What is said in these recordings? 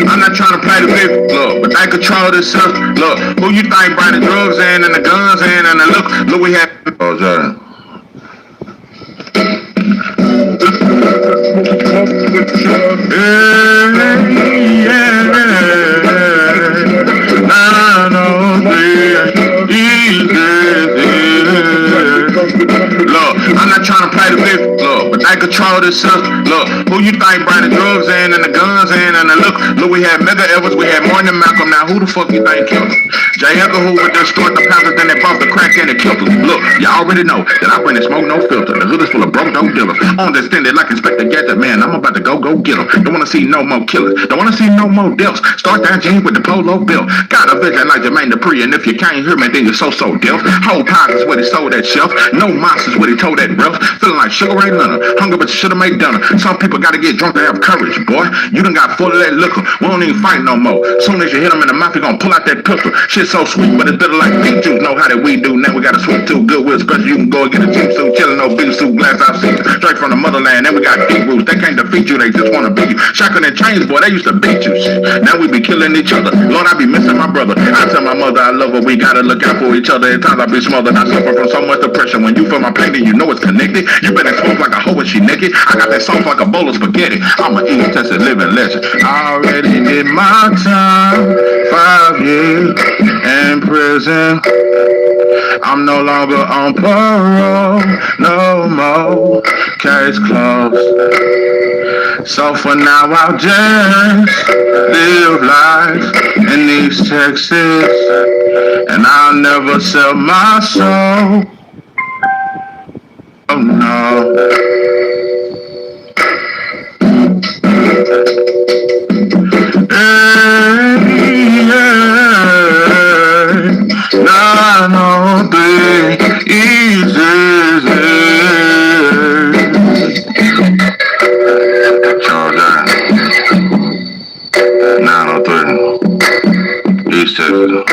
I'm not trying to play the big look, but they control this stuff. Look, who you think brought the drugs in and the guns in and the look we had. Oh, Look, I'm not trying to play the big look, but they control this stuff. Look, who you think brought the drugs in and the guns in and the look we had Mega Evans, we had more than Malcolm. Now who the fuck you think killed him? J. Edgar who would distort the Panthers, then they bumped the crack and they killed him. Look, y'all already know that I bring the smoke, no filter. The hood is full of broke dope dealers. Understand it like Inspector Gadget, man. I'm about to go get them. Don't wanna see no more killers. Don't wanna see no more deaths. Start that G with the polo bill. Got a vision like Jermaine Dupri, and if you can't hear me, then you're so deaf. Whole pockets where he sold that shelf. No monsters where he told that breath. Feeling like Sugar Ray Leonard. Hungry but you should have made dinner. Some people gotta get drunk to have courage, boy. You done got full of that liquor. We don't even fight no more. Soon as you hit him in the mouth, you gonna pull out that pistol. Shit so sweet, but it's bitter like pink juice. Know how that we do. Now we gotta swim too good with special. You can go and get a team suit, chillin' no big suit, glass out seats. Straight from the motherland. Then we got deep roots. They can't defeat you, they just wanna beat you. Shotgun and chains, boy, they used to beat you. Shit. Now we be killing each other. Lord, I be missing my brother. I tell my mother I love her. We gotta look out for each other. At times I be smothered. I suffer from so much depression. When you feel my pain, then you know it's connected. You better smoke like a hoe when she naked. I got that sauce like a bowl of spaghetti. I'm an egotistic living legend. I already did my time. 5 years in prison. I'm no longer on parole. No more. Case closed. So for now I'll just live life in East Texas, and I'll never sell my soul. Oh no. Hey, yeah. 903 easy. Charge 903 East Texas.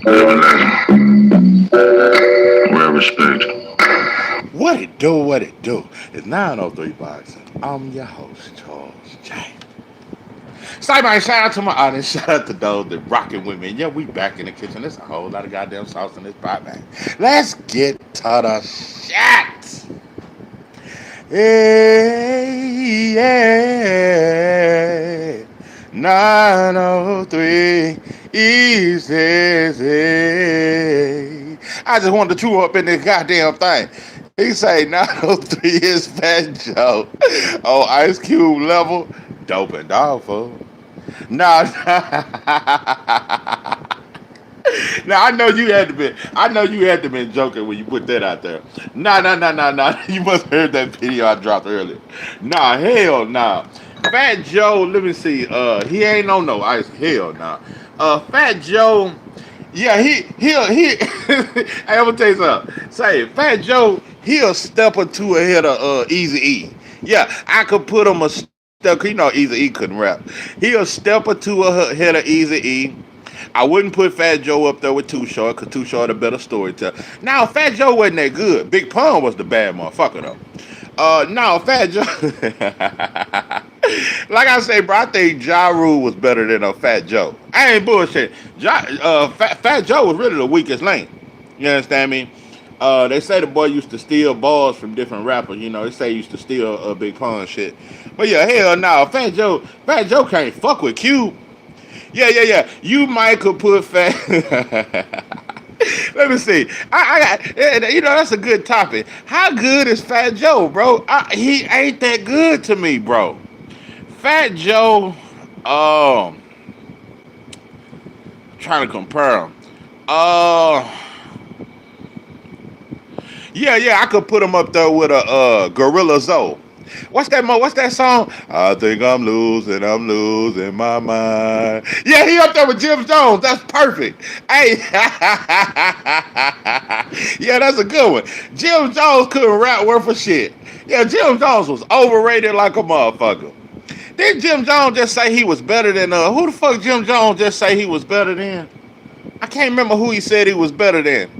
Living legend. Well respected. What it do, what it do. It's 903 Boxing. I'm your host, Charles J. So everybody, shout out to my audience, shout out to those that rocking with me. Yeah, we back in the kitchen. There's a whole lot of goddamn sauce in this pot, man. Let's get to the shit. Hey, yeah. 903 Easy. I just wanted to chew up in this goddamn thing. He say 903 is Fat Joe on Ice Cube level. Dope and dog food. Nah. Now I know you had to be joking when you put that out there. Nah. You must have heard that video I dropped earlier. Nah, hell nah. Fat Joe, let me see. He ain't on no ice. Hell nah. Fat Joe, yeah, he'll hey, I'm gonna tell you something. Say Fat Joe, he'll step or two ahead of Easy E. Yeah, I could put him a step. You know Easy E couldn't rap. He'll step or two ahead of Easy E. I wouldn't put Fat Joe up there with Too Short, because Too Short a better storyteller. Now, Fat Joe wasn't that good. Big Pun was the bad motherfucker, though. No, Fat Joe... Like I say, bro, I think Ja Rule was better than Fat Joe. I ain't bullshit. Fat Joe was really the weakest link. You understand me? They say the boy used to steal balls from different rappers. You know, they say he used to steal Big Pun shit. But yeah, hell no. Fat Joe can't fuck with Cube. Yeah. You might could put Fat... Let me see. I got, you know, that's a good topic. How good is Fat Joe, bro? He ain't that good to me, bro. Fat Joe, trying to compare him. Yeah, I could put him up there with a Gorilla Zoe. What's that song? I think I'm losing my mind. Yeah, he up there with Jim Jones. That's perfect. Hey, yeah, that's a good one. Jim Jones couldn't rap worth a shit. Yeah, Jim Jones was overrated like a motherfucker. Didn't Jim Jones just say he was better than who the fuck Jim Jones just say he was better than? I can't remember who he said he was better than.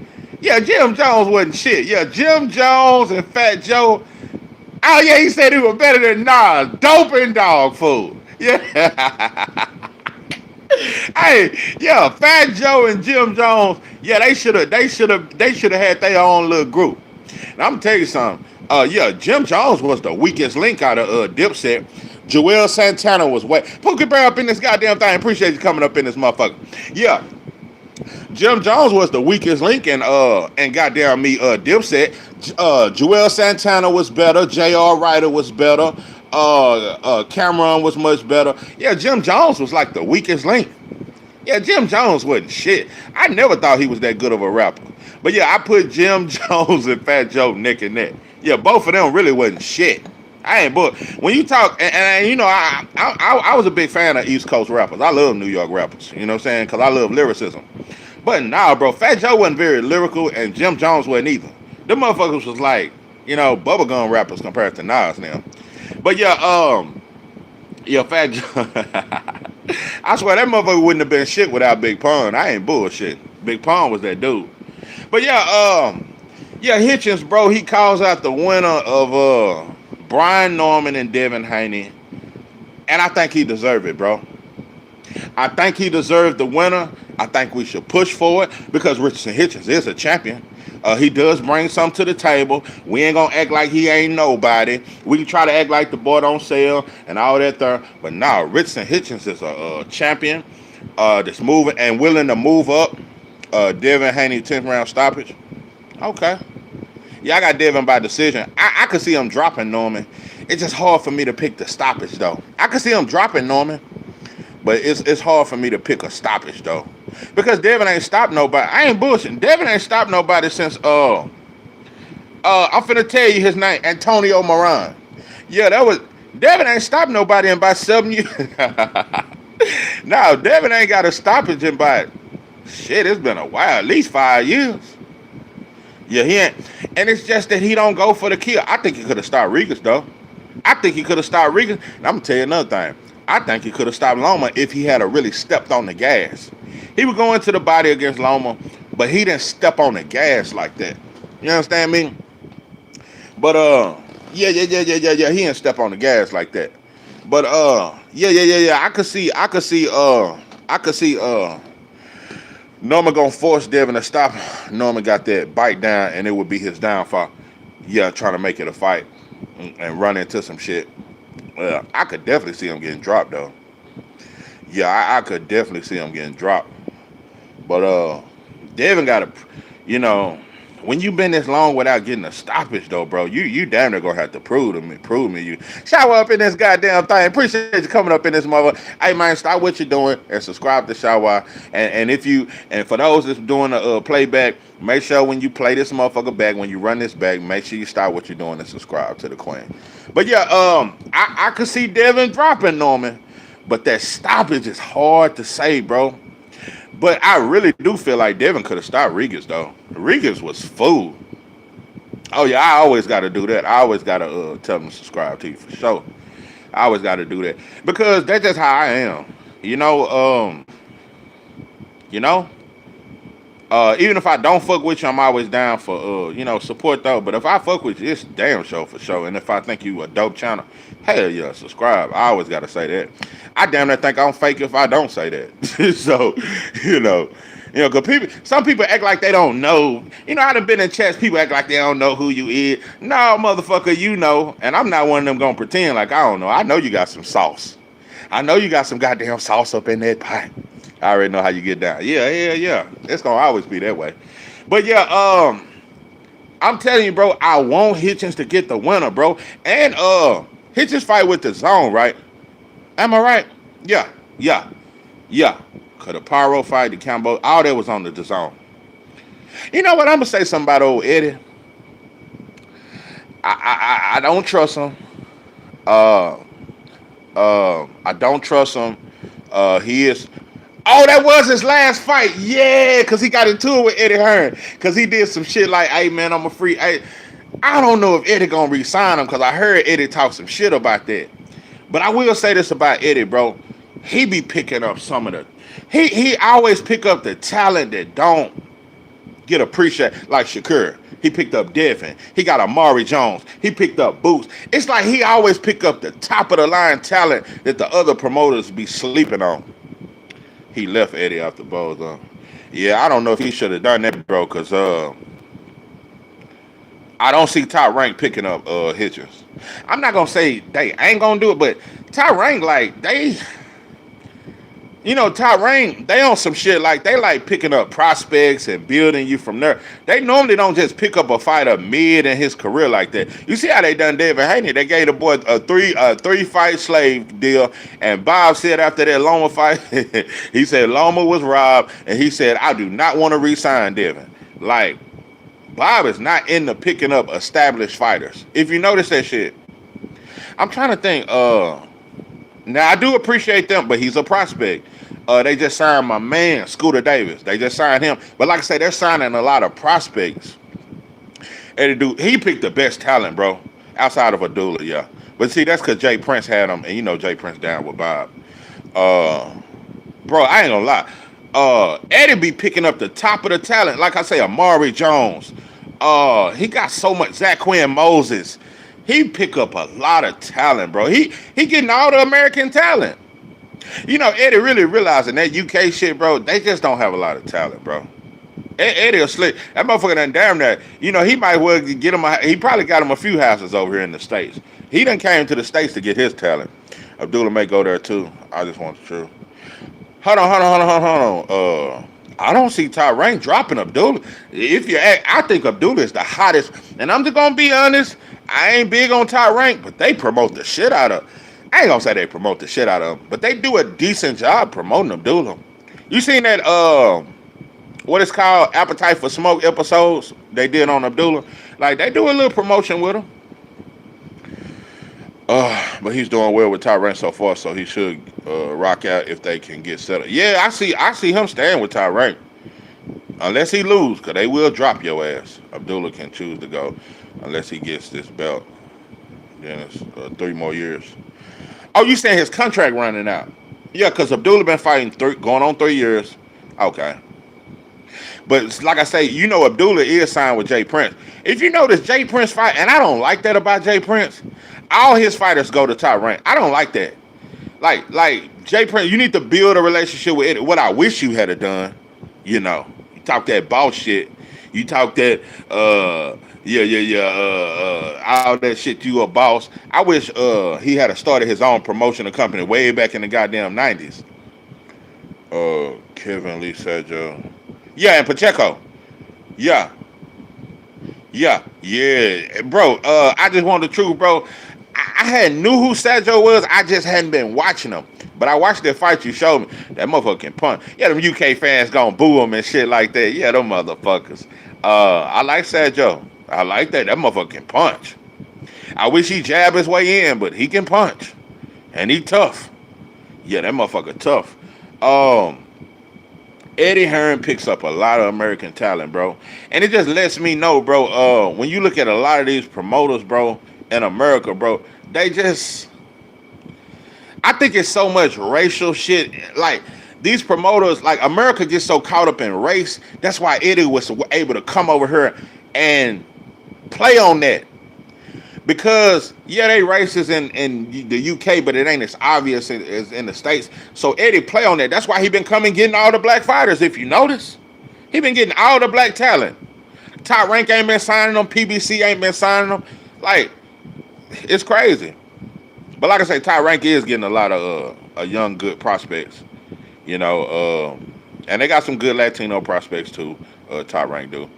Yeah, Jim Jones wasn't shit. Yeah, Jim Jones and Fat Joe. Oh yeah, he said he was better than Nas. Dope and dog food. Yeah. Hey, yeah, Fat Joe and Jim Jones, yeah, they should have had their own little group. And I'm gonna tell you something. Yeah, Jim Jones was the weakest link out of Dipset. Joel Santana was wet. Pookie Bear up in this goddamn thing. Appreciate you coming up in this motherfucker. Yeah, Jim Jones was the weakest link in goddamn me Dipset. Joel Santana was better. J.R. Ryder was better. Cameron was much better. Yeah, Jim Jones was like the weakest link. Yeah, Jim Jones wasn't shit. I never thought he was that good of a rapper. But yeah, I put Jim Jones and Fat Joe neck and neck. Yeah, both of them really wasn't shit. I ain't but when you talk and you know I was a big fan of East Coast rappers. I love New York rappers. You know what I'm saying? Because I love lyricism. But nah, bro, Fat Joe wasn't very lyrical, and Jim Jones wasn't either. Them motherfuckers was like, you know, bubblegum rappers compared to Nas now. But yeah, Fat Joe. I swear that motherfucker wouldn't have been shit without Big Pun. I ain't bullshit. Big Pun was that dude. But yeah, Hitchens, bro, he calls out the winner of Brian Norman and Devin Haney, and I think he deserved it, bro. I think he deserved the winner. I think we should push for it because Richardson Hitchens is a champion. He does bring something to the table. We ain't gonna act like he ain't nobody. We can try to act like the boy don't sell and all that there. But now Richardson Hitchens is a champion that's moving and willing to move up. Devin Haney 10th round stoppage. Okay. Yeah, I got Devin by decision. I could see him dropping Norman. It's just hard for me to pick the stoppage though. I could see him dropping Norman. But it's hard for me to pick a stoppage though, because Devin ain't stopped nobody. I ain't bullshitting. Devin ain't stopped nobody since I'm finna tell you his name, Antonio Moran. Yeah, Devin ain't stopped nobody in about 7 years. No, Devin ain't got a stoppage in about shit. It's been a while, at least 5 years. Yeah, he ain't, and it's just that he don't go for the kill. I think he could have stopped Regis though. I think he could have stopped Regis. And I'm gonna tell you another thing. I think he could have stopped Loma if he had really stepped on the gas. He would go into the body against Loma, but he didn't step on the gas like that. You understand me? But yeah. He didn't step on the gas like that. But yeah. I could see Norman gonna force Devin to stop. Norman got that bite down, and it would be his downfall. Yeah, trying to make it a fight and run into some shit. I could definitely see him getting dropped though. Yeah, I could definitely see him getting dropped. But Devin got to, you know, when you been this long without getting a stoppage though, bro, you damn near gonna have to prove me you shower up in this goddamn thing. Appreciate you coming up in this mother. Hey man, stop what you're doing and subscribe to Shower. And for those that's doing a playback, make sure when you play this motherfucker back, when you run this back, make sure you stop what you're doing and subscribe to the Queen. But yeah, I could see Devin dropping Norman, but that stoppage is hard to say, bro. But I really do feel like Devin could have stopped Regis though. Regis was food. Oh yeah, I always got to do that. I always got to tell them to subscribe to you for sure. I always got to do that because that's just how I am. You know. Even if I don't fuck with you, I'm always down for support though. But if I fuck with you, it's damn show for sure. And if I think you a dope channel, hell yeah, subscribe. I always gotta say that. I damn near think I'm fake if I don't say that. So, cause some people act like they don't know. You know, I done been in chats, people act like they don't know who you is. No, motherfucker, you know. And I'm not one of them gonna pretend like I don't know. I know you got some sauce. I know you got some goddamn sauce up in that pot. I already know how you get down. Yeah. It's gonna always be that way. But yeah, I'm telling you, bro, I want Hitchens to get the winner, bro. And Hitchens fight with the zone, right? Am I right? Yeah. Cause the Pyro fight, the combo, all that was on the zone. You know what? I'm gonna say something about old Eddie. I don't trust him. I don't trust him. He is. Oh, that was his last fight. Yeah, because he got into it with Eddie Hearn. Because he did some shit like, hey, man, I'm a free. Hey, I don't know if Eddie going to re-sign him because I heard Eddie talk some shit about that. But I will say this about Eddie, bro. He be picking up some of the... He always pick up the talent that don't get appreciated. Like Shakur, he picked up Devin. He got Amari Jones. He picked up Boots. It's like he always pick up the top of the line talent that the other promoters be sleeping on. He left Eddie off the bowl though. Yeah, I don't know if he should have done that, bro, because I don't see Top Rank picking up Hitchens. I'm not gonna say they ain't gonna do it, but Top Rank, like, they, Top Rank, they on some shit, like, they like picking up prospects and building you from there. They normally don't just pick up a fighter mid in his career like that. You see how they done David Haney? They gave the boy a three fight slave deal, and Bob said after that Loma fight, he said Loma was robbed, and he said, I do not want to re-sign Devin. Like, Bob is not into picking up established fighters. If you notice that shit. I'm trying to think. Now, I do appreciate them, but he's a prospect. They just signed my man, Scooter Davis. They just signed him. But like I say, they're signing a lot of prospects. And he picked the best talent, bro, outside of Abdullah, yeah. But see, that's because Jay Prince had him, and Jay Prince down with Bob. Bro, I ain't gonna lie. Eddie be picking up the top of the talent. Like I say, Amari Jones. He got so much. Zach Quinn Moses. He pick up a lot of talent, bro. He getting all the American talent. Eddie really realizing that UK shit, bro, they just don't have a lot of talent, bro. Eddie a slick. That motherfucker done damn that. He might well get him. He probably got him a few houses over here in the States. He done came to the States to get his talent. Abdullah may go there too. I just want the truth. Hold on. I don't see Top Rank dropping Abdullah. I think Abdullah is the hottest. And I'm just gonna be honest. I ain't big on Top Rank, but they promote the shit out of. I ain't gonna say they promote the shit out of him, but they do a decent job promoting Abdullah. You seen that? What it's called, Appetite for Smoke episodes they did on Abdullah? Like, they do a little promotion with him. But he's doing well with Top Rank so far, so he should rock out if they can get settled. Yeah, I see him staying with Top Rank. Unless he lose, because they will drop your ass. Abdullah can choose to go unless he gets this belt. Then it's 3 more years. Oh, you saying his contract running out? Yeah, because Abdullah been fighting going on 3 years. Okay. But like I say, Abdullah is signed with Jay Prince. If you notice, Jay Prince fight, and I don't like that about Jay Prince, all his fighters go to Top Rank. I don't like that. Like Jay Prince, you need to build a relationship with Eddie. What I wish you had done, you talk that boss shit. You talk that, all that shit, you a boss. I wish he had started his own promotional company way back in the goddamn 90s. Kevin Lee Sergio. Yeah, and Pacheco. Yeah. Bro, I just want the truth, bro. I had knew who Sergio was. I just hadn't been watching him. But I watched that fight you showed me. That motherfucker can punch. Yeah, them UK fans gonna boo him and shit like that. Yeah, them motherfuckers. I like Sergio. I like that. That motherfucker can punch. I wish he jab his way in, but he can punch. And he tough. Yeah, that motherfucker tough. Eddie Hearn picks up a lot of American talent, bro. And it just lets me know, bro, when you look at a lot of these promoters, bro, in America, bro, they just... I think it's so much racial shit. Like, these promoters, like, America gets so caught up in race. That's why Eddie was able to come over here and play on that. Because, yeah, they racist in the UK, but it ain't as obvious as in the States. So Eddie play on that. That's why he been coming getting all the black fighters, if you notice. He been getting all the black talent. Top Rank ain't been signing them. PBC ain't been signing them. Like, it's crazy. But like I say, Top Rank is getting a lot of young, good prospects. And they got some good Latino prospects too, Top Rank do.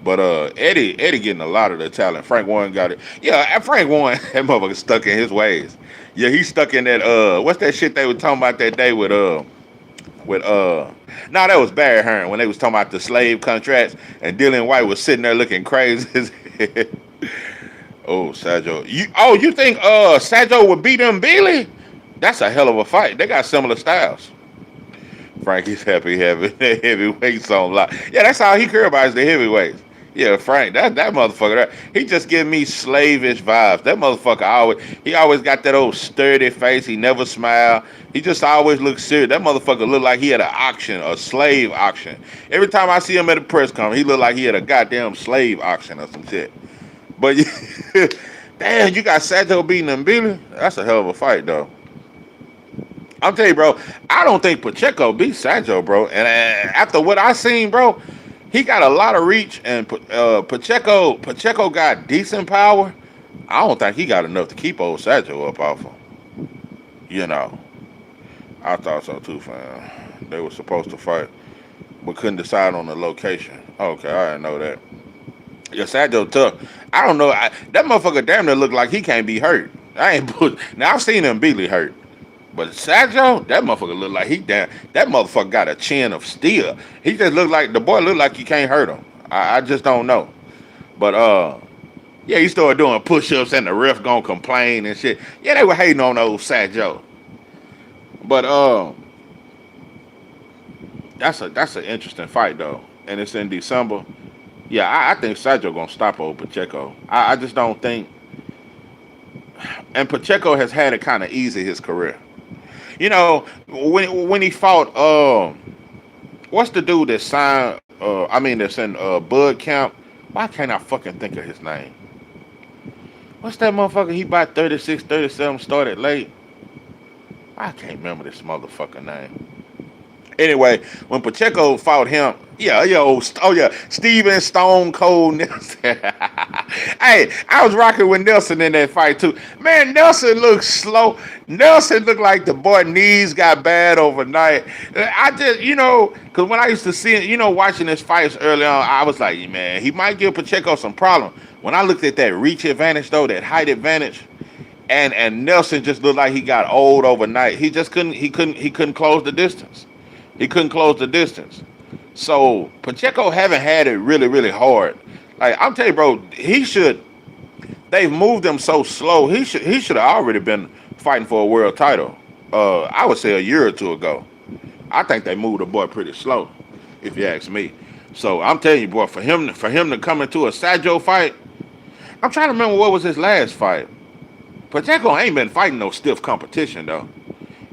But Eddie getting a lot of the talent. Frank Warren got it. Yeah, Frank Warren, that motherfucker stuck in his ways. Yeah, he's stuck in that, what's that shit they were talking about that day with that was Barry Hearn when they was talking about the slave contracts and Dylan White was sitting there looking crazy. Oh, Sergio. You think Sergio would beat him Billy? That's a hell of a fight. They got similar styles. Frankie's happy having the heavyweights on lock. Yeah, that's all he care about is the heavyweights. Yeah, Frank, that motherfucker, he just give me slavish vibes. That motherfucker he always got that old sturdy face. He never smile. He just always looks serious. That motherfucker look like he had an auction, a slave auction. Every time I see him at a press conference, he look like he had a goddamn slave auction or some shit. But damn, you got Sato beating them Billy. That's a hell of a fight, though. I'll tell you, bro. I don't think Pacheco beat Sancho, bro. And after what I seen, bro, he got a lot of reach, and Pacheco got decent power. I don't think he got enough to keep old Sancho up off him. You know, I thought so too, fam. They were supposed to fight, but couldn't decide on the location. Okay, I didn't know that. Yeah, Sancho tough. I don't know. That motherfucker damn near look like he can't be hurt. I ain't put. Now I've seen him Beasley hurt. But Sergio, that motherfucker look like he damn. That motherfucker got a chin of steel. He just look like the boy look like you can't hurt him. I just don't know. But yeah, he started doing push-ups and the ref gonna complain and shit. Yeah, they were hating on old Sergio. But that's an interesting fight though, and it's in December. Yeah, I think Sergio gonna stop old Pacheco. I just don't think. And Pacheco has had it kind of easy his career. You know, when he fought, what's the dude that signed? That's in Bud Camp. Why can't I fucking think of his name? What's that motherfucker? He about 36, 37, started late. I can't remember this motherfucker name. Anyway, when Pacheco fought him, Steven Stone Cold Nelson. Hey, I was rocking with Nelson in that fight too. Man, Nelson looked slow. Nelson looked like the boy knees got bad overnight. I just, because when I used to see it, watching his fights early on, I was like, man, he might give Pacheco some problem. When I looked at that reach advantage though, that height advantage, and Nelson just looked like he got old overnight. He just couldn't close the distance. He couldn't close the distance. So Pacheco haven't had it really, really hard. Like I'm telling you, bro, they've moved him so slow. He should have already been fighting for a world title. I would say a year or two ago. I think they moved the boy pretty slow, if you ask me. So I'm telling you, boy, for him to come into a Sergio fight, I'm trying to remember what was his last fight. Pacheco ain't been fighting no stiff competition though.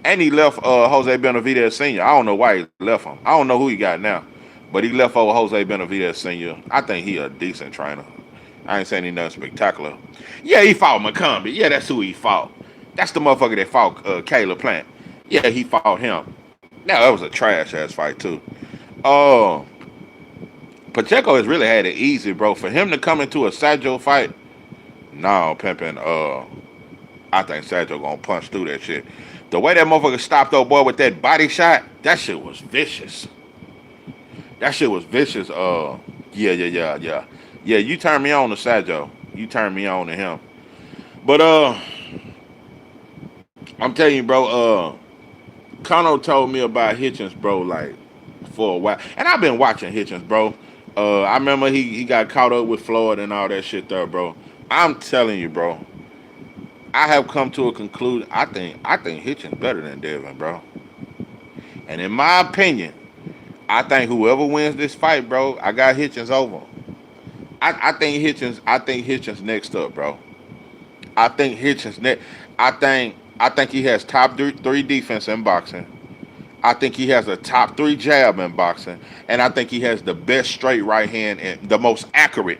And he left Jose Benavidez Sr. I don't know why he left him. I don't know who he got now. But he left over Jose Benavidez Sr. I think he a decent trainer. I ain't saying he nothing spectacular. Yeah, he fought McCombie. Yeah, that's who he fought. That's the motherfucker that fought Caleb Plant. Yeah, he fought him. Now, that was a trash-ass fight, too. Pacheco has really had it easy, bro. For him to come into a Sergio fight, no, pimping, I think Sergio gonna punch through that shit. The way that motherfucker stopped old boy with that body shot, that shit was vicious. That shit was vicious. Yeah. Yeah, you turned me on to Sergio. You turned me on to him. But I'm telling you, bro, Kano told me about Hitchens, bro, like for a while. And I've been watching Hitchens, bro. I remember he got caught up with Floyd and all that shit there, bro. I'm telling you, bro. I have come to a conclusion. I think Hitchens better than Devin, bro. And in my opinion, I think whoever wins this fight, bro, I got Hitchens over. I think Hitchens next up, bro. I think Hitchens next. I think he has top three defense in boxing. I think he has a top 3 jab in boxing, and I think he has the best straight right hand and the most accurate.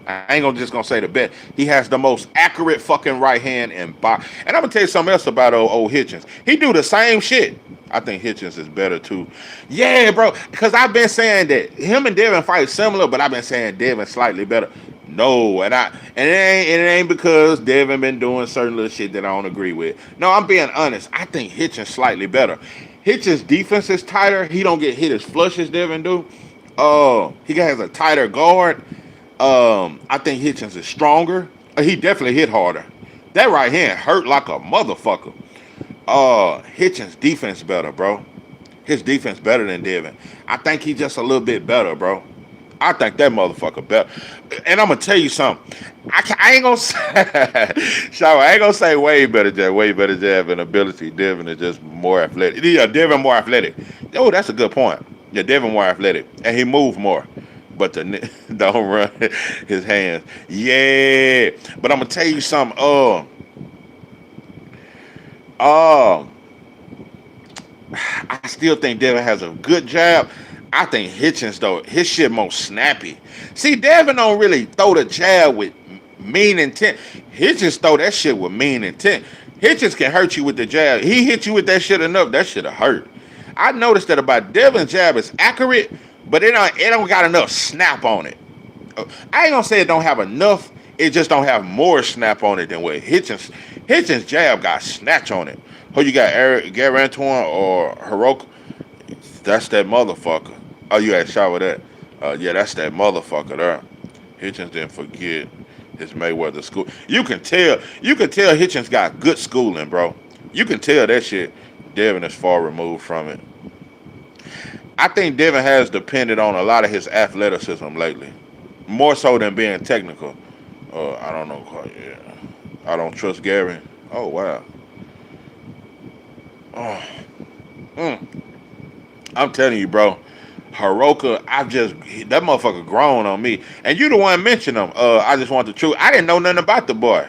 I ain't just gonna say the best. He has the most accurate fucking right hand in box. And I'm gonna tell you something else about old Hitchens. He do the same shit. I think Hitchens is better too. Yeah, bro. Because I've been saying that him and Devin fight similar, but I've been saying Devin slightly better. No, and it ain't because Devin been doing certain little shit that I don't agree with. No, I'm being honest. I think Hitchens slightly better. Hitchens' defense is tighter. He don't get hit as flush as Devin do. He has a tighter guard. I think Hitchens is stronger. He definitely hit harder. That right hand hurt like a motherfucker. Hitchens' defense better, bro. His defense better than Devin. I think he just a little bit better, bro. I think that motherfucker better. And I'm gonna tell you something. I ain't gonna say, I ain't gonna say way better jab and ability. Devin is just more athletic. Yeah, Devin more athletic. Oh, that's a good point. Yeah, Devin more athletic, and he moved more. but don't run his hands. Yeah, but I'm gonna tell you something. Uh, I still think Devin has a good jab. I think Hitchens though, his shit more snappy. See, Devin don't really throw the jab with mean intent. Hitchens throw that shit with mean intent. Hitchens can hurt you with the jab. He hit you with that shit enough, that shit'll hurt. I noticed that about Devin's jab is accurate, but it don't got enough snap on it. I ain't gonna say it don't have enough. It just don't have more snap on it than what Hitchens jab got snatch on it. Who you got, Gary Antoine or Hiroka? That's that motherfucker. Oh, you had shot with that? Yeah, that's that motherfucker there. Hitchens didn't forget his Mayweather school. You can tell Hitchens got good schooling, bro. You can tell that shit. Devin is far removed from it. I think Devin has depended on a lot of his athleticism lately, more so than being technical. I don't know. Yeah, I don't trust Gary. Oh wow. Oh. I'm telling you, bro. Hiroka, that motherfucker grown on me. And you the one mentioned him. I just want the truth. I didn't know nothing about the boy.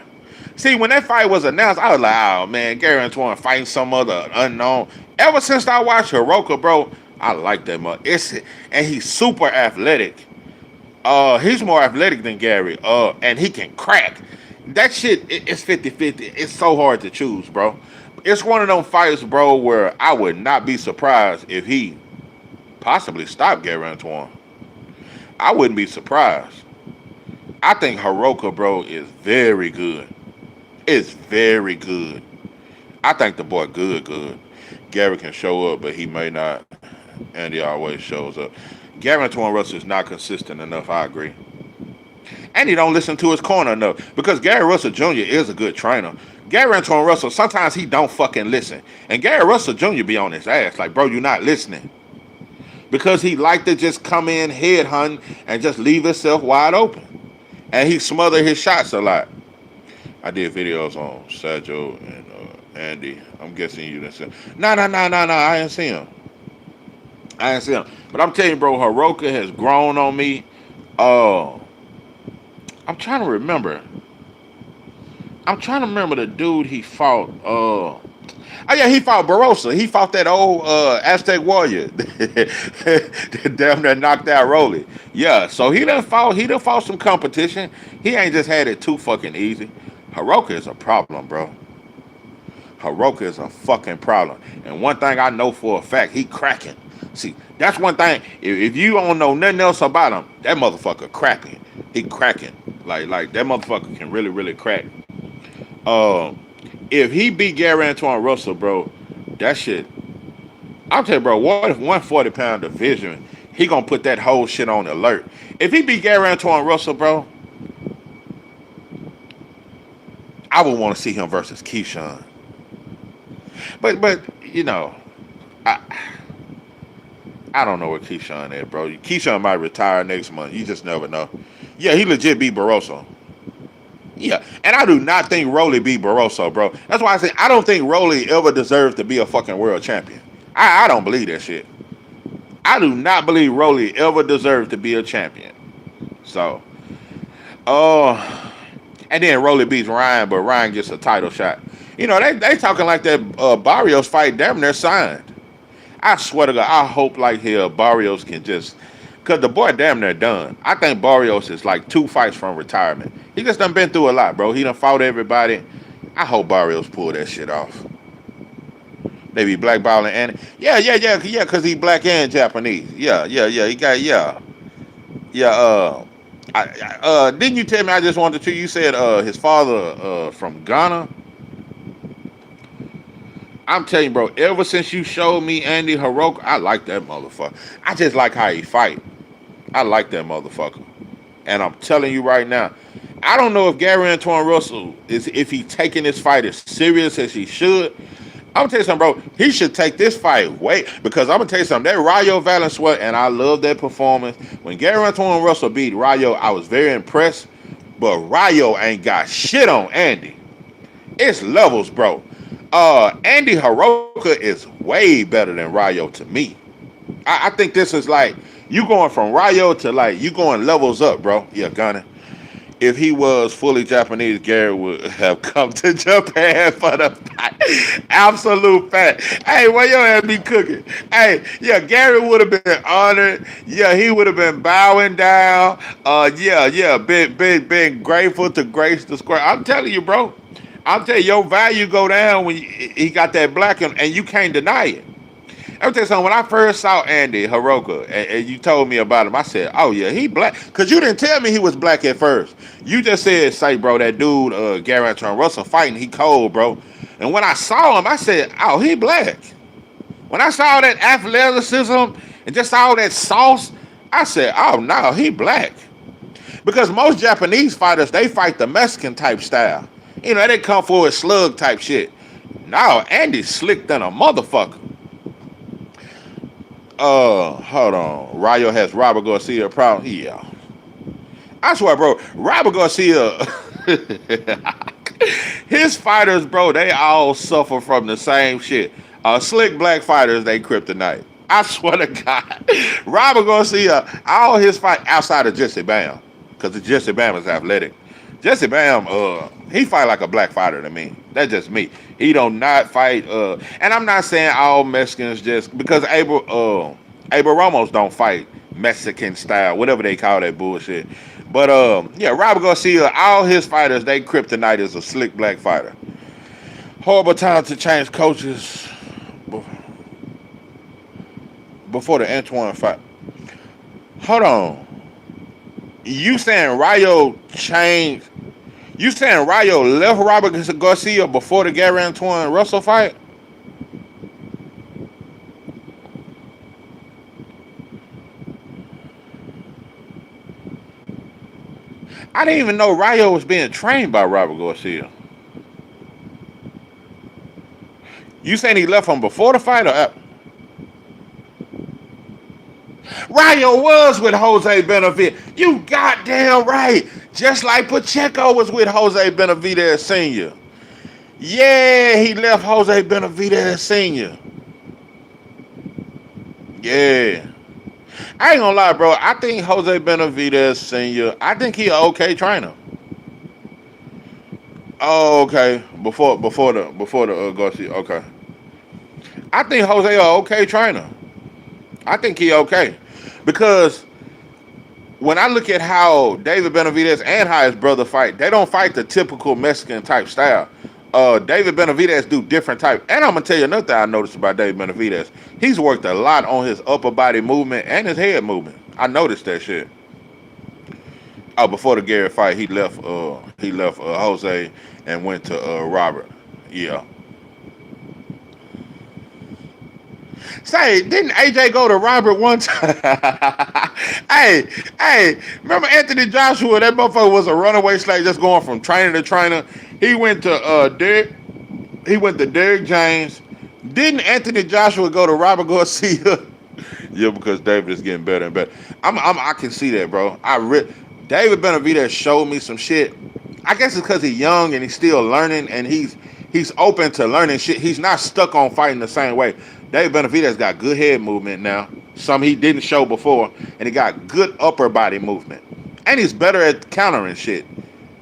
See, when that fight was announced, I was like, oh man, Gary Antoine fighting some other unknown. Ever since I watched Hiroka, bro, I like that much. And he's super athletic. He's more athletic than Gary. And he can crack. That shit, it's 50-50. It's so hard to choose, bro. It's one of them fights, bro, where I would not be surprised if he possibly stopped Gary Antoine. I wouldn't be surprised. I think Hiroka, bro, is very good. It's very good. I think the boy good. Gary can show up, but he may not. And he always shows up. Gary Antoine Russell is not consistent enough, I agree. And he don't listen to his corner enough. Because Gary Russell Jr. is a good trainer. Gary Antoine Russell, sometimes he don't fucking listen. And Gary Russell Jr. be on his ass. Like, bro, you're not listening. Because he like to just come in head hunting and just leave himself wide open. And he smother his shots a lot. I did videos on Sergio and Andy. I'm guessing you didn't see him. No. I didn't see him. But I'm telling you, bro, Hiroka has grown on me. I'm trying to remember. The dude he fought. Oh yeah, he fought Barrosa. He fought that old Aztec warrior. Damn near knocked out Rolly. Yeah, so he done fought some competition. He ain't just had it too fucking easy. Hiroka is a problem, bro. Hiroka is a fucking problem. And one thing I know for a fact, he cracking. See, that's one thing. If you don't know nothing else about him, that motherfucker cracking. He cracking. Like that motherfucker can really, really crack. If he beat Gary Antoine Russell, bro, that shit. I'll tell you, bro, what if 140-pound division, he gonna put that whole shit on alert. If he beat Gary Antoine Russell, bro, I would want to see him versus Keyshawn. But you know, I don't know where Keyshawn is, bro. Keyshawn might retire next month. You just never know. Yeah, he legit beat Barroso. Yeah, and I do not think Rolly beat Barroso, bro. That's why I say I don't think Rolly ever deserved to be a fucking world champion. I don't believe that shit. I do not believe Rolly ever deserved to be a champion. So, and then Rolly beats Ryan, but Ryan gets a title shot. You know, they talking like that Barrios fight damn near signed. I swear to God, I hope like hell Barrios can just, because the boy damn near done. I think Barrios is like 2 fights from retirement. He just done been through a lot, bro. He done fought everybody. I hope Barrios pull that shit off. They be blackballing and yeah, because he black and Japanese. Yeah, he got, didn't you tell me I just wanted to, you said his father from Ghana? I'm telling you, bro, ever since you showed me Andy Hiroka, I like that motherfucker. I just like how he fight. I like that motherfucker. And I'm telling you right now, I don't know if Gary Antoine Russell if he taking this fight as serious as he should. I'm gonna tell you something, bro. He should take this fight because I'm gonna tell you something. That Rayo Valenzuela, and I love that performance. When Gary Antoine Russell beat Rayo, I was very impressed. But Rayo ain't got shit on Andy. It's levels, bro. Andy Hiroka is way better than Rayo to me. I think this is like You going from Ryo to like you going levels up, bro. Yeah, Gunner. If he was fully Japanese, Gary would have come to Japan for the fight. Absolute fact. Hey, where your ass be cooking? Hey, yeah, Gary would have been honored. Yeah, he would have been bowing down. Yeah, been grateful to grace the square. I'm telling you, bro. I'm telling you, your value go down when he got that black and you can't deny it. Let me tell you something. When I first saw Andy Hiroka and you told me about him, I said, "Oh yeah, he black." Cause you didn't tell me he was black at first. You just said, "Say, bro, that dude, Gary Russell fighting, he cold, bro." And when I saw him, I said, "Oh, he black." When I saw that athleticism and just all that sauce, I said, "Oh no, he black." Because most Japanese fighters they fight the Mexican type style. You know, they come for a slug type shit. No, Andy's slick than a motherfucker. Hold on. Rayo has Robert Garcia problem. Yeah. I swear, bro, Robert Garcia, his fighters, bro, they all suffer from the same shit. Slick black fighters, they kryptonite. I swear to God. Robert Garcia, all his fight outside of Jesse Bam, because Jesse Bam is athletic. Jesse Bam, he fight like a black fighter to me. That's just me. He don't not fight, and I'm not saying all Mexicans just because Abel Ramos don't fight Mexican style, whatever they call that bullshit. But yeah, Robert Garcia, all his fighters, they kryptonite is a slick black fighter. Horrible time to change coaches before the Antoine fight. Hold on. You saying Rayo changed? You saying Rayo left Robert Garcia before the Gary Antoine Russell fight? I didn't even know Rayo was being trained by Robert Garcia. You saying he left him before the fight or after? Rayo was with Jose Benavidez. You goddamn right. Just like Pacheco was with Jose Benavidez Sr. Yeah, he left Jose Benavidez Sr. Yeah. I ain't gonna lie, bro. I think Jose Benavidez Sr., I think he an okay trainer. Oh, okay. Before the Garcia. Okay. I think Jose a okay trainer. I think he okay. Because when I look at how David Benavidez and how his brother fight, they don't fight the typical Mexican type style. David Benavidez do different type. And I'm gonna tell you another thing I noticed about David Benavidez. He's worked a lot on his upper body movement and his head movement. I noticed that shit. Oh, before the Gary fight, he left Jose and went to Robert. Yeah. Say, didn't AJ go to Robert one time? hey, remember Anthony Joshua? That motherfucker was a runaway slave, just going from trainer to trainer. He went to Derek. He went to Derek James. Didn't Anthony Joshua go to Robert Garcia? Yeah, because David is getting better and better. I can see that, bro. David Benavidez showed me some shit. I guess it's because he's young and he's still learning and he's open to learning shit. He's not stuck on fighting the same way. David Benavidez got good head movement now. Some he didn't show before. And he got good upper body movement. And he's better at countering shit.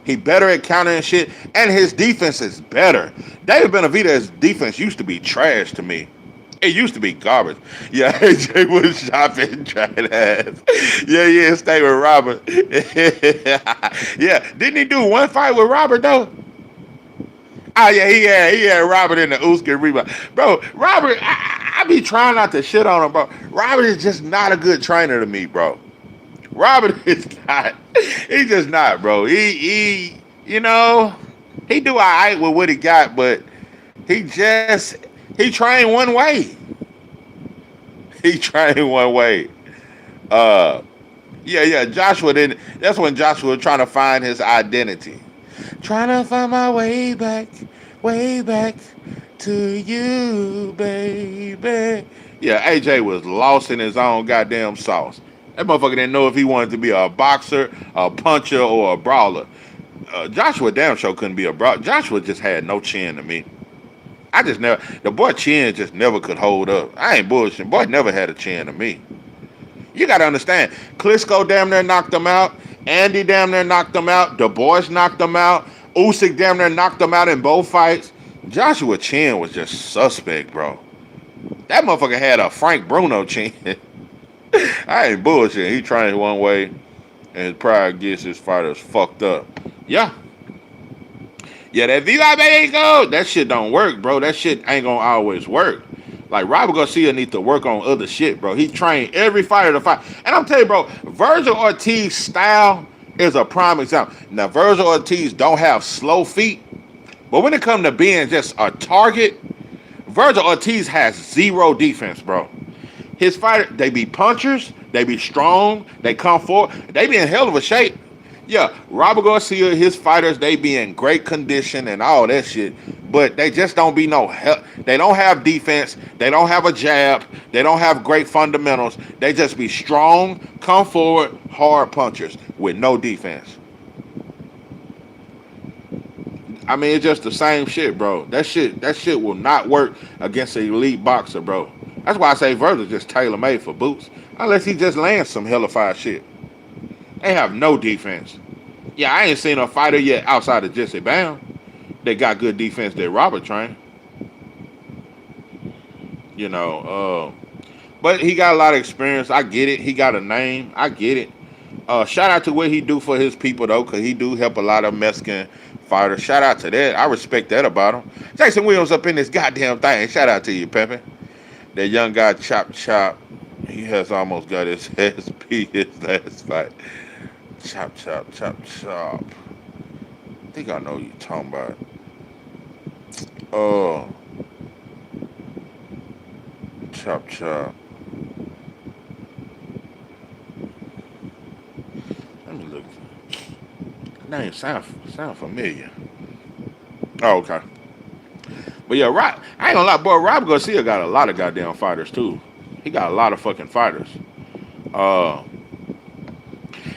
He better at countering shit. And his defense is better. David Benavidez's defense used to be trash to me. It used to be garbage. Yeah, AJ was shopping, trying ass. Yeah, stay with Robert. Yeah, didn't he do one fight with Robert, though? Oh, yeah, he had Robert in the Uskin rebound. Bro, Robert, I be trying not to shit on him, bro. Robert is just not a good trainer to me, bro. Robert is not. He's just not, bro. He you know, he do all right with what he got, but he trained one way. He trained one way. Yeah, Joshua didn't. That's when Joshua was trying to find his identity. Trying to find my way back to you, baby. Yeah, AJ was lost in his own goddamn sauce. That motherfucker didn't know if he wanted to be a boxer, a puncher, or a brawler. Joshua damn sure couldn't be a brawler. Joshua just had no chin to me. The boy chin just never could hold up. I ain't bullshitting. Boy never had a chin to me. You got to understand. Klitschko damn near knocked him out. Andy damn near knocked him out. Du Bois knocked him out. Usyk damn near knocked him out in both fights. Joshua Chin was just suspect, bro. That motherfucker had a Frank Bruno chin. I ain't bullshit. He trained one way, and his pride gets his fighters fucked up. Yeah. Yeah, that VIB go. That shit don't work, bro. That shit ain't gonna always work. Like, Robert Garcia need to work on other shit, bro. He trained every fighter to fight. And I'm telling you, bro, Virgil Ortiz's style is a prime example. Now, Virgil Ortiz don't have slow feet, but when it comes to being just a target, Virgil Ortiz has zero defense, bro. His fighter, they be punchers, they be strong, they come forward, they be in hell of a shape. Yeah, Robert Garcia, his fighters, they be in great condition and all that shit, but they just don't be no help. They don't have defense, they don't have a jab, they don't have great fundamentals. They just be strong, come forward, hard punchers with no defense. I mean, it's just the same shit, bro. That shit will not work against an elite boxer, bro. That's why I say Virgil's just tailor-made for boots. Unless he just lands some hellified shit. They have no defense. Yeah, I ain't seen a fighter yet outside of Jesse Bound that got good defense that Robert trained. You know, but he got a lot of experience. I get it. He got a name. I get it. Shout out to what he do for his people, though, because he do help a lot of Mexican fighters. Shout out to that. I respect that about him. Jason Williams up in this goddamn thing. Shout out to you, Pepe. That young guy, Chop. He has almost got his ass beat his last fight. Chop. I think I know what you're talking about. Chop. Let me look. Name sound familiar. Oh, okay. But yeah, I ain't gonna lie, boy. Rob Garcia got a lot of goddamn fighters too. He got a lot of fucking fighters.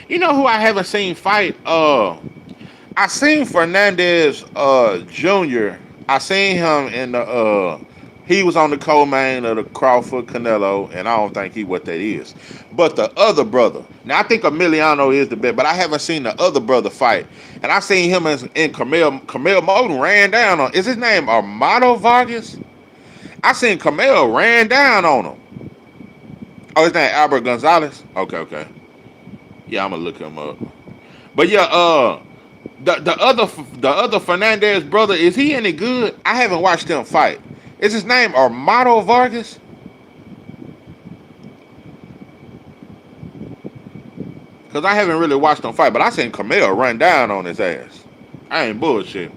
You know who I haven't seen fight? I seen Fernandez Jr. I seen him in the he was on the co-main of the Crawford Canelo, and I don't think he what that is. But the other brother, now I think Emiliano is the best, but I haven't seen the other brother fight. And I seen him in Camille Moden ran down on. Is his name Armando Vargas? I seen Camille ran down on him. Oh, his name Albert Gonzalez? Okay. Yeah, I'm gonna look him up. But yeah, the other Fernandez brother, is he any good? I haven't watched him fight. Is his name Armando Vargas? Because I haven't really watched him fight, but I seen Camille run down on his ass. I ain't bullshit.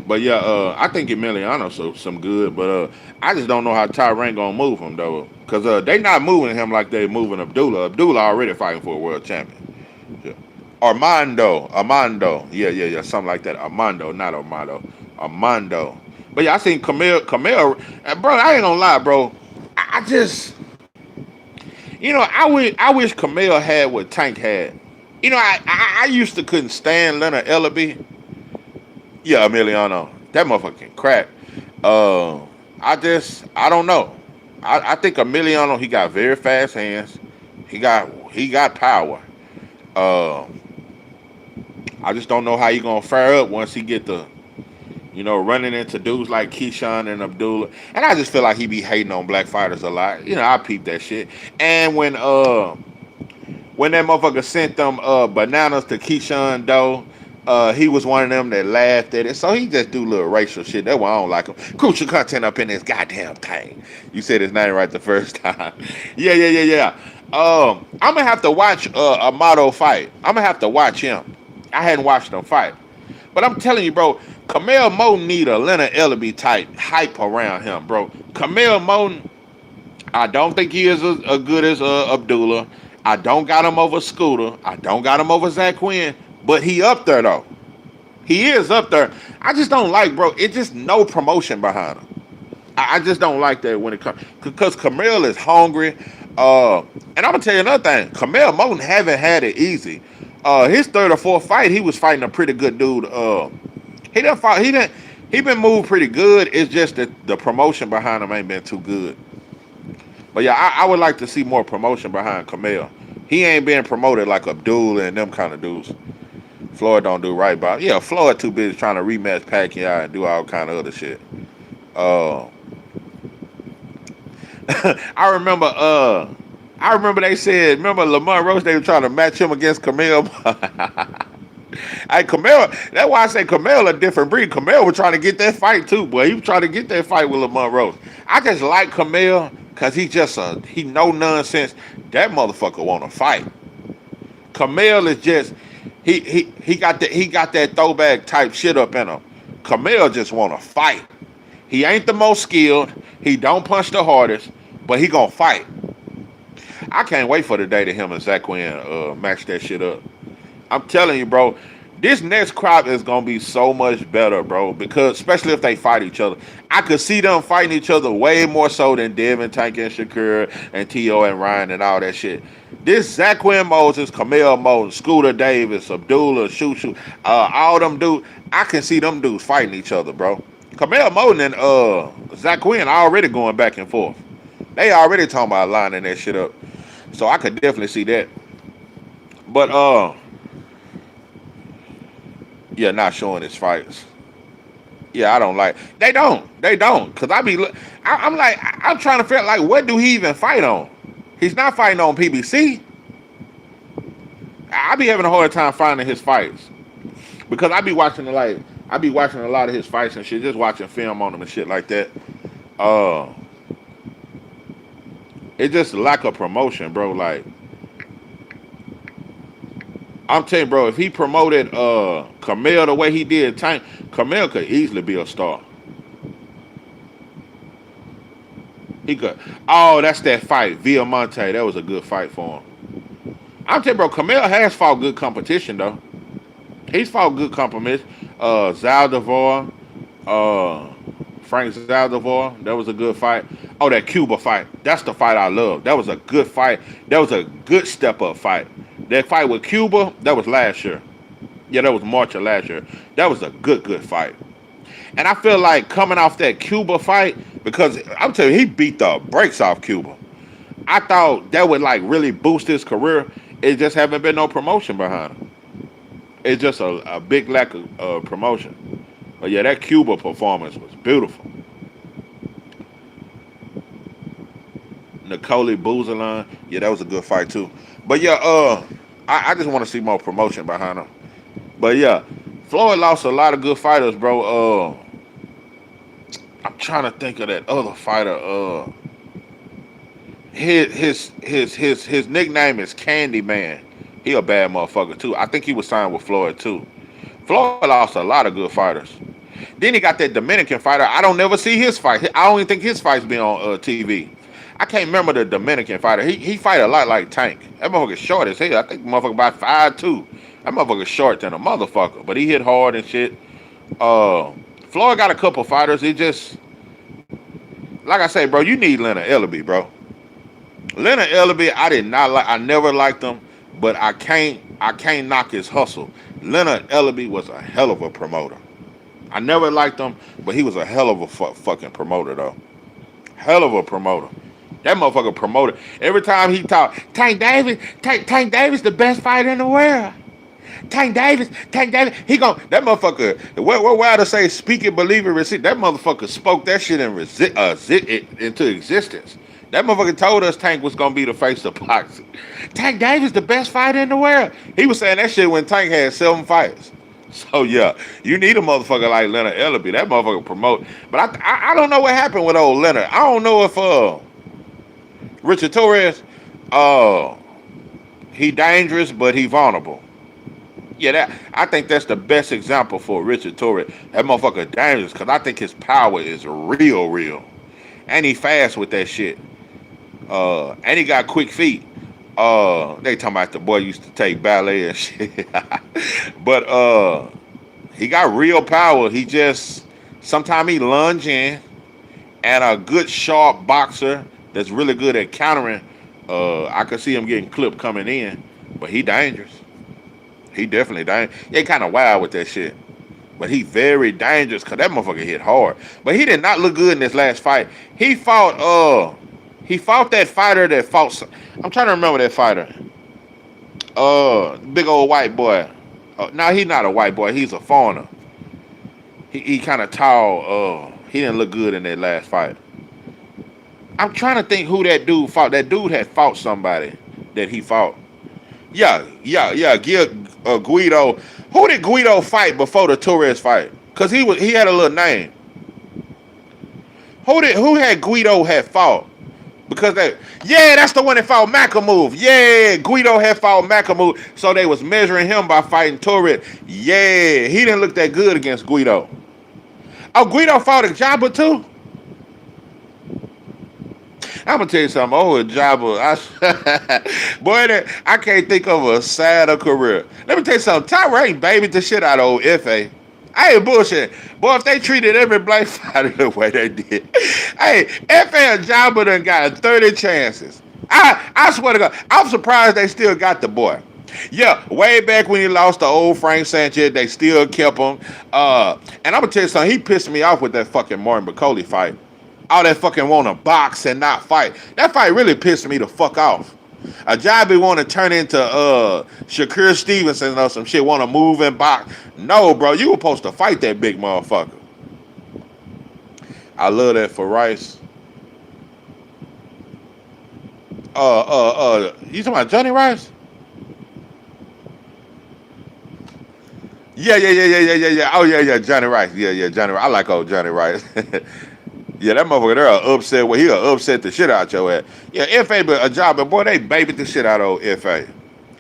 But yeah, I think Emiliano's some good, but I just don't know how Tyrann gonna move him though, because they not moving him like they moving Abdullah. Abdullah already fighting for a world champion. Yeah. Armando, yeah, something like that. Armando, not Armando. But yeah, I seen Camille, bro. I ain't gonna lie, bro. I just, I wish Camille had what Tank had. I used to couldn't stand Leonard Ellaby. Yeah, Emiliano. That motherfucker can crack. I don't know. I think Emiliano, he got very fast hands. He got power. I just don't know how he gonna fare up once he get the, running into dudes like Keyshawn and Abdullah. And I just feel like he be hating on black fighters a lot. I peep that shit. And when that motherfucker sent them bananas to Keyshawn Doe, he was one of them that laughed at it. So he just do little racial shit. That's why I don't like him. Crucial content up in this goddamn thing. You said his name right the first time. Yeah. I'm gonna have to watch Amato fight. I'm gonna have to watch him. I hadn't watched him fight. But I'm telling you, bro, Camille Moden need a Leonard Ellaby type hype around him, bro. Camille Moden, I don't think he is as good as Abdullah. I don't got him over Scooter. I don't got him over Zach Quinn. But he up there, though. He is up there. I just don't like, bro. It's just no promotion behind him. I just don't like that when it comes. Because Camille is hungry. And I'm going to tell you another thing. Camille Moden haven't had it easy. His third or fourth fight, he was fighting a pretty good dude. He done fought. He been moved pretty good. It's just that the promotion behind him ain't been too good. But yeah, I would like to see more promotion behind Kamel. He ain't being promoted like Abdul and them kind of dudes. Floyd don't do right by. Yeah, Floyd too busy trying to rematch Pacquiao and do all kind of other shit. Uh, I remember. I remember they said. Remember Lamont Roach? They were trying to match him against Kamel. Hey, Kamel. That's why I say Kamel a different breed. Kamel was trying to get that fight too, boy. He was trying to get that fight with Lamont Roach. I just like Kamel because he no nonsense. That motherfucker want to fight. Kamel is just he got that throwback type shit up in him. Kamel just want to fight. He ain't the most skilled. He don't punch the hardest, but he gonna fight. I can't wait for the day that him and Zach Quinn match that shit up. I'm telling you, bro, this next crop is gonna be so much better, bro. Because especially if they fight each other, I could see them fighting each other way more so than Devin, Tank, and Shakur, and T.O. and Ryan and all that shit. This Zach Quinn Moses, Kamel Moses, Scooter Davis, Abdullah, Shoo, all them dudes, I can see them dudes fighting each other, bro. Kamel Moses and Zach Quinn already going back and forth. They already talking about lining that shit up. So I could definitely see that. But yeah, not showing his fights. Yeah, I don't like. They don't. Cause I'm like, I'm trying to figure out, like, what do he even fight on? He's not fighting on PBC. I be having a hard time finding his fights because I be watching a lot of his fights and shit, just watching film on them and shit like that. It's just lack of promotion, bro. Like, I'm telling you, bro, if he promoted Kamel the way he did Tank, Kamel could easily be a star. He could. Oh, that's that fight, Villamonte. That was a good fight for him. I'm telling you, bro, Kamel has fought good competition, though. He's fought good competition. Zaldivar, Frank Zaldivar, that was a good fight. Oh, that Cuba fight. That's the fight I love. That was a good fight. That was a good step-up fight. That fight with Cuba, that was last year. Yeah, that was March of last year. That was a good fight. And I feel like coming off that Cuba fight, because I'm telling you, he beat the brakes off Cuba. I thought that would like really boost his career. It just haven't been no promotion behind him. It's just a big lack of promotion. But yeah, that Cuba performance was beautiful. Nicole Buzalon, yeah, that was a good fight too. But yeah, I just want to see more promotion behind him. But yeah, Floyd lost a lot of good fighters, bro. I'm trying to think of that other fighter. His nickname is Candyman. He a bad motherfucker too. I think he was signed with Floyd too. Floyd lost a lot of good fighters. Then he got that Dominican fighter. I don't never see his fight. I don't even think his fights be on TV. I can't remember the Dominican fighter. He fight a lot like Tank. That motherfucker short as hell. I think the motherfucker about 5'2". That motherfucker short than a motherfucker. But he hit hard and shit. Floyd got a couple fighters. It just, like I say, bro, you need Leonard Ellaby, bro. Leonard Ellaby, I never liked him, but I can't knock his hustle. Leonard Ellaby was a hell of a promoter. I never liked him, but he was a hell of a fucking promoter, though. Hell of a promoter. That motherfucker promoted. Every time he talked, Tank Davis, the best fighter in the world. Tank Davis, he gon' that motherfucker. What Wilder say? Speak it, believe it, receive. That motherfucker spoke that shit into existence. That motherfucker told us Tank was gonna be the face of boxing. Tank Davis, the best fighter in the world. He was saying that shit when Tank had 7 fights. So yeah, you need a motherfucker like Leonard Ellaby. That motherfucker promote. But I don't know what happened with old Leonard. I don't know if Richard Torres, he dangerous, but he vulnerable. Yeah, I think that's the best example for Richard Torres. That motherfucker dangerous because I think his power is real. And he fast with that shit. And he got quick feet. They talking about the boy used to take ballet and shit. But he got real power. He just, sometimes he lunge in. And a good sharp boxer that's really good at countering. I could see him getting clipped coming in. But he dangerous. He definitely He kind of wild with that shit. But he very dangerous because that motherfucker hit hard. But he did not look good in this last fight. He fought that fighter that fought. I'm trying to remember that fighter. Big old white boy. Now he's not a white boy. He's a foreigner. He kind of tall. He didn't look good in that last fight. I'm trying to think who that dude fought. That dude had fought somebody that he fought. Yeah. Guido. Who did Guido fight before the Torres fight? Cause he had a little name. Who had Guido had fought? Because that's the one that fought Makamove. Yeah, Guido had fought Makamove, so they was measuring him by fighting Torres. Yeah, he didn't look that good against Guido. Oh, Guido fought a Jabba too. I'm gonna tell you something. Oh, Jabba, boy, I can't think of a sadder career. Let me tell you something. Tyra ain't babied the shit out of old Fa. I ain't bullshit. Boy, if they treated every black fighter the way they did. Hey, Fa and Jabba done got 30 chances. I swear to God, I'm surprised they still got the boy. Yeah, way back when he lost to old Frank Sanchez, they still kept him. And I'm gonna tell you something, he pissed me off with that fucking Martin McCauley fight. All that fucking want to box and not fight. That fight really pissed me the fuck off. A Jabby want to turn into Shakur Stevenson or some shit, want to move and box. No, bro, you were supposed to fight that big motherfucker. I love that for Rice. You talking about Johnny Rice? Yeah. Oh yeah, Johnny Rice. Yeah, Johnny Rice. I like old Johnny Rice. Yeah, that motherfucker there upset. Well, he'll upset the shit out your ass. Yeah, FA, but a job, but boy, they babied the shit out of FA.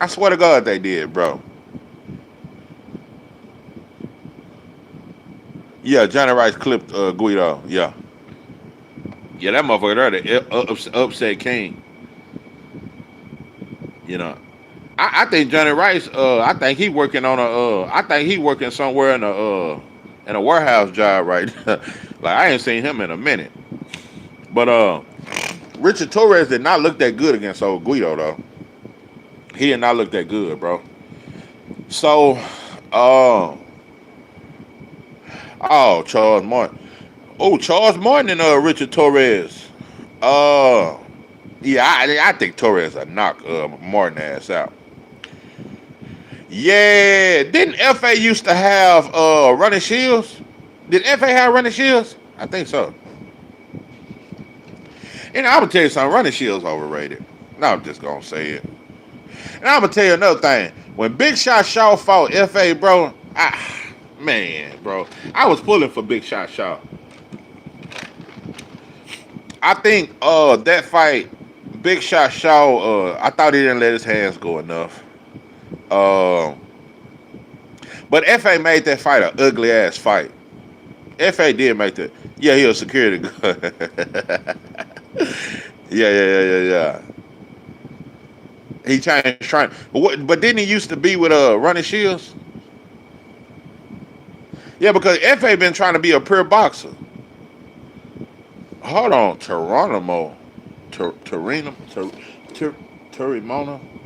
I swear to God, they did, bro. Yeah, Johnny Rice clipped Guido. Yeah, that motherfucker there, the upset king. You know, I think Johnny Rice. I think he working on I think he working somewhere in a warehouse job right now. Like I ain't seen him in a minute. But Richard Torres did not look that good against old Guido though. He did not look that good, bro. So, Charles Martin. Oh, Charles Martin and Richard Torres. Yeah, I think Torres will knock Martin ass out. Yeah, didn't FA used to have running shields? Did FA have running shields? I think so. And I'm gonna tell you something, running shields overrated. No, I'm just gonna say it. And I'm gonna tell you another thing. When Big Shot Shaw fought FA, bro, bro, I was pulling for Big Shot Shaw. I think that fight, Big Shot Shaw, I thought he didn't let his hands go enough. But FA made that fight an ugly ass fight. FA did make that. Yeah, he was security guard. Yeah. He changed trying, but didn't he used to be with Running Shields? Yeah, because FA been trying to be a pure boxer. Hold on, Toronto, Turimona.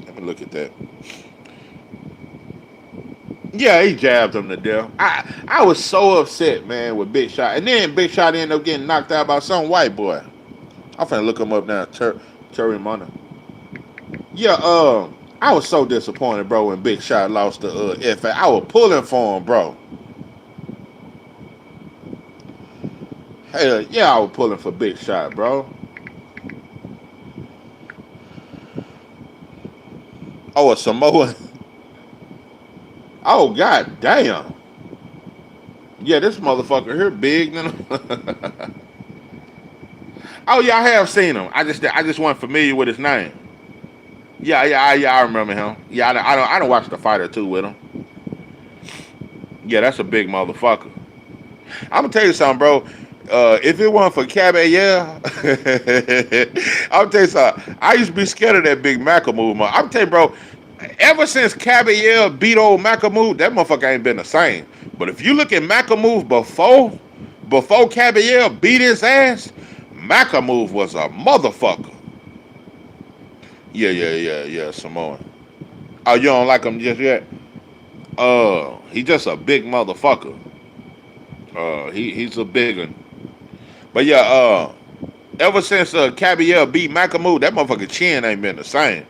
Let me look at that. Yeah, he jabbed him to death. I was so upset, man, with Big Shot. And then Big Shot ended up getting knocked out by some white boy. I'm finna look him up now. Turimona. Yeah, I was so disappointed, bro, when Big Shot lost to FA. I was pulling for him, bro. Hey, yeah, I was pulling for Big Shot, bro. Oh, a Samoan. Oh, god damn. Yeah, this motherfucker here big. Oh yeah, I have seen him. I just wasn't familiar with his name. Yeah, I remember him. Yeah, I don't watch the fight or two with him. Yeah, that's a big motherfucker. I'm gonna tell you something, bro. If it wasn't for Caballero, I'll tell you something. I used to be scared of that big Makamove. I'm telling you, bro. Ever since Caballero beat old Makamove, that motherfucker ain't been the same. But if you look at Makamove before Caballero beat his ass, Makamove was a motherfucker. Yeah, Samoan. Oh, you don't like him just yet? He just a big motherfucker. He's a big one. But yeah, ever since Cabiel beat Macamoo, that motherfucker chin ain't been the same.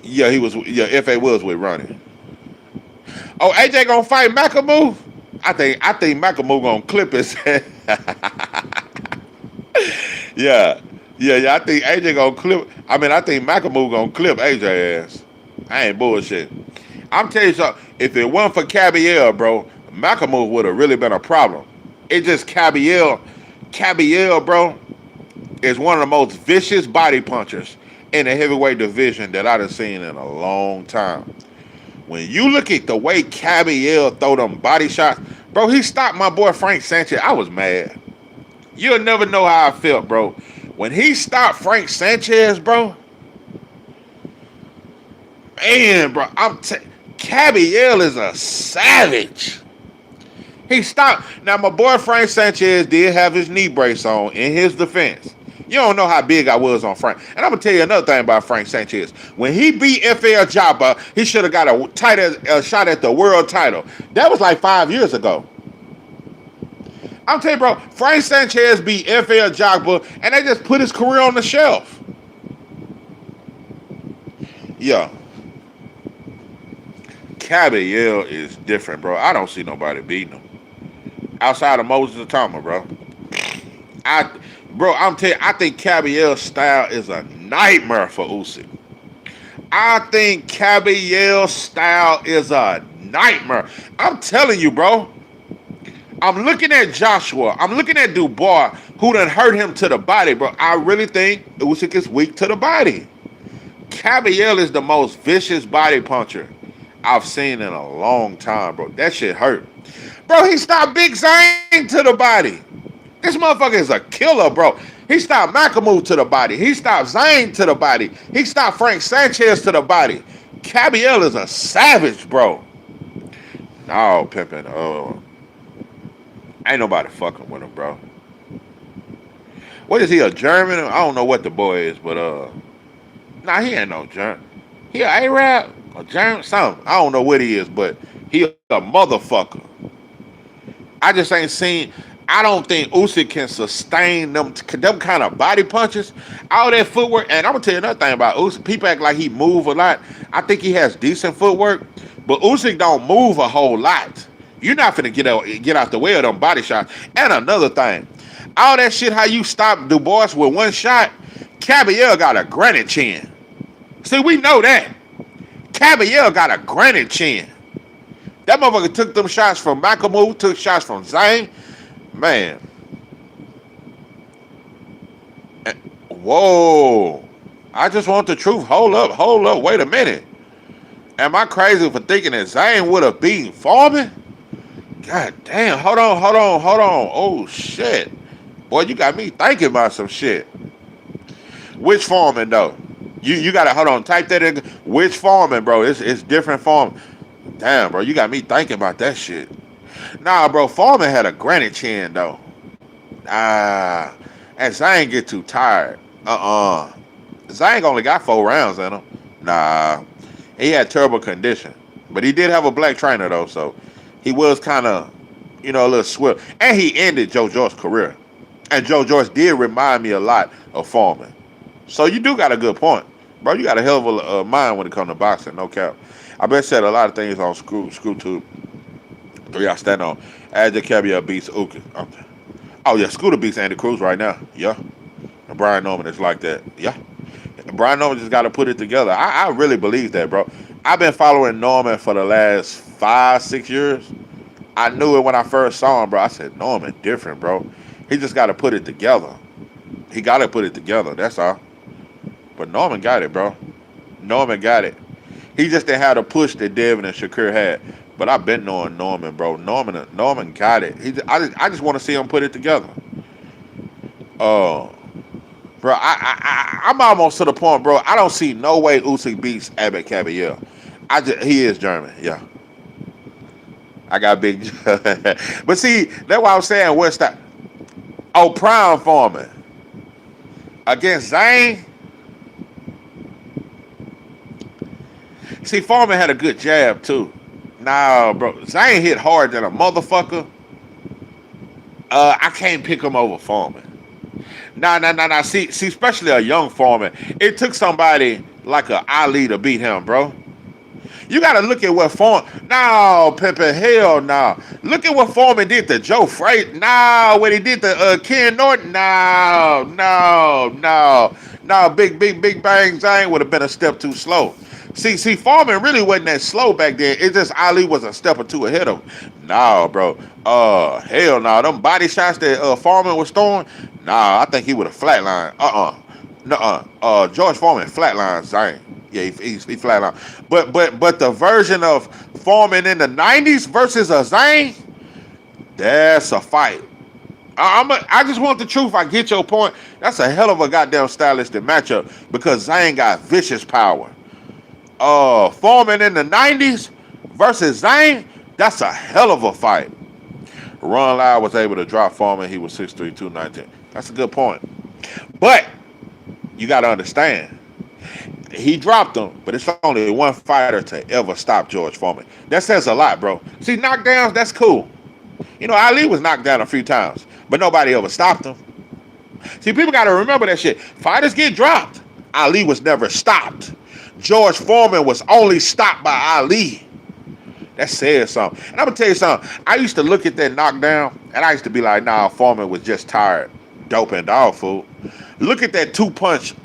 Yeah, he was. Yeah, F.A. was with Ronnie. Oh, AJ gonna fight Macamoo? I think Macamoo gonna clip his head. Yeah, yeah. I think AJ gonna clip. I think Macamoo gonna clip AJ ass. I ain't bullshit. I'm telling you something. If it wasn't for Cabiel, bro, Macamoo would have really been a problem. It just Cabiel, bro, is one of the most vicious body punchers in the heavyweight division that I've seen in a long time. When you look at the way Cabiel throw them body shots, bro, he stopped my boy Frank Sanchez. I was mad. You'll never know how I felt, bro. When he stopped Frank Sanchez, bro, man, bro, Cabiel is a savage. He stopped. Now, my boy Frank Sanchez did have his knee brace on in his defense. You don't know how big I was on Frank. And I'm going to tell you another thing about Frank Sanchez. When he beat FL Jabba, he should have got a shot at the world title. That was like 5 years ago. I'm telling you, bro, Frank Sanchez beat FL Jabba, and they just put his career on the shelf. Yeah. Cabiel is different, bro. I don't see nobody beating him. Outside of Moses Atama, bro. I'm telling you, I think Cabiel's style is a nightmare for Usyk. I think Cabiel's style is a nightmare. I'm telling you, bro. I'm looking at Joshua. I'm looking at Dubois, who done hurt him to the body, bro. I really think Usyk is weak to the body. Cabiel is the most vicious body puncher I've seen in a long time, bro. That shit hurt. Bro, he stopped Big Zane to the body. This motherfucker is a killer, bro. He stopped Macamoo to the body. He stopped Zane to the body. He stopped Frank Sanchez to the body. Cabiel is a savage, bro. No, pimpin'. Ain't nobody fucking with him, bro. What is he, a German? I don't know what the boy is, but nah, he ain't no German. He a Arab, a German, something. I don't know what he is, but he a motherfucker. I just ain't seen. I don't think Usyk can sustain them kind of body punches, all that footwork. And I'm gonna tell you another thing about Usyk. People act like he move a lot. I think he has decent footwork, but Usyk don't move a whole lot. You're not finna get out the way of them body shots. And another thing, all that shit how you stop Dubois with one shot, Cabiel got a granite chin. See, we know that. Cabiel got a granite chin. That motherfucker took them shots from Macamoo, took shots from Zane. Man. Whoa. I just want the truth. Hold up. Wait a minute. Am I crazy for thinking that Zane would have beaten Foreman? God damn. Hold on. Oh, shit. Boy, you got me thinking about some shit. Which Foreman, though? You got to, hold on, type that in. Which Foreman, bro? It's different Foreman. Damn, bro, you got me thinking about that shit. Nah, bro, Foreman had a granite chin, though. And Zane get too tired. Zane only got 4 rounds in him. Nah, he had terrible condition. But he did have a black trainer, though, so he was kind of, a little swift. And he ended Joe Joyce's career. And Joe Joyce did remind me a lot of Foreman. So you do got a good point. Bro, you got a hell of a mind when it comes to boxing, no cap. I bet said a lot of things on Screw Tube. 3 I stand on. AJ Cabiel beats Usyk. Oh, yeah, Scooter beats Andy Cruz right now. Yeah. And Brian Norman is like that. Yeah. And Brian Norman just got to put it together. I really believe that, bro. I've been following Norman for the last 5-6 years. I knew it when I first saw him, bro. I said, Norman, different, bro. He just got to put it together. He got to put it together. That's all. But Norman got it, bro. Norman got it. He just didn't have the push that Devin and Shakur had. But I've been knowing Norman, bro. Norman got it. I just want to see him put it together. Bro, I'm almost to the point, bro. I don't see no way Usyk beats Abbott Cabiel. He is German, yeah. I got big. But see, that's why I'm saying what's that? Oh, Prime Foreman against Zane. See, Foreman had a good jab too. Nah, bro, Zane hit hard than a motherfucker. I can't pick him over Foreman. Nah. See, especially a young Foreman. It took somebody like a Ali to beat him, bro. You got to look at what Foreman. No, Pimpin', hell no. Look at what Foreman did to Joe Frazier. No, what he did to Ken Norton. No. Big Bang Zane would have been a step too slow. See, Foreman really wasn't that slow back then. It's just Ali was a step or two ahead of him. No, bro. Hell no. Them body shots that Foreman was throwing. Nah, I think he would have flatlined. George Foreman flatlined Zane. Yeah, he flatlined. But the version of Foreman in the 90s versus a Zane, that's a fight. I just want the truth. I get your point. That's a hell of a goddamn stylistic matchup because Zane got vicious power. Foreman in the 90s versus Zane, that's a hell of a fight. Ron Lyle was able to drop Foreman. He was 6'3", 219. That's a good point. But you got to understand, he dropped him, but it's only one fighter to ever stop George Foreman. That says a lot, bro. See, knockdowns, that's cool. You know, Ali was knocked down a few times, but nobody ever stopped him. See, people got to remember that shit. Fighters get dropped. Ali was never stopped. George Foreman was only stopped by Ali. That says something. And I'm going to tell you something. I used to look at that knockdown, and I used to be like, nah, Foreman was just tired. Dope and dog food. Look at that two-punch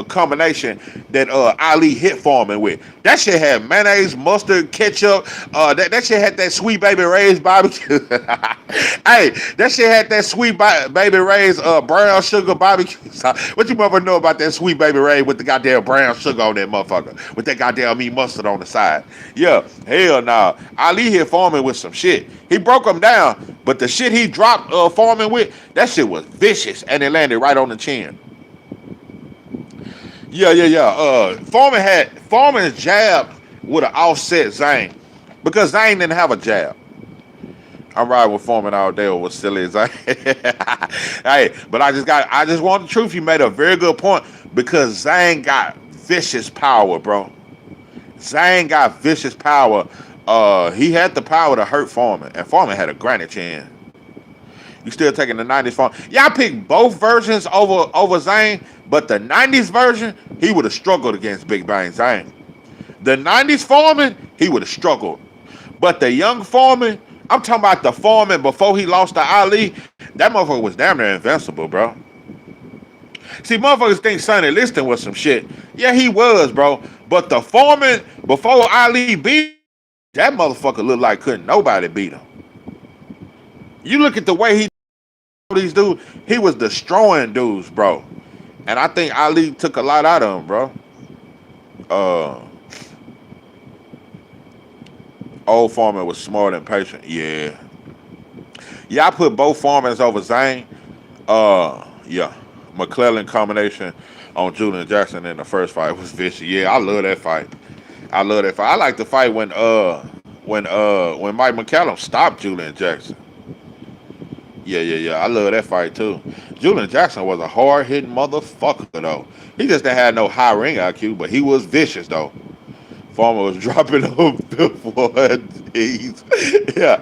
combination that Ali hit Foreman with. That shit had mayonnaise, mustard, ketchup. That shit had that Sweet Baby Ray's barbecue. Hey, that shit had that Sweet Baby Ray's brown sugar barbecue. What you motherfucker know about that Sweet Baby Ray with the goddamn brown sugar on that motherfucker? With that goddamn meat mustard on the side. Yeah, hell nah. Ali hit Foreman with some shit. He broke him down, but the shit he dropped Foreman with, that shit was vicious, and it landed right on the chin. Yeah. Foreman's jab would have offset Zane because Zane didn't have a jab. I'm riding with Foreman all day over silly Zane. Hey, but I just want the truth. You made a very good point because Zane got vicious power, bro. Zane got vicious power. He had the power to hurt Foreman, and Foreman had a granite chin. You still taking the 90s Foreman? Yeah, I picked both versions over Zane, but the 90s version, he would have struggled against Big Bang Zane. The 90s Foreman, he would have struggled. But the young Foreman, I'm talking about the Foreman before he lost to Ali, that motherfucker was damn near invincible, bro. See, motherfuckers think Sonny Liston was some shit. Yeah, he was, bro. But the Foreman before Ali beat him, that motherfucker looked like couldn't nobody beat him. You look at the way he these dudes, he was destroying dudes, bro. And I think Ali took a lot out of him, bro. Old Foreman was smart and patient. Yeah, I put both Foremans over Zane. Yeah. McClellan combination on Julian Jackson in the first fight was vicious. Yeah, I love that fight. I like the fight when Mike McCallum stopped Julian Jackson. Yeah. I love that fight too. Julian Jackson was a hard-hitting motherfucker though. He just didn't have no high ring IQ, but he was vicious though. Foreman was dropping on fifth ward D's. Yeah,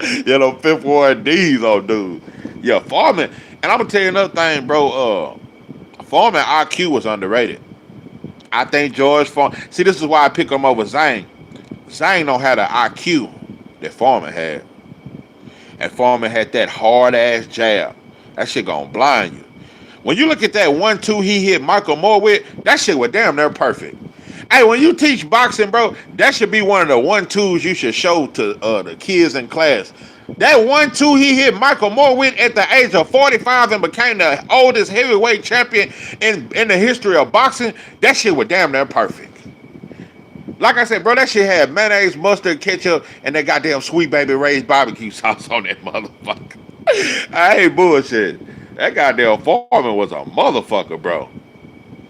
fifth ward D's on dude. Yeah, Foreman. And I'm gonna tell you another thing, bro. Foreman IQ was underrated. I think George Foreman. See, this is why I pick him over Zane. Zane don't have the IQ that Foreman had. And Foreman had that hard-ass jab. That shit gonna blind you. When you look at that 1-2 he hit Michael Moore with, that shit was damn near perfect. Hey, when you teach boxing, bro, that should be one of the 1-2s you should show to the kids in class. That 1-2 he hit Michael Moore with at the age of 45 and became the oldest heavyweight champion in the history of boxing, that shit was damn near perfect. Like I said, bro, that shit had mayonnaise, mustard, ketchup, and that goddamn Sweet Baby Ray's barbecue sauce on that motherfucker. I ain't bullshit. That goddamn Foreman was a motherfucker, bro.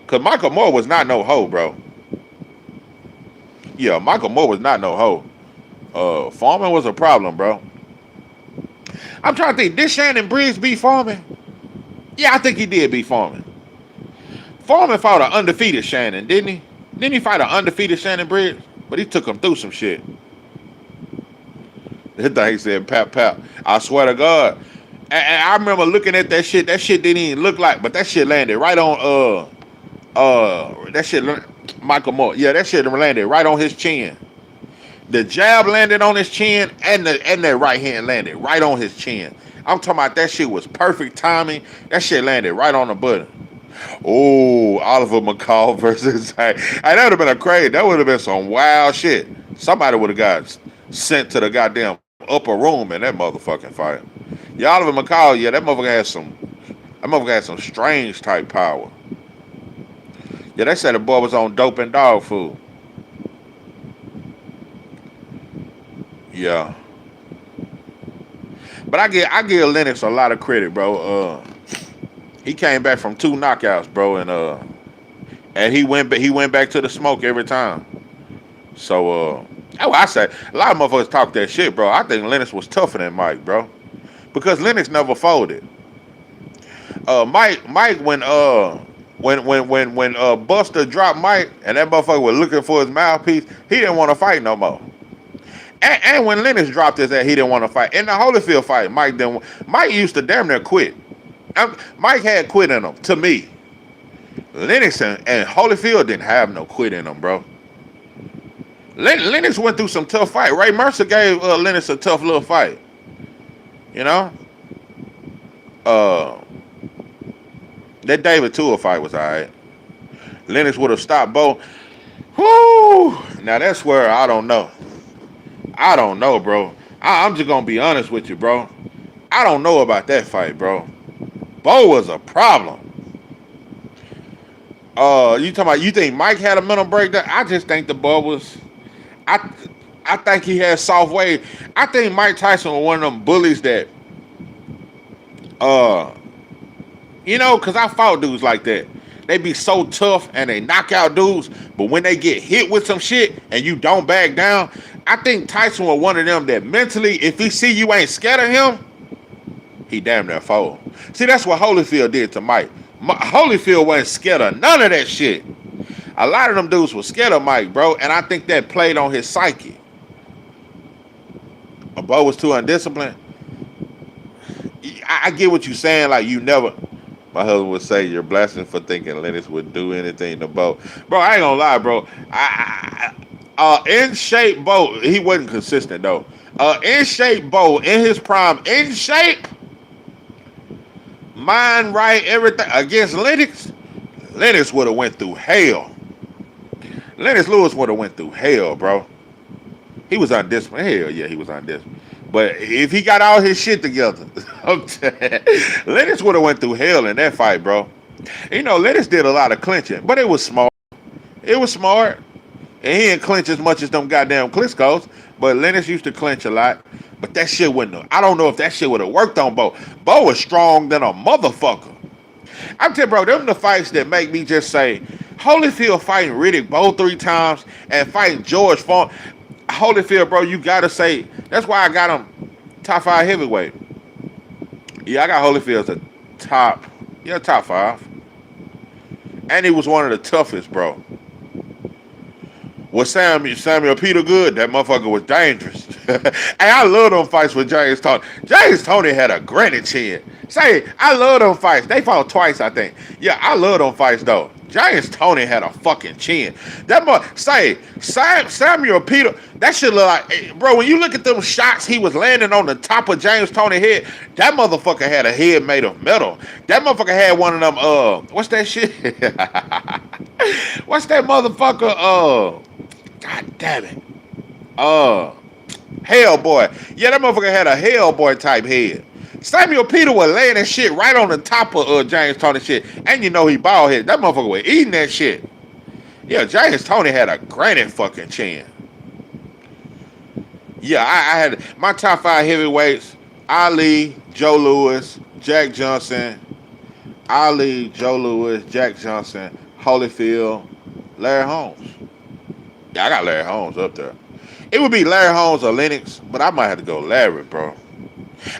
Because Michael Moore was not no hoe, bro. Yeah, Michael Moore was not no hoe. Foreman was a problem, bro. I'm trying to think, did Shannon Briggs beat Foreman? Yeah, I think he did beat Foreman. Foreman fought an undefeated Shannon, didn't he? Didn't he fight an undefeated Shannon Briggs? But he took him through some shit. That thing said, "Pap, pap." I swear to God. And I remember looking at that shit. That shit didn't even look like, but that shit landed right on that shit Michael Moore. Yeah, that shit landed right on his chin. The jab landed on his chin, and that right hand landed right on his chin. I'm talking about that shit was perfect timing. That shit landed right on the button. Oh, Oliver McCall versus that would have been a crazy. That would have been some wild shit. Somebody would have got sent to the goddamn upper room in that motherfucking fight. Yeah, Oliver McCall. Yeah, that motherfucker had some strange type power. Yeah, they said the boy was on dope and dog food. Yeah. But I give Lennox a lot of credit, bro. He came back from 2 knockouts, bro, and he went back to the smoke every time. So I say a lot of motherfuckers talk that shit, bro. I think Lennox was tougher than Mike, bro, because Lennox never folded. Mike when Buster dropped Mike and that motherfucker was looking for his mouthpiece, he didn't want to fight no more. And when Lennox dropped his ass, he didn't want to fight. In the Holyfield fight, Mike used to damn near quit. Mike had quit in him, to me. Lennox and Holyfield didn't have no quit in him, bro. Lennox went through some tough fight. Ray Mercer gave Lennox a tough little fight. You know? That David Tua fight was alright. Lennox would have stopped both. Whoo! Now that's where I don't know. I don't know, bro. I'm just gonna be honest with you, bro. I don't know about that fight, bro. Bo was a problem. You talking about? You think Mike had a mental breakdown? I just think the Bo was. I think he had soft wave. I think Mike Tyson was one of them bullies that. You know, cause I fought dudes like that. They be so tough and they knock out dudes, but when they get hit with some shit and you don't back down, I think Tyson was one of them that mentally, if he see you ain't scared of him, he damn near fold. See, that's what Holyfield did to Mike. Holyfield wasn't scared of none of that shit. A lot of them dudes were scared of Mike, bro, and I think that played on his psyche. Bo was too undisciplined. I get what you're saying, like you never. My husband would say you're blasting for thinking Lennox would do anything to Bo. Bro, I ain't gonna lie, bro. In shape Bo, he wasn't consistent though. In shape Bo, in his prime, in shape, mind right, everything against Lennox. Lennox would have went through hell. Lennox Lewis would have went through hell, bro. He was undisciplined. Hell yeah, he was undisciplined. But if he got all his shit together, Lennox would have went through hell in that fight, bro. You know, Lennox did a lot of clinching, but it was smart. It was smart. And he didn't clinch as much as them goddamn Klitschko's, but Lennox used to clinch a lot. But that shit wouldn't have. I don't know if that shit would have worked on Bo. Bo was strong than a motherfucker. I'm telling you, bro, them the fights that make me just say, Holyfield fighting Riddick Bowe 3 times and fighting George Foreman. Holyfield, bro, you gotta say. That's why I got him top 5 heavyweight. Yeah, I got Holyfield as a top 5. And he was one of the toughest, bro. Was Samuel Peter good? That motherfucker was dangerous. And I love them fights with James Toney. James Toney had a granite chin. Say, I love them fights. They fought twice, I think. Yeah, I love them fights, though. James Toney had a fucking chin. Samuel Peter, that shit look like, bro, when you look at them shots he was landing on the top of James Toney's head, that motherfucker had a head made of metal. That motherfucker had one of them, what's that shit? What's that motherfucker, God damn it. Hellboy. Yeah, that motherfucker had a Hellboy type head. Samuel Peter was laying that shit right on the top of James Toney shit. And you know he bald head. That motherfucker was eating that shit. Yeah, James Toney had a granite fucking chin. Yeah, I had my top 5 heavyweights. Ali, Joe Louis, Jack Johnson. Ali, Joe Louis, Jack Johnson, Holyfield, Larry Holmes. Yeah, I got Larry Holmes up there. It would be Larry Holmes or Lennox, but I might have to go Larry, bro.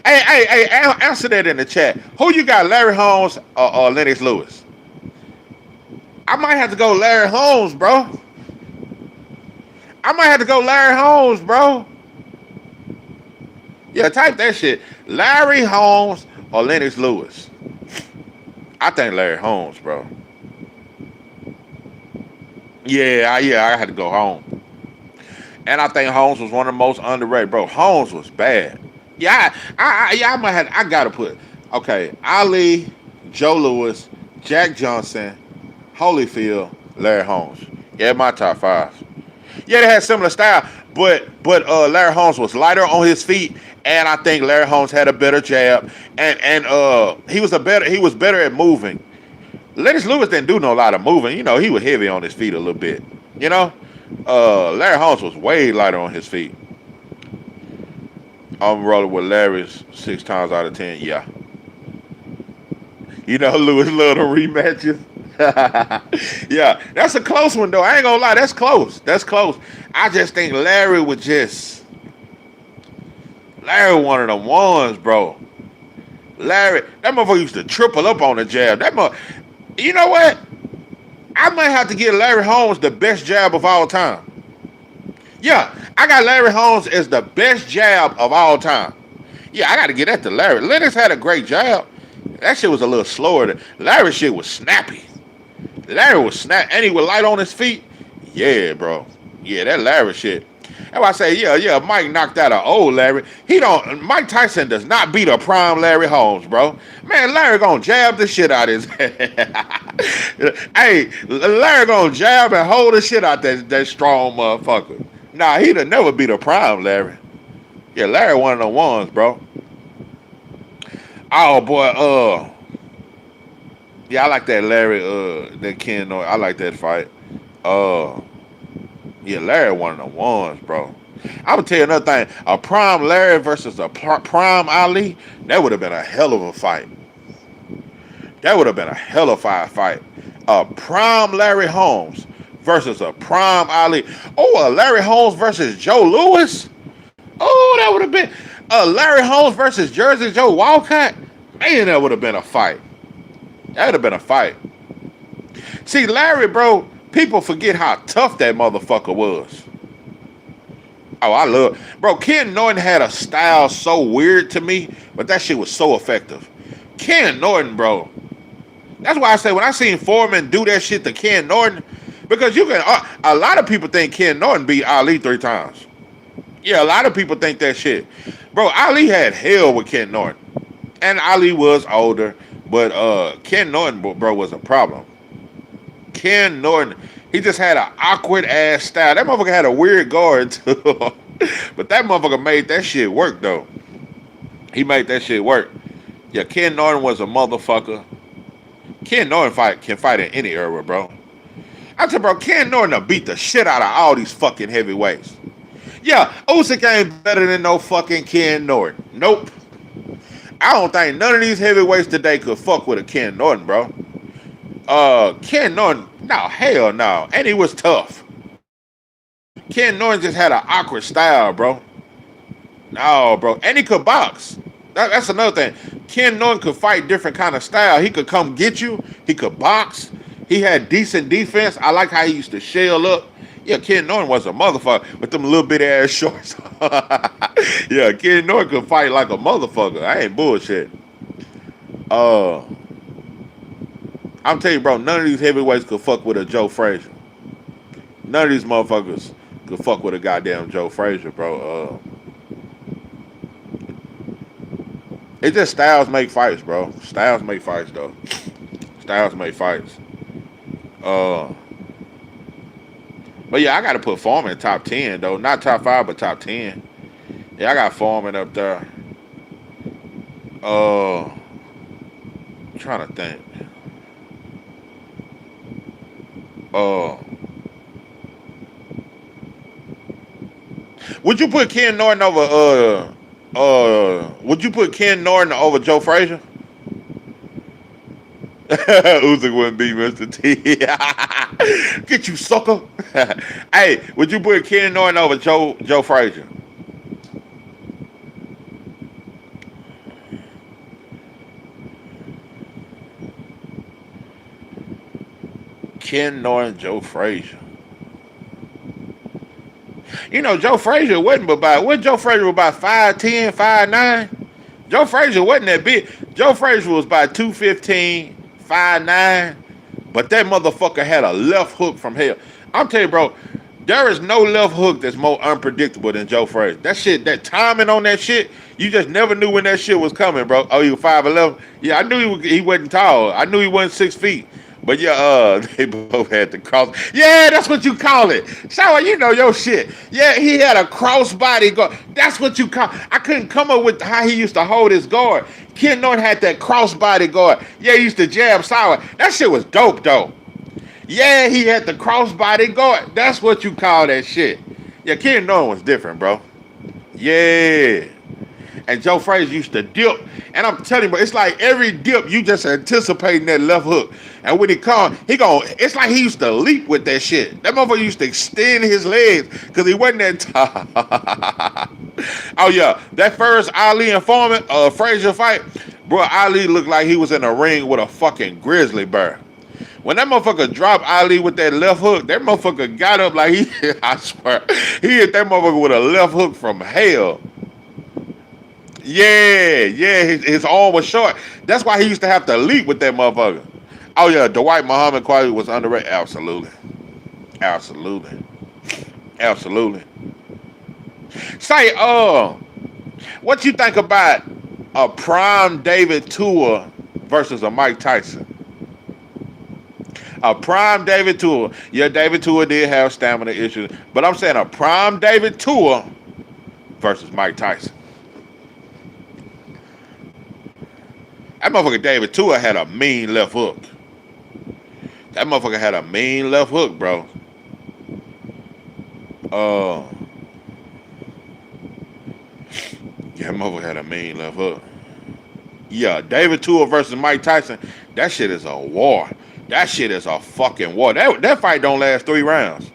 Hey, answer that in the chat. Who you got, Larry Holmes or Lennox Lewis? I might have to go Larry Holmes, bro. I might have to go Larry Holmes, bro. Yeah, type that shit. Larry Holmes or Lennox Lewis. I think Larry Holmes, bro. Yeah, I had to go home. And I think Holmes was one of the most underrated, bro. Holmes was bad. Yeah, I might have. I gotta put. Okay, Ali, Joe Louis, Jack Johnson, Holyfield, Larry Holmes. Yeah, my top five. Yeah, they had similar style, but Larry Holmes was lighter on his feet, and I think Larry Holmes had a better jab, and he was better at moving. Lennox Lewis didn't do no lot of moving. You know, he was heavy on his feet a little bit. You know, Larry Holmes was way lighter on his feet. I'm rolling with Larry's 6 times out of 10. Yeah, you know, Lewis love the rematches. Yeah, that's a close one though. I ain't gonna lie, that's close. That's close. I just think Larry one of the ones, bro. Larry, that motherfucker used to triple up on the jab. You know what? I might have to give Larry Holmes the best jab of all time. Yeah, I got Larry Holmes as the best jab of all time. Yeah, I got to get that to Larry. Lennox had a great jab. That shit was a little slower. Larry shit was snappy. Larry was and he was light on his feet. Yeah, bro. Yeah, that Larry shit. That's why I say, yeah, Mike knocked out an old Larry. Mike Tyson does not beat a prime Larry Holmes, bro. Man, Larry gonna jab the shit out his Hey, Larry gonna jab and hold the shit out that strong motherfucker. Nah, he'd have never beat a prime Larry. Yeah, Larry one of the ones, bro. Oh boy, yeah, I like that Larry, that Ken Norton. I like that fight. Uh, yeah, Larry one of the ones, bro. I would tell you another thing. A prime Larry versus a prime Ali, that would have been a hell of a fight. That would have been a hell of a fight. A prime Larry Holmes versus a prime Ali. Oh, a Larry Holmes versus Joe Louis. Oh, that would have been a Larry Holmes versus Jersey Joe Walcott. Man, that would have been a fight. That would have been a fight. See, Larry, bro, people forget how tough that motherfucker was. Oh, bro, Ken Norton had a style so weird to me, but that shit was so effective. Ken Norton, bro. That's why I say when I seen Foreman do that shit to Ken Norton, because a lot of people think Ken Norton beat Ali 3 times. Yeah, a lot of people think that shit. Bro, Ali had hell with Ken Norton. And Ali was older, but Ken Norton, bro, was a problem. Ken Norton, he just had an awkward ass style. That motherfucker had a weird guard too. But that motherfucker made that shit work though. He made that shit work. Yeah, Ken Norton was a motherfucker. Ken Norton can fight in any era, bro. I tell you, bro, Ken Norton will beat the shit out of all these fucking heavyweights. Yeah, Usyk ain't better than no fucking Ken Norton. Nope. I don't think none of these heavyweights today could fuck with a Ken Norton, bro. Ken Norton, no, hell no. And he was tough. Ken Norton just had an awkward style, bro. No, bro. And he could box. That's another thing. Ken Norton could fight different kind of style. He could come get you. He could box. He had decent defense. I like how he used to shell up. Yeah, Ken Norton was a motherfucker with them little bit ass shorts. Yeah, Ken Norton could fight like a motherfucker. I ain't bullshit. I'm telling you, bro, none of these heavyweights could fuck with a Joe Frazier. None of these motherfuckers could fuck with a goddamn Joe Frazier, bro. It just styles make fights, bro. Styles make fights, though. Styles make fights. But yeah, I gotta put Foreman in top 10 though. Not top 5, but top 10. Yeah, I got Foreman up there. I'm trying to think. Would you put Ken Norton over would you put Ken Norton over Joe Frazier? Usyk wouldn't be Mr. T. Get you, sucker. Hey, would you put Ken Norton over Joe Frazier? Ken Norton, Joe Frazier. You know, Joe Frazier wasn't about, what Joe Frazier was about 5'10", 5'9"? Joe Frazier wasn't that big. Joe Frazier was about 215, 5'9", but that motherfucker had a left hook from hell. I'm telling you, bro, there is no left hook that's more unpredictable than Joe Frazier. That shit, that timing on that shit, you just never knew when that shit was coming, bro. Oh, he was 5'11"? Yeah, I knew he wasn't tall. I knew he wasn't 6 feet. But yeah, they both had the cross. Yeah, that's what you call it. Shower, you know your shit. Yeah, he had a crossbody guard. That's what you call. I couldn't come up with how he used to hold his guard. Ken Norton had that crossbody guard. Yeah, he used to jab Sour. That shit was dope, though. Yeah, he had the crossbody guard. That's what you call that shit. Yeah, Ken Norton was different, bro. Yeah. And Joe Frazier used to dip. And I'm telling you, bro, it's like every dip, you just anticipating that left hook. And when he come, it's like he used to leap with that shit. That motherfucker used to extend his legs because he wasn't that tall. Oh, yeah. That first Ali and Frazier fight, bro, Ali looked like he was in a ring with a fucking grizzly bear. When that motherfucker dropped Ali with that left hook, that motherfucker got up like I swear, he hit that motherfucker with a left hook from hell. Yeah, his arm was short. That's why he used to have to leap with that motherfucker. Oh yeah, Dwight Muhammad quality was underrated. Absolutely. Say, what you think about a prime David Tua versus a Mike Tyson? A prime David Tua. Yeah, David Tua did have stamina issues, but I'm saying a prime David Tua versus Mike Tyson. That motherfucker David Tua had a mean left hook. That motherfucker had a mean left hook, bro. Yeah, that motherfucker had a mean left hook. Yeah, David Tua versus Mike Tyson. That shit is a war. That shit is a fucking war. That fight don't last 3 rounds.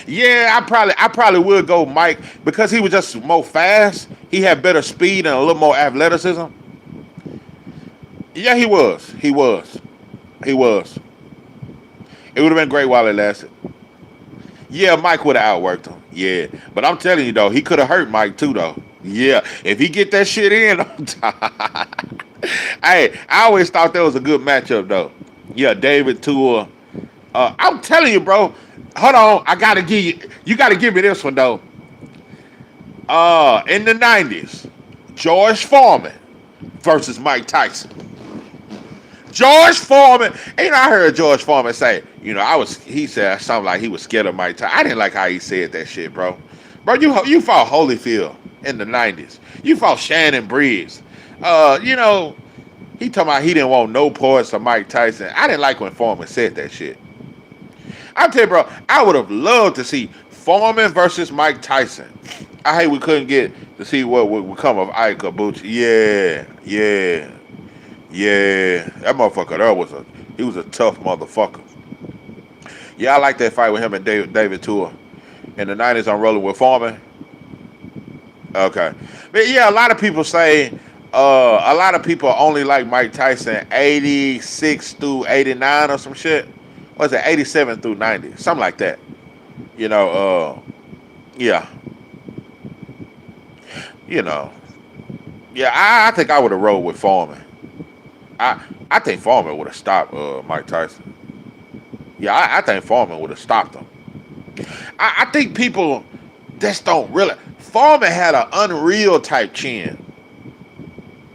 Yeah, I probably would go Mike because he was just more fast. He had better speed and a little more athleticism. Yeah, he was. It would have been great while it lasted. Yeah, Mike would have outworked him. Yeah, but I'm telling you though, he could have hurt Mike too though. Yeah, if he get that shit in on time. Hey, I always thought that was a good matchup though. Yeah, David Tua. I'm telling you, bro. Hold on, I gotta give you. You gotta give me this one though. In the '90s, George Foreman versus Mike Tyson. George Foreman, I heard George Foreman say, he said something like he was scared of Mike Tyson. I didn't like how he said that shit, bro. Bro, you fought Holyfield in the 90s. You fought Shannon Briggs. He talking about he didn't want no parts of Mike Tyson. I didn't like when Foreman said that shit. I'll tell you, bro, I would have loved to see Foreman versus Mike Tyson. I hate we couldn't get to see what would become of Ike Kabuchi. Yeah. That motherfucker there was a tough motherfucker. Yeah, I like that fight with him and David Tua. In the 90s, I'm rolling with Foreman. Okay. But yeah, a lot of people say, a lot of people only like Mike Tyson 86 through 89 or some shit. What is it, 87 through 90? Something like that. Yeah. Yeah, I think I would have rolled with Foreman. I think Foreman would have stopped Mike Tyson. Yeah, I think Foreman would have stopped him. I think people just don't realize. Foreman had an unreal type chin.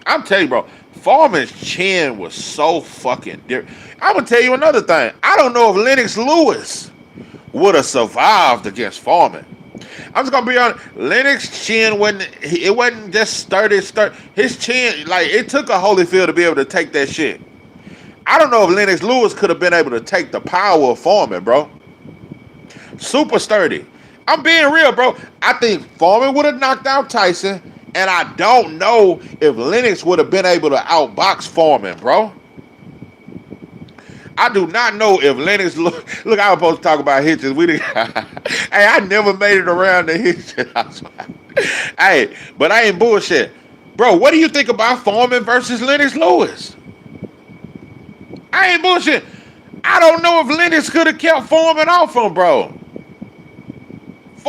I'm telling you, bro, Foreman's chin was so fucking different. I'm going to tell you another thing. I don't know if Lennox Lewis would have survived against Foreman. I'm just going to be honest. Lennox's chin wasn't just sturdy. His chin, like, it took a Holyfield to be able to take that shit. I don't know if Lennox Lewis could have been able to take the power of Foreman, bro. Super sturdy. I'm being real, bro. I think Foreman would have knocked out Tyson, and I don't know if Lennox would have been able to outbox Foreman, bro. I do not know if Lennox... Look, I was supposed to talk about Hitchens. Hey, I never made it around to Hitchens. Hey, but I ain't bullshit. Bro, what do you think about Foreman versus Lennox Lewis? I ain't bullshit. I don't know if Lennox could have kept Foreman off him, bro.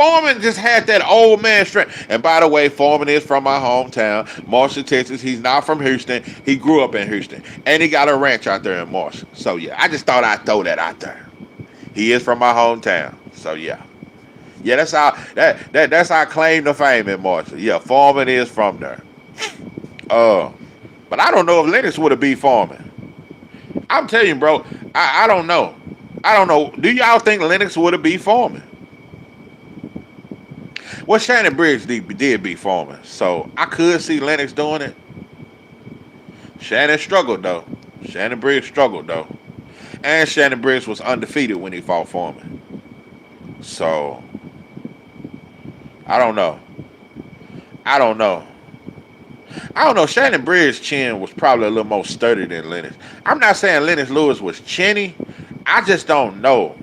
Foreman just had that old man strength. And by the way, Foreman is from my hometown, Marshall, Texas. He's not from Houston. He grew up in Houston. And he got a ranch out there in Marshall. So yeah, I just thought I'd throw that out there. He is from my hometown. So yeah. Yeah, that's our claim to fame in Marshall. Yeah, Foreman is from there. But I don't know if Lennox would have beat Foreman. I'm telling you, bro, I don't know. I don't know. Do y'all think Lennox would have beat Foreman? Well, Shannon Briggs did beat Foreman, so I could see Lennox doing it. Shannon struggled, though. Shannon Briggs struggled, though. And Shannon Briggs was undefeated when he fought Foreman. So, I don't know. Shannon Briggs' chin was probably a little more sturdy than Lennox. I'm not saying Lennox Lewis was chinny. I just don't know.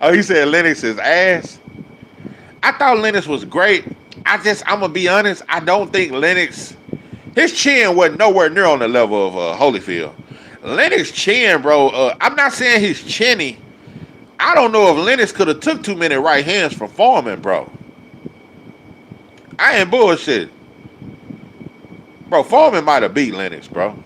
Oh, he said Lennox's ass. I thought Lennox was great. I'm going to be honest, I don't think Lennox, his chin wasn't nowhere near on the level of Holyfield. Lennox's chin, bro, I'm not saying he's chinny. I don't know if Lennox could have took too many right hands from Foreman, bro. I ain't bullshit. Bro, Foreman might have beat Lennox, bro.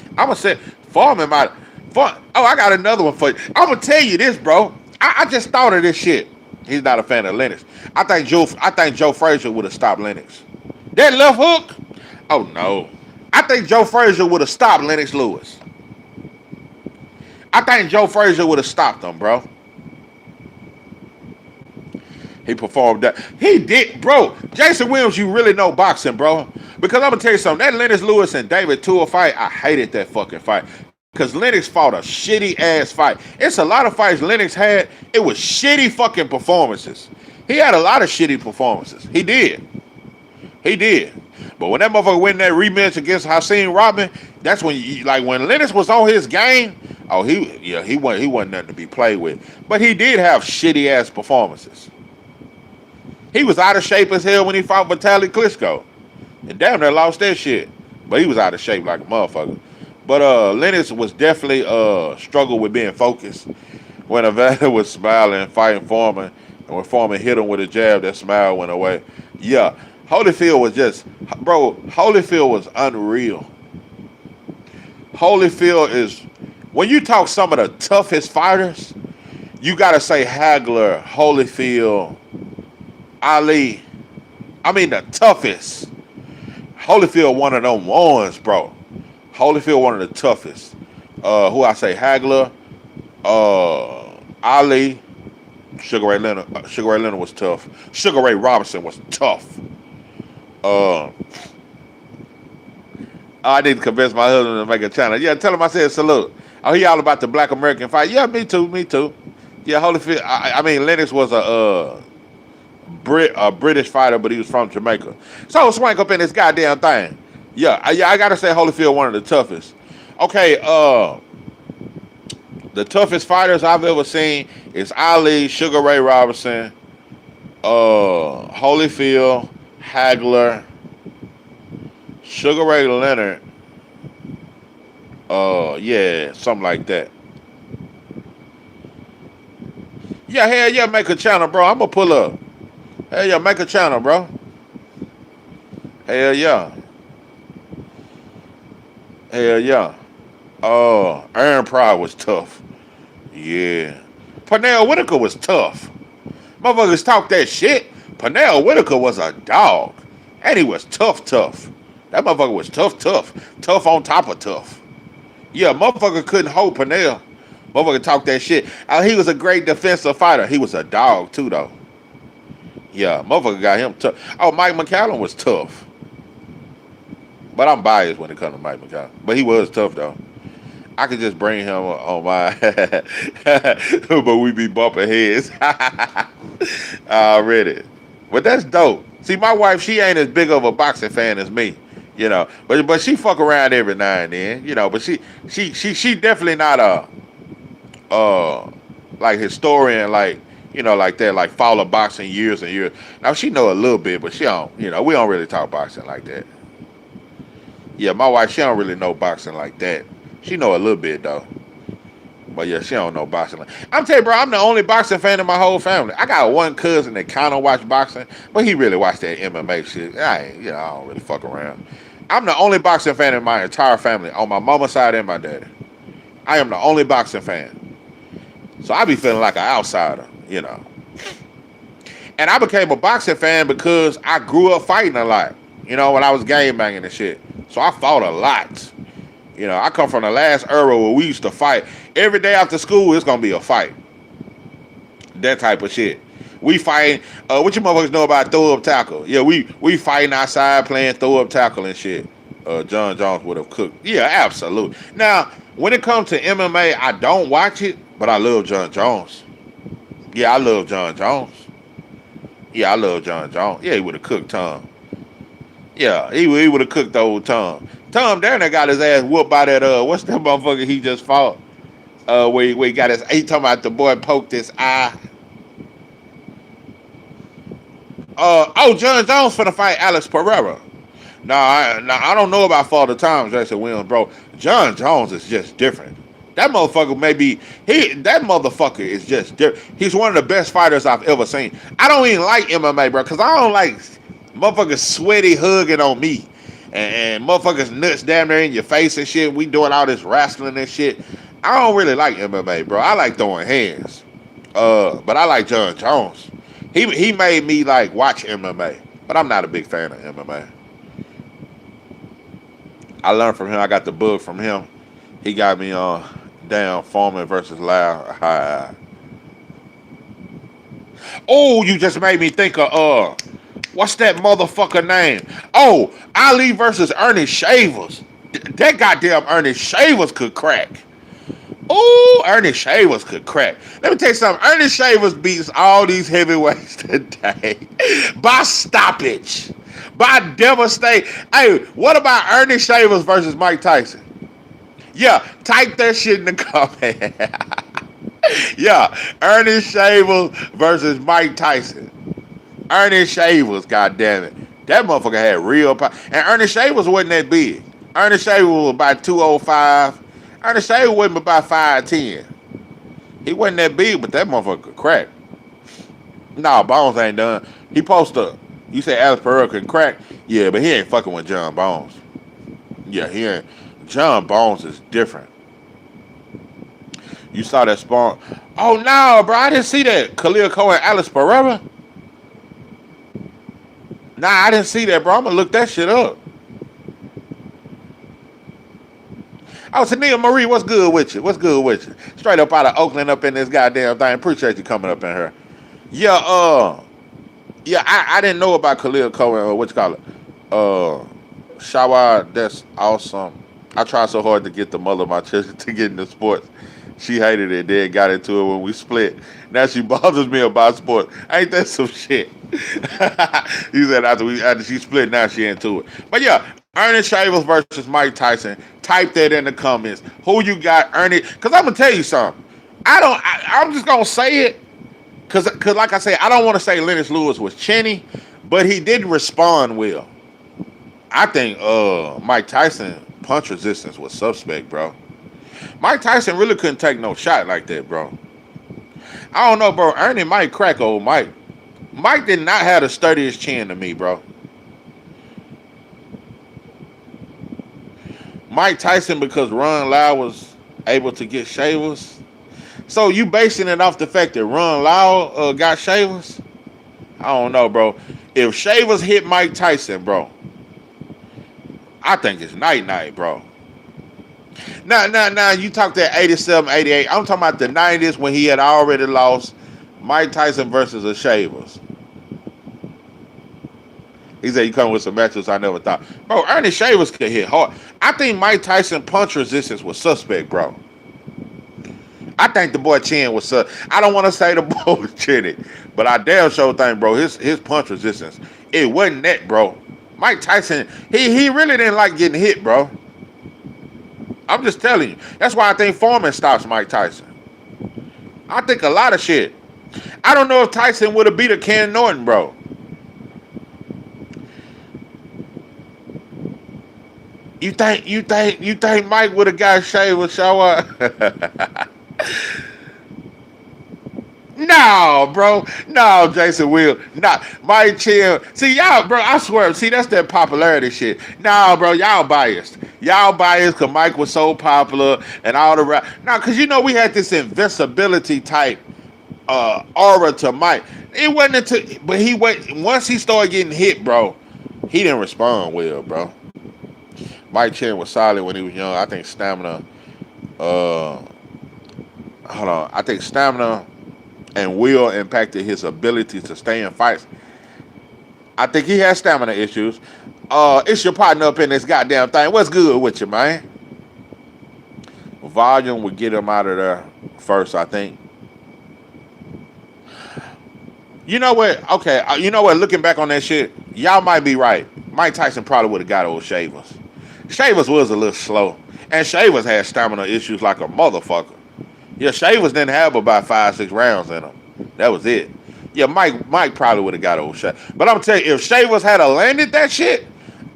I'm going to say Foreman might have. Oh, I got another one for you. I'm going to tell you this, bro. I just thought of this shit. He's not a fan of Lennox. I think Joe Frazier would have stopped Lennox. That left hook? Oh, no. I think Joe Frazier would have stopped Lennox Lewis. I think Joe Frazier would have stopped him, bro. He performed that. He did, bro. Jason Williams, you really know boxing, bro. Because I'm going to tell you something. That Lennox Lewis and David Tua fight, I hated that fucking fight. Because Lennox fought a shitty-ass fight. It's a lot of fights Lennox had. It was shitty fucking performances. He had a lot of shitty performances. He did. But when that motherfucker win that rematch against Hakeem Robin, that's when, when Lennox was on his game, he wasn't nothing to be played with. But he did have shitty-ass performances. He was out of shape as hell when he fought Vitaly Klitschko. And damn near lost that shit. But he was out of shape like a motherfucker. But Lennox was definitely struggled with being focused. When Nevada was smiling, fighting Foreman, and when Foreman hit him with a jab, that smile went away. Yeah, Holyfield was unreal. Holyfield is, when you talk some of the toughest fighters, you got to say Hagler, Holyfield, Ali. I mean the toughest. Holyfield one of them ones, bro. Holyfield one of the toughest. Who I say, Hagler, Ali, Sugar Ray Leonard. Sugar Ray Leonard was tough. Sugar Ray Robinson was tough. I need to convince my husband to make a channel. Yeah, tell him I said salute. Oh, he all about the Black American fight. Yeah, me too. Yeah, Holyfield. I mean, Lennox was a British fighter, but he was from Jamaica. So swank up in this goddamn thing. Yeah, I gotta say Holyfield one of the toughest. Okay, the toughest fighters I've ever seen is Ali, Sugar Ray Robinson, Holyfield, Hagler, Sugar Ray Leonard. Yeah, something like that. Yeah, hell yeah, make a channel, bro. I'm gonna pull up. Hell yeah, make a channel, bro. Hell yeah. Hell yeah. Aaron Pryor was tough. Yeah. Pernell Whitaker was tough. Motherfuckers talk that shit. Pernell Whitaker was a dog. And he was tough. That motherfucker was tough. Tough on top of tough. Yeah, motherfucker couldn't hold Pernell. Motherfucker talk that shit. He was a great defensive fighter. He was a dog too, though. Yeah, motherfucker got him tough. Oh, Mike McCallum was tough. But I'm biased when it comes to Mike McCallum. But he was tough, though. I could just bring him on my... but we be bumping heads. Already. But that's dope. See, my wife, she ain't as big of a boxing fan as me. You know. But she fuck around every now and then. You know. But she definitely not a... like historian, like... You know, like that, like follow boxing years and years. Now, she know a little bit, but she don't, you know, we don't really talk boxing like that. Yeah, my wife, she don't really know boxing like that. She know a little bit, though. But yeah, she don't know boxing. I'm telling you, bro, I'm the only boxing fan in my whole family. I got one cousin that kind of watch boxing, but he really watch that MMA shit. I don't really fuck around. I'm the only boxing fan in my entire family, on my mama's side and my daddy. I am the only boxing fan. So I be feeling like an outsider. And I became a boxing fan because I grew up fighting a lot, when I was game banging and shit. So I fought a lot. I come from the last era where we used to fight. Every day after school, it's going to be a fight. That type of shit. We fighting. What you motherfuckers know about throw up tackle? Yeah, we fighting outside playing throw up tackle and shit. John Jones would have cooked. Yeah, absolutely. Now, when it comes to MMA, I don't watch it, but I love John Jones. Yeah, I love John Jones. Yeah, I love John Jones. Yeah, he would have cooked Tom. Yeah, he would have cooked the old Tom. Tom down there got his ass whooped by that, what's that motherfucker he just fought? Where he got he talking about the boy poked his eye. John Jones finna fight Alex Pereira. I don't know about Father Time, Jason Williams, bro. John Jones is just different. That motherfucker that motherfucker is just different. He's one of the best fighters I've ever seen. I don't even like MMA, bro, because I don't like motherfuckers sweaty hugging on me. And motherfuckers nuts down there in your face and shit. We doing all this wrestling and shit. I don't really like MMA, bro. I like throwing hands. But I like John Jones. He made me like watch MMA. But I'm not a big fan of MMA. I learned from him. I got the book from him. He got me on damn Foreman versus Loud. Oh, you just made me think of what's that motherfucker name? Oh, Ali versus Ernest Shavers. That goddamn Ernest Shavers could crack. Oh, Ernest Shavers could crack. Let me tell you something. Ernest Shavers beats all these heavyweights today by stoppage, by devastate. Hey, what about Ernest Shavers versus Mike Tyson? Yeah, type that shit in the comment. Yeah, Ernest Shavers versus Mike Tyson. Ernest Shavers, goddammit. That motherfucker had real power. And Ernest Shavers wasn't that big. Ernest Shavers was about 205. Ernest Shavers wasn't about 5'10". He wasn't that big, but that motherfucker could crack. Nah, Bones ain't done. He supposed to. You say Alex Pereira can crack? Yeah, but he ain't fucking with John Bones. Yeah, he ain't. John Bones is different. You saw that spawn. Oh, no, bro. I didn't see that. Khalil Cohen, Alex Pereira? Nah, I didn't see that, bro. I'm going to look that shit up. Oh, Tania Marie, what's good with you? What's good with you? Straight up out of Oakland up in this goddamn thing. Appreciate you coming up in here. Yeah, I didn't know about Khalil Cohen or what you call it. Shawad, that's awesome. I tried so hard to get the mother of my children to get into sports. She hated it, then got into it when we split. Now she bothers me about sports. Ain't that some shit? He said after she split, now she into it. But yeah, Ernest Shavers versus Mike Tyson. Type that in the comments. Who you got, Ernest? Because I'm gonna tell you something. I'm just gonna say it. Cause like I said, I don't want to say Lennox Lewis was chinny, but he didn't respond well. I think Mike Tyson punch resistance was suspect, bro. Mike Tyson really couldn't take no shot like that, bro. I don't know, bro. Ernie might crack old Mike. Mike did not have the sturdiest chin to me, bro. Mike Tyson, because Ron Lau was able to get Shavers. So you basing it off the fact that Ron Lau got Shavers? I don't know, bro. If Shavers hit Mike Tyson, bro, I think it's night-night, bro. Now, you talk that 87, 88. I'm talking about the 90s when he had already lost Mike Tyson versus a Shavers. He said you come with some matches I never thought. Bro, Ernest Shavers could hit hard. I think Mike Tyson punch resistance was suspect, bro. I think the boy chin was I don't want to say the boy was chinny, but I damn sure think, bro, his punch resistance, it wasn't that, bro. Mike Tyson, he really didn't like getting hit, bro. I'm just telling you. That's why I think Foreman stops Mike Tyson. I think a lot of shit. I don't know if Tyson would have beat a Ken Norton, bro. You think Mike would have got Shavers show up? No, bro. No, Jason Will. Nah, Mike Chill. See, y'all, bro, I swear. See, that's that popularity shit. Nah, bro, y'all biased. Y'all biased because Mike was so popular and all the rap. Nah, because you know we had this invincibility type aura to Mike. It wasn't until, but he went, once he started getting hit, bro, he didn't respond well, bro. Mike Chen was solid when he was young. I think stamina, hold on. I think stamina and will impacted his ability to stay in fights. I think he has stamina issues. It's your partner up in this goddamn thing. What's good with you, man? Volume would get him out of there first, I think. You know what? Okay, you know what? Looking back on that shit, y'all might be right. Mike Tyson probably would have got old Shavers. Shavers was a little slow, and Shavers had stamina issues like a motherfucker. Yeah, Shavers didn't have about 5-6 rounds in him. That was it. Yeah, Mike probably would have got old shot. But I'm telling you, if Shavers had landed that shit,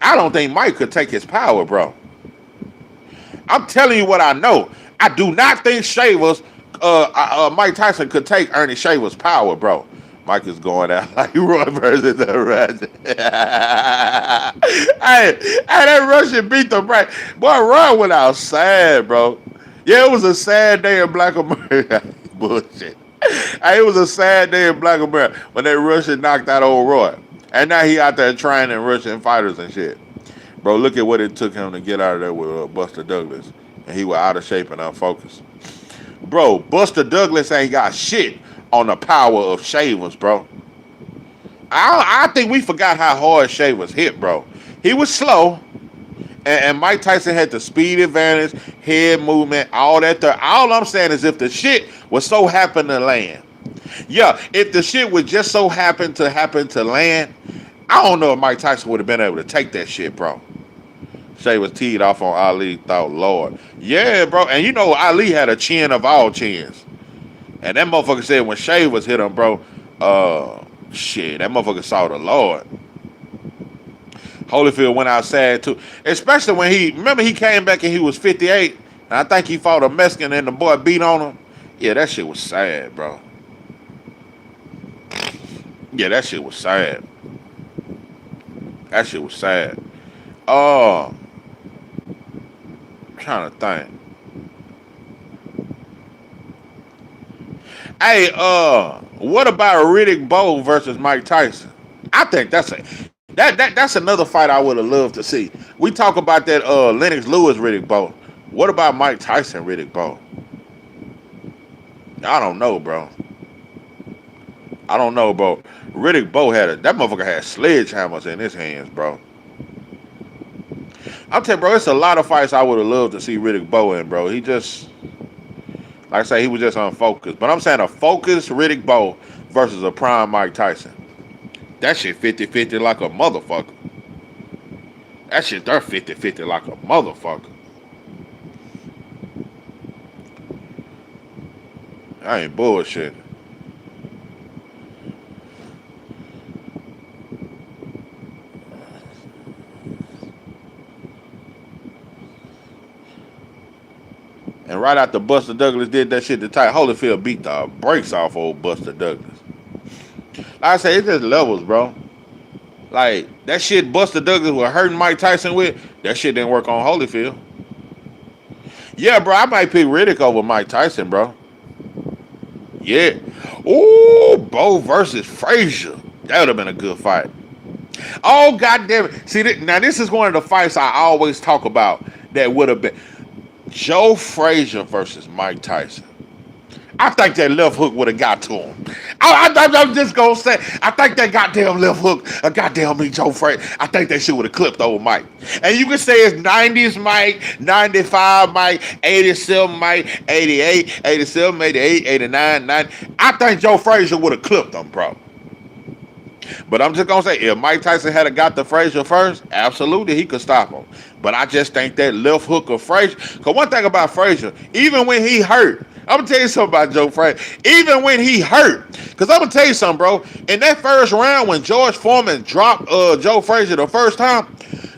I don't think Mike could take his power, bro. I'm telling you what I know. I do not think Shavers, Mike Tyson could take Ernie Shavers' power, bro. Mike is going out like Roy versus the Russian. Hey, that Russian beat the brain. Boy, Roy went out sad, bro. Yeah, it was a sad day in Black America. Bullshit. Hey, it was a sad day in Black America when that Russian knocked out old Roy. And now he out there training Russian fighters and shit. Bro, look at what it took him to get out of there with Buster Douglas. And he was out of shape and unfocused. Bro, Buster Douglas ain't got shit on the power of Shavers, bro. I think we forgot how hard Shavers hit, bro. He was slow. And Mike Tyson had the speed advantage, head movement, all that. All I'm saying is if the shit was so happen to land. Yeah, if the shit would just so happen to land, I don't know if Mike Tyson would have been able to take that shit, bro. Shay was teed off on Ali, thought, Lord. Yeah, bro. And you know Ali had a chin of all chins. And that motherfucker said when Shay was hit him, bro, shit, that motherfucker saw the Lord. Holyfield went outside too. Especially when he came back and he was 58. And I think he fought a Mexican and the boy beat on him. Yeah, that shit was sad, bro. Yeah, that shit was sad. That shit was sad. Trying to think. Hey, what about Riddick Bowe versus Mike Tyson? I think that's another fight I would have loved to see. We talk about that Lennox Lewis Riddick Bowe. What about Mike Tyson Riddick Bowe? I don't know, bro. Riddick Bowe that motherfucker had sledgehammers in his hands, bro. I'm telling you, bro, it's a lot of fights I would have loved to see Riddick Bowe in, bro. He just, like I say, he was just unfocused. But I'm saying a focused Riddick Bowe versus a prime Mike Tyson. That shit 50-50 like a motherfucker. That shit, they're 50-50 like a motherfucker. I ain't bullshit. And right after Buster Douglas did that shit to Ty, Holyfield beat the brakes off old Buster Douglas. Like I say, it's just levels, bro. Like, that shit Buster Douglas was hurting Mike Tyson with, that shit didn't work on Holyfield. Yeah, bro, I might pick Riddick over Mike Tyson, bro. Yeah. Ooh, Bo versus Frazier. That would have been a good fight. Oh, goddamn it. See, now this is one of the fights I always talk about that would have been Joe Frazier versus Mike Tyson. I think that left hook would have got to him. I'm just going to say, I think that goddamn left hook, goddamn me, Joe Frazier, I think that shit would have clipped old Mike. And you can say it's 90s Mike, 95 Mike, 87 Mike, 88, 87, 88, 89, 90. I think Joe Frazier would have clipped him, bro. But I'm just going to say, if Mike Tyson had got the Frazier first, absolutely, he could stop him. But I just think that left hook of Frazier, because one thing about Frazier, even when he hurt, I'm going to tell you something about Joe Frazier. Even when he hurt, because I'm going to tell you something, bro. In that first round, when George Foreman dropped Joe Frazier the first time,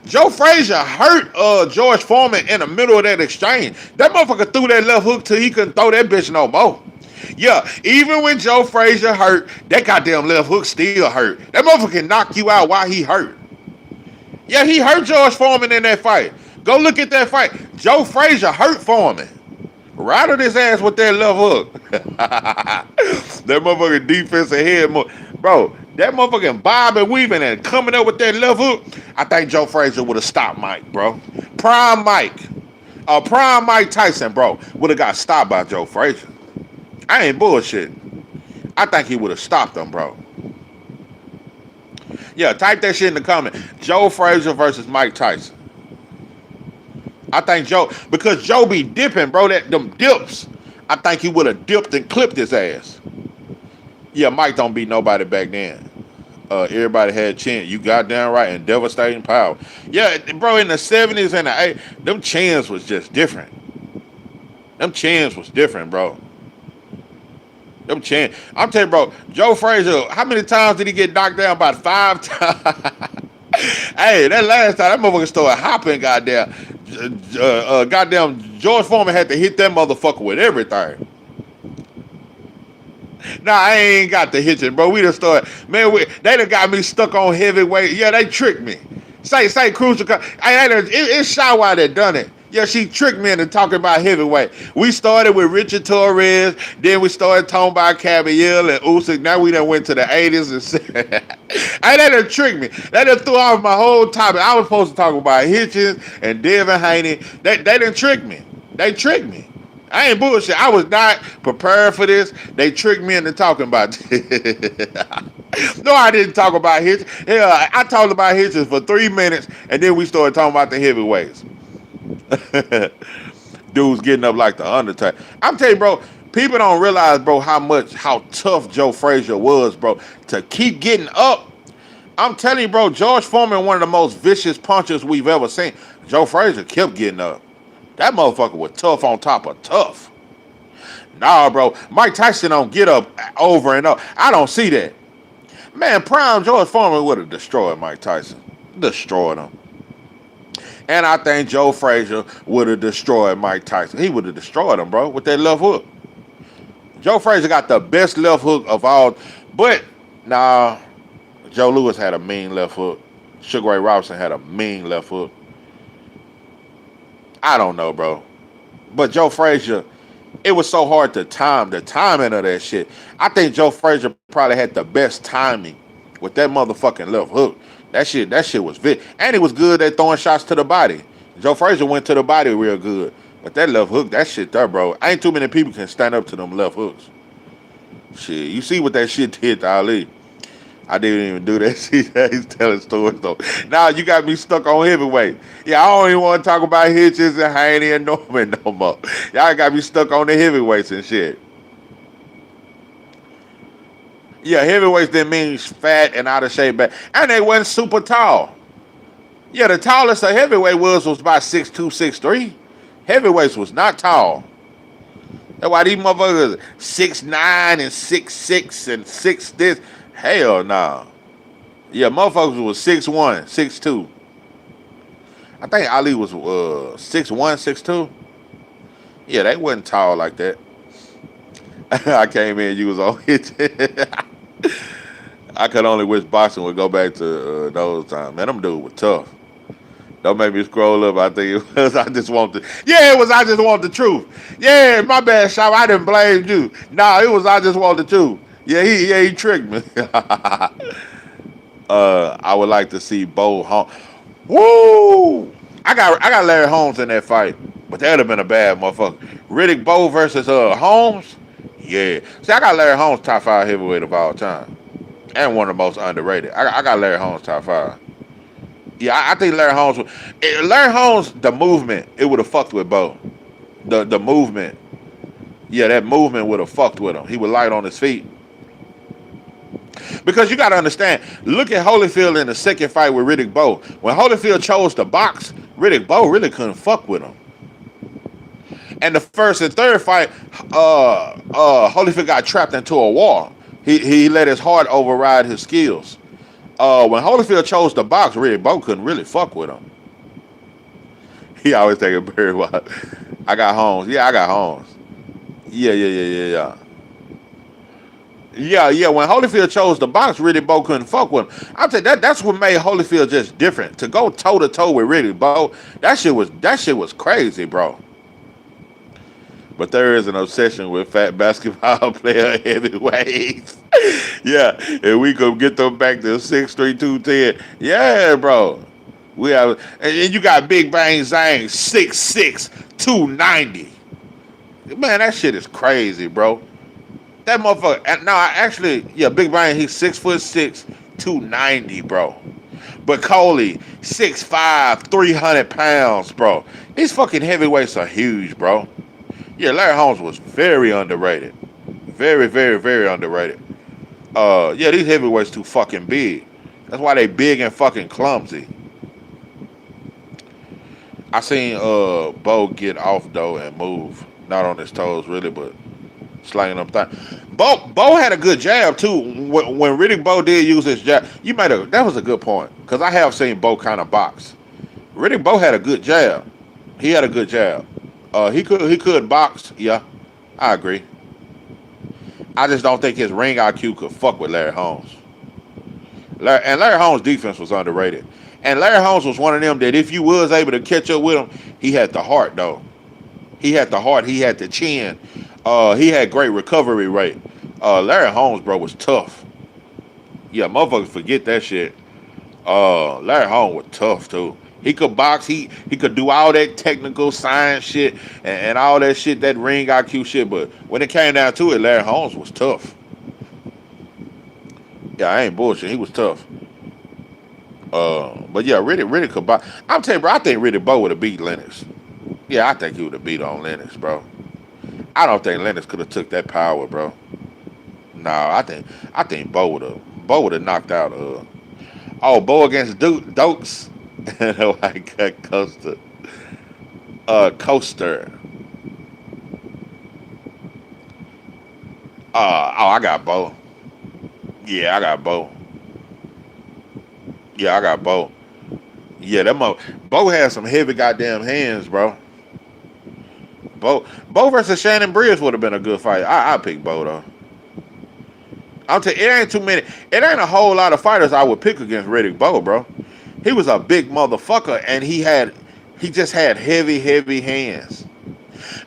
Joe Frazier hurt George Foreman in the middle of that exchange. That motherfucker threw that left hook till he couldn't throw that bitch no more. Yeah, even when Joe Frazier hurt, that goddamn left hook still hurt. That motherfucker can knock you out while he hurt. Yeah, he hurt George Foreman in that fight. Go look at that fight. Joe Frazier hurt Foreman. Rattled his ass with that left hook. That motherfucking defensive head, bro. That motherfucking bobbing, weaving, and coming up with that left hook. I think Joe Frazier would have stopped Mike, bro. Prime Mike Tyson, bro, would have got stopped by Joe Frazier. I ain't bullshit. I think he would have stopped him, bro. Yeah, type that shit in the comment. Joe Frazier versus Mike Tyson. I think Joe, because Joe be dipping, bro, them dips. I think he would have dipped and clipped his ass. Yeah, Mike don't beat nobody back then. Everybody had chin. You goddamn right, and devastating power. Yeah, bro, in the 70s and the 80s, them chins was just different. Them chins was different, bro. Them chins. I'm telling you, bro, Joe Frazier, how many times did he get knocked down? About 5 times. Hey, that last time, that motherfucker started hopping, goddamn. Goddamn, George Foreman had to hit that motherfucker with everything. Nah, I ain't got the Hitchens, bro. We done started, man, they done got me stuck on heavyweight. Yeah, they tricked me. Say Crucial. It's Shawa that done it. Yeah, she tricked me into talking about heavyweight. We started with Richard Torres, then we started talking about Caballero and Usyk. Now we done went to the 80s and they done tricked me. They done threw off my whole topic. I was supposed to talk about Hitchens and Devin Haney. They done tricked me. They tricked me. I ain't bullshit. I was not prepared for this. They tricked me into talking about this. No, I didn't talk about Hitchens. Hell, I talked about Hitchens for 3 minutes, and then we started talking about the heavyweights. Dude's getting up like the Undertaker. I'm telling you, bro, people don't realize, bro, how tough Joe Frazier was, bro, to keep getting up. I'm telling you, bro, George Foreman, one of the most vicious punchers we've ever seen. Joe Frazier kept getting up. That motherfucker was tough on top of tough. Nah, bro, Mike Tyson don't get up over and over. I don't see that. Man, prime George Foreman would have destroyed Mike Tyson. Destroyed him. And I think Joe Frazier would have destroyed Mike Tyson. He would have destroyed him, bro, with that left hook. Joe Frazier got the best left hook of all. But, nah, Joe Louis had a mean left hook. Sugar Ray Robinson had a mean left hook. I don't know, bro. But Joe Frazier, it was so hard to time, the timing of that shit. I think Joe Frazier probably had the best timing with that motherfucking left hook. That shit was fit. And he was good at throwing shots to the body. Joe Frazier went to the body real good. But that left hook, that shit there, bro. Ain't too many people can stand up to them left hooks. Shit, you see what that shit did to Ali. I didn't even do that shit. He's telling stories, though. Now you got me stuck on heavyweight. Yeah, I don't even want to talk about Hitchens and Haney and Norman no more. Y'all got me stuck on the heavyweights and shit. Yeah, heavyweights didn't mean fat and out of shape, and they wasn't super tall. Yeah, the tallest a heavyweight was about 6'2", 6'3". Heavyweights was not tall. That's why these motherfuckers 6'9" and 6'6" and 6 this. Hell nah. Yeah, motherfuckers was 6'1", 6'2". I think Ali was 6'1", 6'2". Yeah, they wasn't tall like that. I came in, you was on it. I could only wish boxing would go back to those times. Man, them dudes were tough. Don't make me scroll up. I think it was I just want the. Yeah, it was I just want the truth. Yeah, my bad, Shop. I didn't blame you. Nah, it was I just want the truth. Yeah, he tricked me. I would like to see Bo Holmes. Woo! I got Larry Holmes in that fight, but that'd have been a bad motherfucker. Riddick Bowe versus Holmes. Yeah. See, I got Larry Holmes top 5 heavyweight of all time. And one of the most underrated. I got Larry Holmes top 5. Yeah, I think Larry Holmes, the movement, it would have fucked with Bo. The movement. Yeah, that movement would have fucked with him. He was light on his feet. Because you got to understand, look at Holyfield in the second fight with Riddick Bowe. When Holyfield chose to box, Riddick Bowe really couldn't fuck with him. And the first and third fight, Holyfield got trapped into a wall. He let his heart override his skills. When Holyfield chose to box, Riddick Bowe couldn't really fuck with him. He always take a very wild. I got Holmes. Yeah, I got Holmes. Yeah, yeah, yeah, yeah, yeah. Yeah, yeah. When Holyfield chose the box, Riddick Bowe couldn't fuck with him. I'll tell you that. That's what made Holyfield just different. To go toe to toe with Riddick Bowe, that shit was crazy, bro. But there is an obsession with fat basketball player heavyweights. Yeah, and we could get them back to 6'3", 210. Yeah, bro. We have, and you got Big Bang Zang 6'6", 290. Man, that shit is crazy, bro. That motherfucker. No, actually, yeah, Big Bang, he's 6'6", 290, bro. But Coley, 6'5", 300 pounds, bro. These fucking heavyweights are huge, bro. Yeah, Larry Holmes was very underrated. Very, very, very underrated. Yeah, these heavyweights too fucking big. That's why they big and fucking clumsy. I seen Bo get off though and move. Not on his toes really, but slanging them things. Bo had a good jab too. When Riddick Bowe did use his jab, you might have. That was a good point because I have seen Bo kind of box. Riddick Bowe had a good jab. He had a good jab. He could box. Yeah, I agree. I just don't think his ring IQ could fuck with Larry Holmes. Larry Holmes' defense was underrated. And Larry Holmes was one of them that if you was able to catch up with him, he had the heart though. He had the heart. He had the chin. He had great recovery rate. Larry Holmes, bro, was tough. Yeah, motherfuckers forget that shit. Larry Holmes was tough too. He could box. He could do all that technical science shit and all that shit, that ring IQ shit. But when it came down to it, Larry Holmes was tough. Yeah, I ain't bullshit. He was tough. But yeah, Riddick could box. I'm telling you, bro, I think Riddick Bowe would have beat Lennox. Yeah, I think he would have beat on Lennox, bro. I don't think Lennox could have took that power, bro. No, I think Bo would have knocked out Bo against Dokes. I got Coaster. I got Bo. Yeah, I got Bo. Yeah, I got Bo. Yeah, Bo has some heavy goddamn hands, bro. Bo versus Shannon Briggs would have been a good fight. I pick Bo though. I'll tell you, it ain't too many. It ain't a whole lot of fighters I would pick against Riddick Bowe, bro. He was a big motherfucker, and he just had heavy, heavy hands.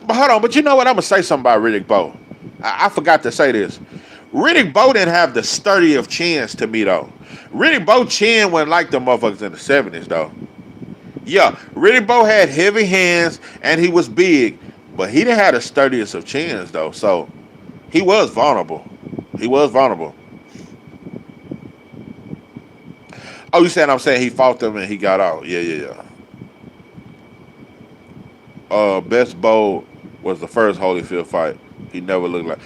But hold on, but you know what? I'm gonna say something about Riddick Bowe. I forgot to say this. Riddick Bowe didn't have the sturdy of chins to me though. Riddick Bowe chin wasn't like the motherfuckers in the 70s though. Yeah, Riddick Bowe had heavy hands and he was big, but he didn't have the sturdiest of chins though. So he was vulnerable. He was vulnerable. Oh, you saying I'm saying he fought them and he got out? Yeah, yeah, yeah. Best Bowe was the first Holyfield fight. He never looked like.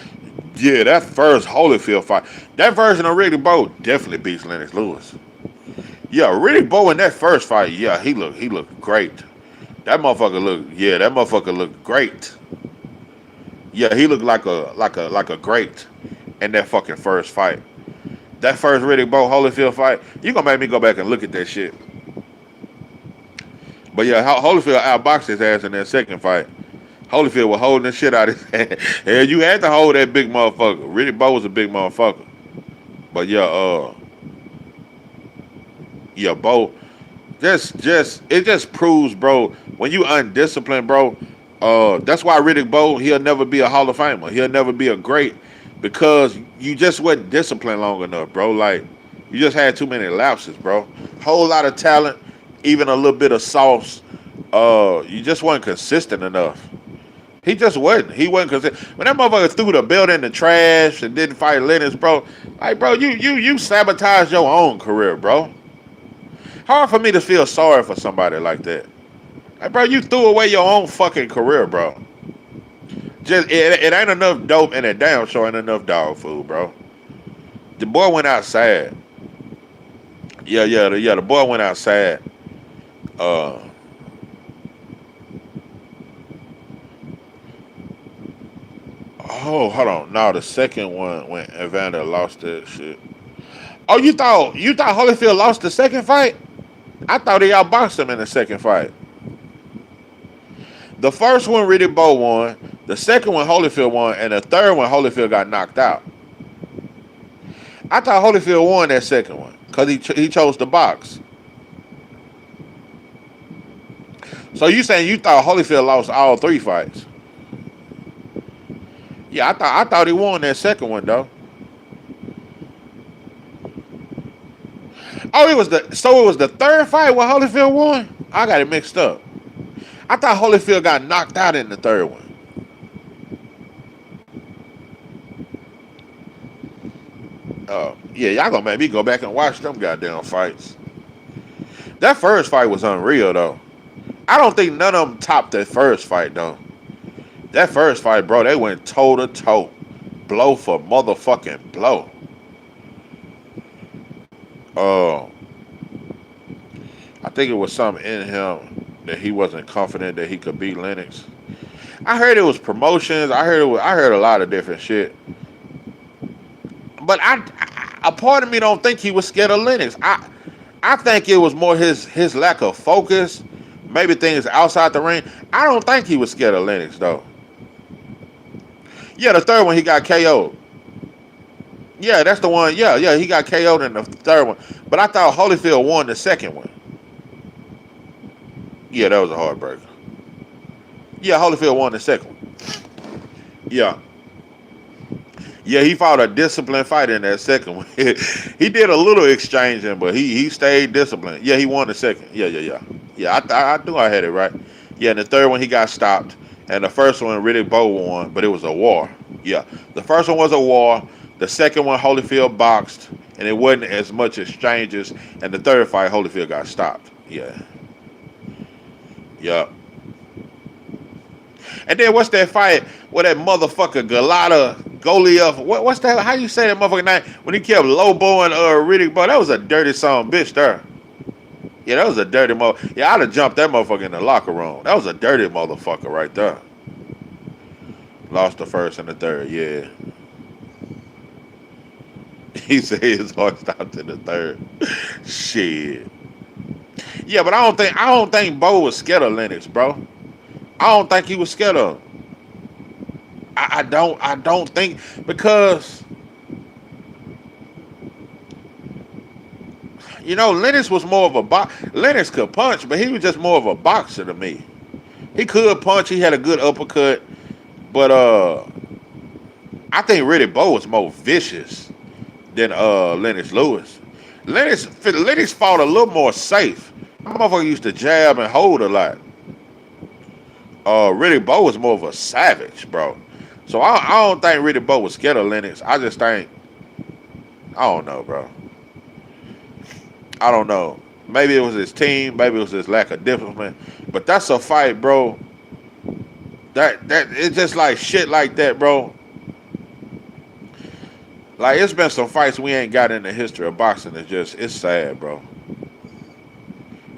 Yeah, that first Holyfield fight. That version of Riddick Bowe definitely beats Lennox Lewis. Yeah, Riddick Bowe in that first fight. Yeah, he looked great. That motherfucker looked great. Yeah, he looked like a great in that fucking first fight. That first Riddick Bowe Holyfield fight, you gonna make me go back and look at that shit. But yeah, Holyfield outboxed his ass in that second fight. Holyfield was holding the shit out of his hand. And you had to hold that big motherfucker. Riddick Bowe was a big motherfucker. But yeah, Bowe, it just proves, bro, when you undisciplined, bro, that's why Riddick Bowe, he'll never be a Hall of Famer. He'll never be a great because you just wasn't disciplined long enough, bro. Like, you just had too many lapses, bro. Whole lot of talent, even a little bit of sauce. You just wasn't consistent enough. He just wasn't. He wasn't consistent. When that motherfucker threw the belt in the trash and didn't fight Lennox, bro, like, bro, you sabotaged your own career, bro. Hard for me to feel sorry for somebody like that. Like, bro, you threw away your own fucking career, bro. Just it ain't enough dope and it damn sure ain't enough dog food, bro. The boy went outside. Yeah, the boy went outside. Oh, hold on. No, the second one when Evander lost that shit. Oh, you thought Holyfield lost the second fight? I thought he outboxed him in the second fight. The first one, Riddick Bowe won. The second one, Holyfield won, and the third one, Holyfield got knocked out. I thought Holyfield won that second one because he chose the box. So you saying you thought Holyfield lost all three fights? Yeah, I thought he won that second one though. Oh, it was the third fight where Holyfield won. I got it mixed up. I thought Holyfield got knocked out in the third one. Oh, yeah, y'all gonna make me go back and watch them goddamn fights. That first fight was unreal though. I don't think none of them topped that first fight though. That first fight, bro, they went toe to toe, blow for motherfucking blow. Oh, I think it was something in him that he wasn't confident that he could beat Lennox. I heard it was promotions. I heard a lot of different shit. But a part of me don't think he was scared of Lennox. I think it was more his lack of focus, maybe things outside the ring. I don't think he was scared of Lennox though. Yeah, the third one he got KO'd. Yeah, that's the one. Yeah, he got KO'd in the third one. But I thought Holyfield won the second one. Yeah, that was a heartbreaker. Yeah, Holyfield won the second one. Yeah. Yeah, he fought a disciplined fight in that second one. He did a little exchanging, but he stayed disciplined. Yeah, he won the second. Yeah. Yeah, I knew I had it right. Yeah, and the third one he got stopped. And the first one Riddick Bowe won, but it was a war. Yeah, the first one was a war. The second one Holyfield boxed, and it wasn't as much exchanges. And the third fight Holyfield got stopped. Yeah. And then what's that fight with that motherfucker Goliath? What's that? How you say that motherfucker name? When he kept lowboing Riddick Bowe, that was a dirty son bitch there. Yeah, that was a dirty motherfucker. Yeah, I'd have jumped that motherfucker in the locker room. That was a dirty motherfucker right there. Lost the first and the third, yeah. He said his heart stopped in the third. Shit. Yeah, but I don't think Bowe was scared of Lennox, bro. I don't think he was scared of him. I don't think, because Lennox was more of a Lennox could punch, but he was just more of a boxer to me. He could punch. He had a good uppercut, but I think Riddick Bowe was more vicious than Lennox Lewis. Lennox fought a little more safe. My motherfucker used to jab and hold a lot. Riddick Bowe was more of a savage, bro. So I don't think Riddick Bowe was scared of Lennox. I just think, I don't know, bro. I don't know. Maybe it was his team. Maybe it was his lack of discipline. But that's a fight, bro. That it's just like shit like that, bro. Like, it's been some fights we ain't got in the history of boxing. It's sad, bro.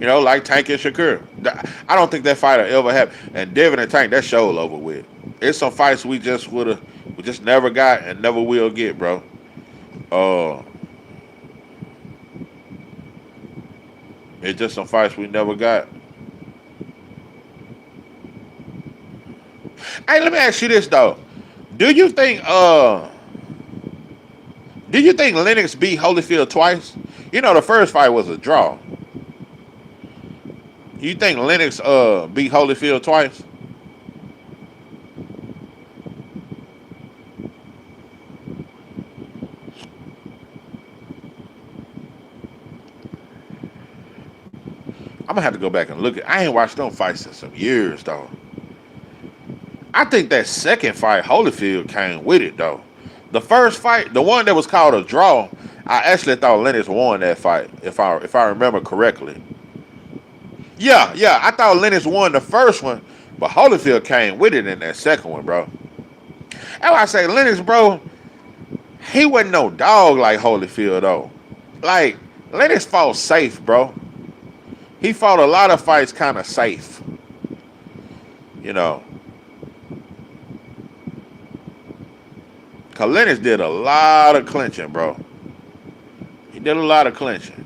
Like Tank and Shakur. I don't think that fight will ever happen. And Devin and Tank, that show over with. It's some fights we just never got and never will get, bro. It's just some fights we never got. Hey, let me ask you this though. Do you think Lennox beat Holyfield twice? The first fight was a draw. You think Lennox beat Holyfield twice? I'm gonna have to go back and look at. I ain't watched them fights in some years though. I think that second fight Holyfield came with it though. The first fight, the one that was called a draw, I actually thought Lennox won that fight, if I remember correctly. Yeah, I thought Lennox won the first one, but Holyfield came with it in that second one, bro. That's why I say Lennox, bro, he wasn't no dog like Holyfield though. Like, Lennox fought safe, bro. He fought a lot of fights kind of safe. Cause Lennox did a lot of clinching, bro. He did a lot of clinching.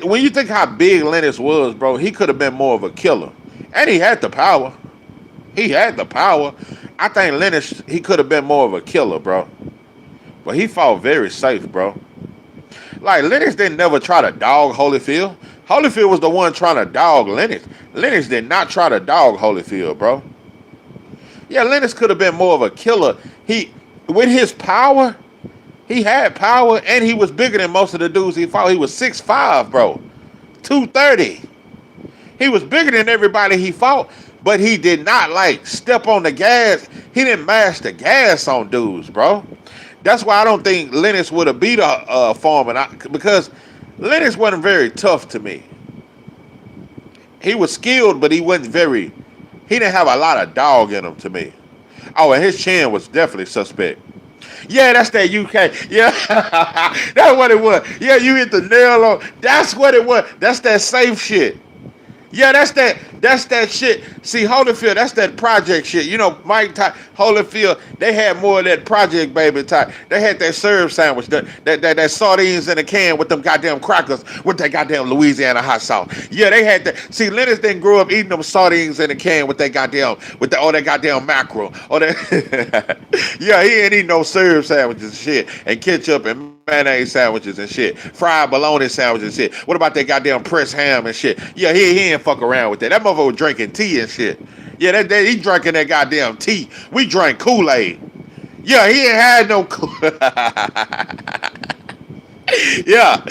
When you think how big Lennox was, bro, he could have been more of a killer. And he had the power. He had the power. I think Lennox, he could have been more of a killer, bro. But he fought very safe, bro. Like, Lennox didn't never try to dog Holyfield. Holyfield was the one trying to dog Lennox. Lennox did not try to dog Holyfield, bro. Yeah, Lennox could have been more of a killer. With his power, he had power, and he was bigger than most of the dudes he fought. He was 6'5", bro. 230. He was bigger than everybody he fought, but he did not, like, step on the gas. He didn't mash the gas on dudes, bro. That's why I don't think Lennox would have beat Foreman, because Lennox wasn't very tough to me. He was skilled, but he didn't have a lot of dog in him to me. Oh, and his chin was definitely suspect. Yeah, that's that UK. Yeah, that's what it was. Yeah, you hit the nail on. That's what it was. That's that safe shit. Yeah, that's that shit. See, Holyfield, that's that project shit. You know, Mike Tyson, Holyfield, they had more of that project baby type. They had that serve sandwich, that sardines in a can with them goddamn crackers with that goddamn Louisiana hot sauce. Yeah, they had that. See, Lennox didn't grow up eating them sardines in a can with that all that goddamn mackerel. Or that yeah, he ain't eating no serve sandwiches and shit, and ketchup and mayonnaise sandwiches and shit, fried bologna sandwiches and shit. What about that goddamn pressed ham and shit? Yeah, he ain't fuck around with that. That motherfucker was drinking tea and shit. Yeah, he drinking that goddamn tea. We drank Kool-Aid. Yeah, he ain't had no yeah.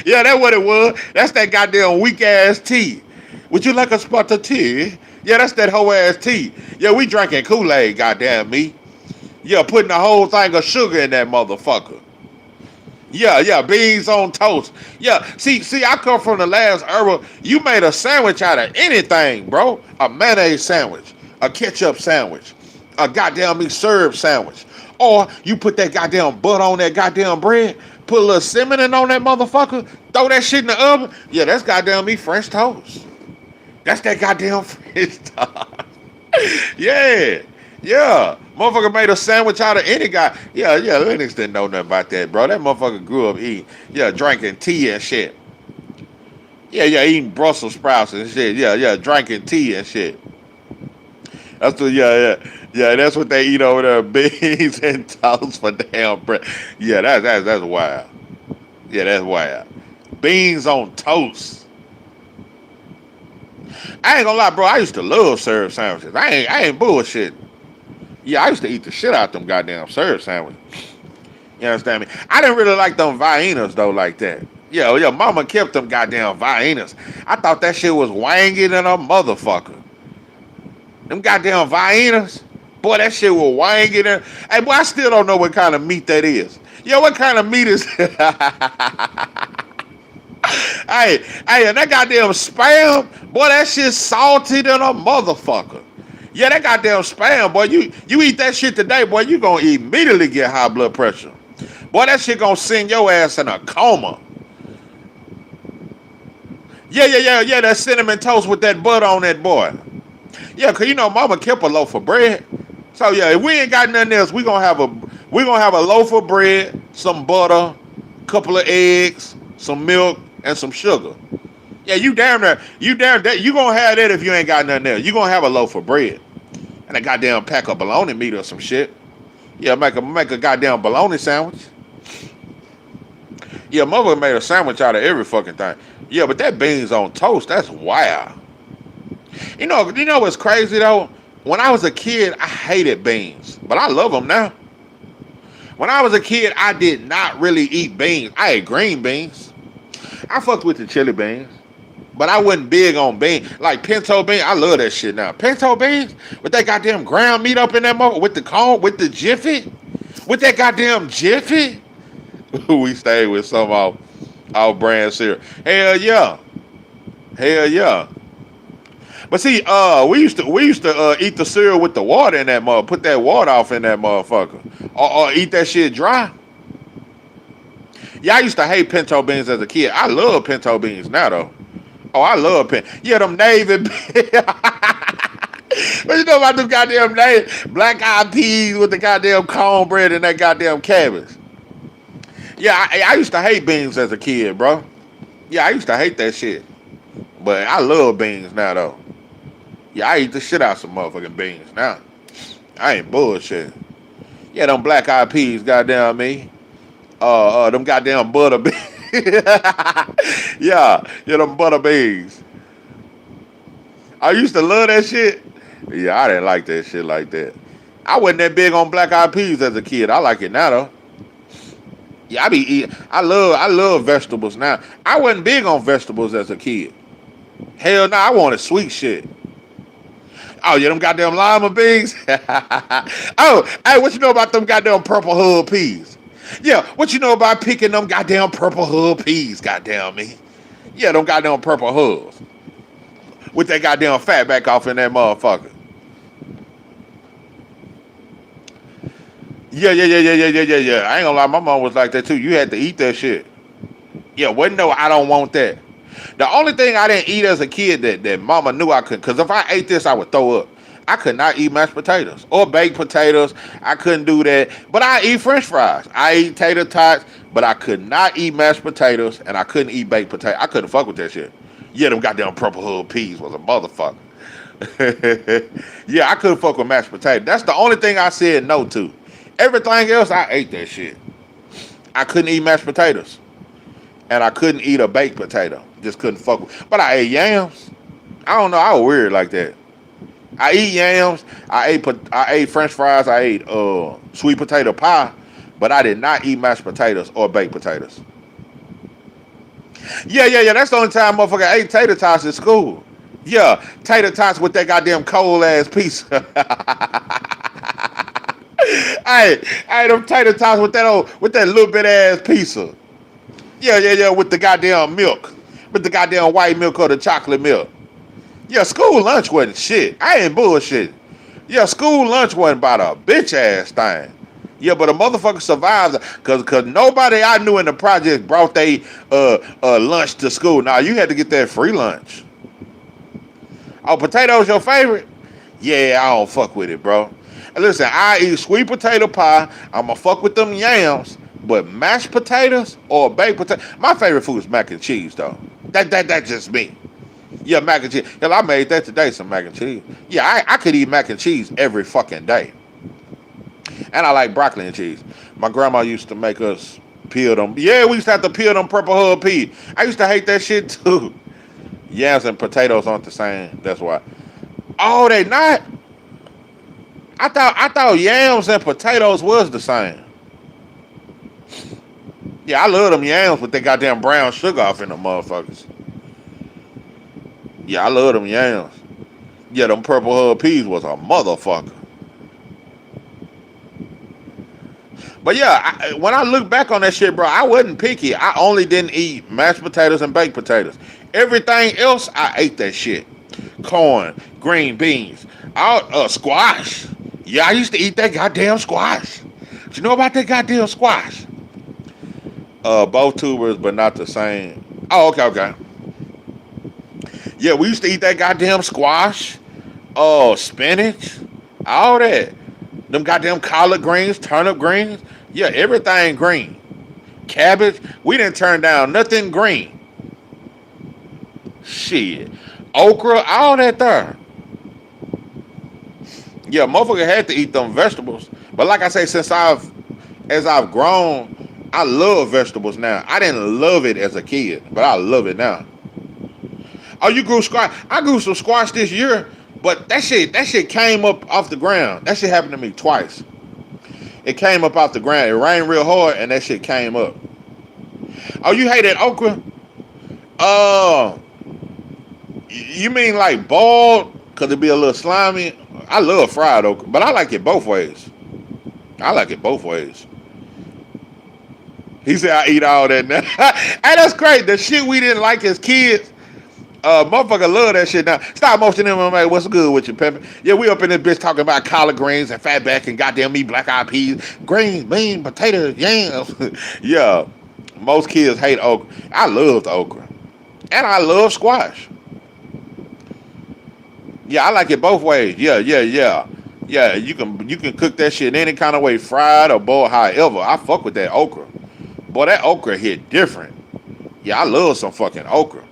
Yeah, that's what it was. That's that goddamn weak ass tea. Would you like a spot of tea? Yeah, that's that whole ass tea. Yeah, we drinking Kool-Aid, goddamn me. Yeah, putting the whole thing of sugar in that motherfucker. Yeah, beans on toast. Yeah, see, I come from the last era. You made a sandwich out of anything, bro. A mayonnaise sandwich, a ketchup sandwich, a goddamn me serve sandwich. Or you put that goddamn butter on that goddamn bread, put a little cinnamon on that motherfucker, throw that shit in the oven. Yeah, that's goddamn me French toast. That's that goddamn French toast. Yeah. Motherfucker made a sandwich out of any guy. Yeah, Lennox didn't know nothing about that, bro. That motherfucker grew up eating, drinking tea and shit. Yeah, eating Brussels sprouts and shit. Yeah, drinking tea and shit. That's what, yeah, that's what they eat over there, beans and toast for damn bread. Yeah, that's wild. Yeah, that's wild. Beans on toast. I ain't gonna lie, bro. I used to love serve sandwiches. I ain't bullshit. Yeah, I used to eat the shit out them goddamn serve sandwiches. You understand me? I didn't really like them Viennas though, like that. Yeah, mama kept them goddamn Viennas. I thought that shit was wanging than a motherfucker. Them goddamn Viennas, boy, that shit was wanging. Hey, boy, I still don't know what kind of meat that is. Yo, what kind of meat is? Hey, and that goddamn Spam, boy, that shit salty than a motherfucker. Yeah, that goddamn Spam, boy, you eat that shit today, boy, you gonna immediately get high blood pressure. Boy, that shit gonna send your ass in a coma. Yeah, that cinnamon toast with that butter on that, boy. Yeah, cause mama kept a loaf of bread. So yeah, if we ain't got nothing else, we gonna have a loaf of bread, some butter, couple of eggs, some milk, and some sugar. Yeah, you damn there. You gonna have that if you ain't got nothing else. You gonna have a loaf of bread and a goddamn pack of bologna meat or some shit. Yeah, make a goddamn bologna sandwich. Yeah, mother made a sandwich out of every fucking thing. Yeah, but that beans on toast, that's wild. You know what's crazy though? When I was a kid, I hated beans, but I love them now. When I was a kid, I did not really eat beans. I ate green beans. I fucked with the chili beans, but I wasn't big on beans. Like pinto beans, I love that shit now. Pinto beans with that goddamn ground meat up in that mother, with the corn, with the jiffy, with that goddamn jiffy. We stayed with some of our brand cereal. Hell yeah. But see, we used to eat the cereal with the water in that mother. Put that water off in that motherfucker, or eat that shit dry. Yeah, I used to hate pinto beans as a kid. I love pinto beans now though. Oh, I love yeah, them navy beans. But you know about them goddamn black eyed peas with the goddamn cornbread and that goddamn cabbage. Yeah, I used to hate beans as a kid, bro. Yeah, I used to hate that shit. But I love beans now though. Yeah, I eat the shit out some motherfucking beans now. I ain't bullshit. Yeah, them black eyed peas, goddamn me. Them goddamn butter beans. yeah, them butter beans. I used to love that shit. Yeah, I didn't like that shit like that. I wasn't that big on black eyed peas as a kid. I like it now though. Yeah, I be eating. I love vegetables now. I wasn't big on vegetables as a kid. Hell no, I wanted sweet shit. Oh yeah, them goddamn lima beans. Oh, hey, what you know about them goddamn purple hood peas? Yeah, what you know about picking them goddamn purple hood peas? Goddamn me. Yeah, them goddamn purple hoods with that goddamn fat back off in that motherfucker. Yeah. I ain't gonna lie, my mom was like that too. You had to eat that shit. Yeah, wasn't no, I don't want that. The only thing I didn't eat as a kid that mama knew I couldn't, because if I ate this, I would throw up. I could not eat mashed potatoes or baked potatoes. I couldn't do that. But I eat french fries. I eat tater tots, but I could not eat mashed potatoes and I couldn't eat baked potatoes. I couldn't fuck with that shit. Yeah, them goddamn purple hood peas was a motherfucker. Yeah, I couldn't fuck with mashed potatoes. That's the only thing I said no to. Everything else, I ate that shit. I couldn't eat mashed potatoes. And I couldn't eat a baked potato. Just couldn't fuck with. But I ate yams. I don't know. I was weird like that. I eat yams. I ate French fries. I ate sweet potato pie. But I did not eat mashed potatoes or baked potatoes. Yeah. That's the only time motherfucker ate tater tots at school. Yeah, tater tots with that goddamn cold ass piece. Hey, them tater tots with that little bit ass pizza. Yeah, with the goddamn milk. With the goddamn white milk or the chocolate milk. Yeah, school lunch wasn't shit. I ain't bullshit. Yeah, school lunch wasn't about a bitch ass thing. Yeah, but a motherfucker survives cause nobody I knew in the project brought they lunch to school. Now you had to get that free lunch. Oh, potatoes your favorite? Yeah, I don't fuck with it, bro. Listen, I eat sweet potato pie. I'ma fuck with them yams. But mashed potatoes or baked potato, my favorite food is mac and cheese though. That's just me. Yeah, mac and cheese. Hell, I made that today, some mac and cheese. Yeah, I could eat mac and cheese every fucking day. And I like broccoli and cheese. My grandma used to make us peel them. Yeah, we used to have to peel them purple hood pea. I used to hate that shit too. Yams and potatoes aren't the same. That's why. Oh, they not? I thought yams and potatoes was the same. Yeah, I love them yams with that goddamn brown sugar off in them motherfuckers. Yeah, I love them yams. Yeah, them purple hood peas was a motherfucker. But yeah, when I look back on that shit, bro, I wasn't picky. I only didn't eat mashed potatoes and baked potatoes. Everything else, I ate that shit. Corn, green beans, squash. Yeah, I used to eat that goddamn squash. But you know about that goddamn squash? Both tubers, but not the same. Oh, okay. Yeah, we used to eat that goddamn squash. Spinach. All that. Them goddamn collard greens, turnip greens. Yeah, everything green. Cabbage. We didn't turn down nothing green. Shit. Okra, all that there. Yeah, motherfucker had to eat them vegetables. But like I say, as I've grown, I love vegetables now. I didn't love it as a kid, but I love it now. Oh, you grew squash? I grew some squash this year, but that shit came up off the ground. That shit happened to me twice. It came up off the ground. It rained real hard, and that shit came up. Oh, you hated okra? You mean like boiled? Cause it be a little slimy. I love fried okra, but I like it both ways. He said I eat all that now. Hey, that's great. The shit we didn't like as kids, motherfucker love that shit now. Stop motion MMA. What's good with you, Peppy? Yeah, we up in this bitch talking about collard greens and fatback and goddamn me black eyed peas, greens, beans, potatoes, yams. Yeah, most kids hate okra. I love okra, and I love squash. Yeah, I like it both ways. Yeah. Yeah, you can cook that shit any kind of way, fried or boiled, however. I fuck with that okra. Boy, that okra hit different. Yeah, I love some fucking okra.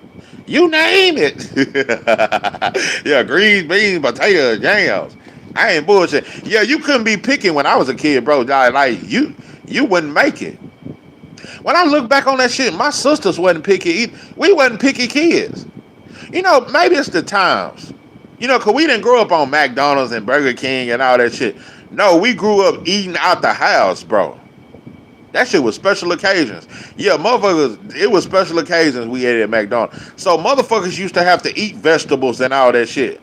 You name it. Yeah, greens, beans, potatoes, yams. I ain't bullshit. Yeah, you couldn't be picky when I was a kid, bro. Like you wouldn't make it. When I look back on that shit, my sisters wasn't picky either. We wasn't picky kids. Maybe it's the times. Cause we didn't grow up on McDonald's and Burger King and all that shit. No, we grew up eating out the house, bro. That shit was special occasions. Yeah, motherfuckers, it was special occasions we ate at McDonald's. So motherfuckers used to have to eat vegetables and all that shit.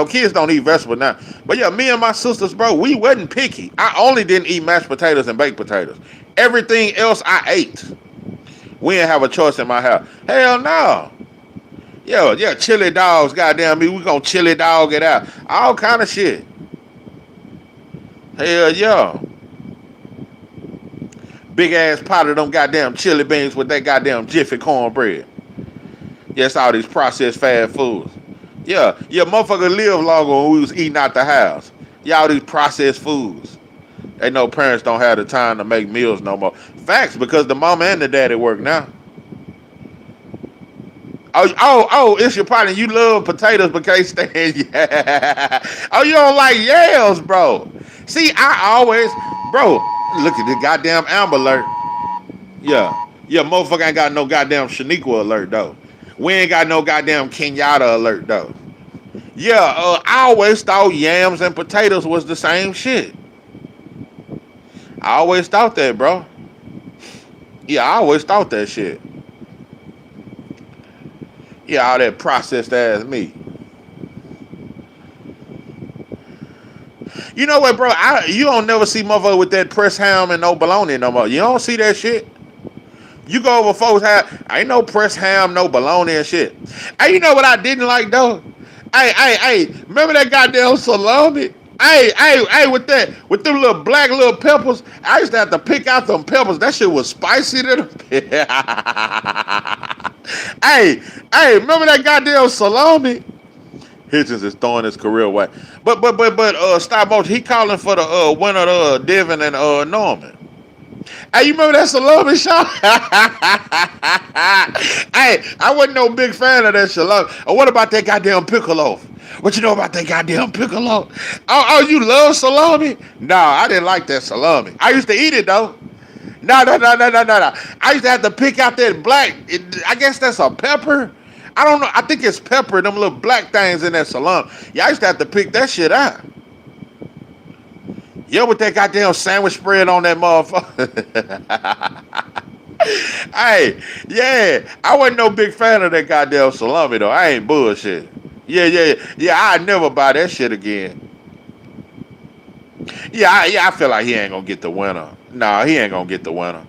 Kids don't eat vegetables now. But yeah, me and my sisters, bro, we wasn't picky. I only didn't eat mashed potatoes and baked potatoes. Everything else I ate. We didn't have a choice in my house. Hell no. Yeah, chili dogs, goddamn me. We gonna chili dog it out. All kind of shit. Hell yeah. Big ass pot of them goddamn chili beans with that goddamn Jiffy cornbread. Yes, all these processed fast foods. Yeah, motherfucker live longer when we was eating out the house. Y'all these processed foods. They know parents don't have the time to make meals no more. Facts, because the mama and the daddy work now. Oh, it's your partner. You love potatoes but can't stand yeah. Oh, you don't like yams, bro. See, bro, look at the goddamn Amber Alert. Yeah, motherfucker ain't got no goddamn Shaniqua alert, though. We ain't got no goddamn Kenyatta alert, though. Yeah, I always thought yams and potatoes was the same shit. I always thought that, bro. Yeah, I always thought that shit. Yeah, all that processed ass meat. You know what, bro? You don't never see motherfucker with that pressed ham and no bologna no more. You don't see that shit. You go over folks' house, ain't no pressed ham, no bologna and shit. Hey, you know what I didn't like though? Hey, remember that goddamn salami? Hey, with them little black little peppers, I used to have to pick out them peppers. That shit was spicy to the Hey, remember that goddamn salami? Hitchens is throwing his career away. But stop motion, he calling for the winner of Devin and Norman. Hey, you remember that salami shop? Hey, I wasn't no big fan of that salami. Or what about that goddamn piccolo? What you know about that goddamn piccolo? Oh, you love salami? No, I didn't like that salami. I used to eat it though. No. I used to have to pick out that black. I guess that's a pepper. I don't know. I think it's pepper. Them little black things in that salami. Yeah, I used to have to pick that shit out. Yeah, with that goddamn sandwich spread on that motherfucker. Hey, yeah, I wasn't no big fan of that goddamn salami though. I ain't bullshit. Yeah, I never buy that shit again. Yeah, I feel like he ain't gonna get the winner. Nah, he ain't gonna get the winner.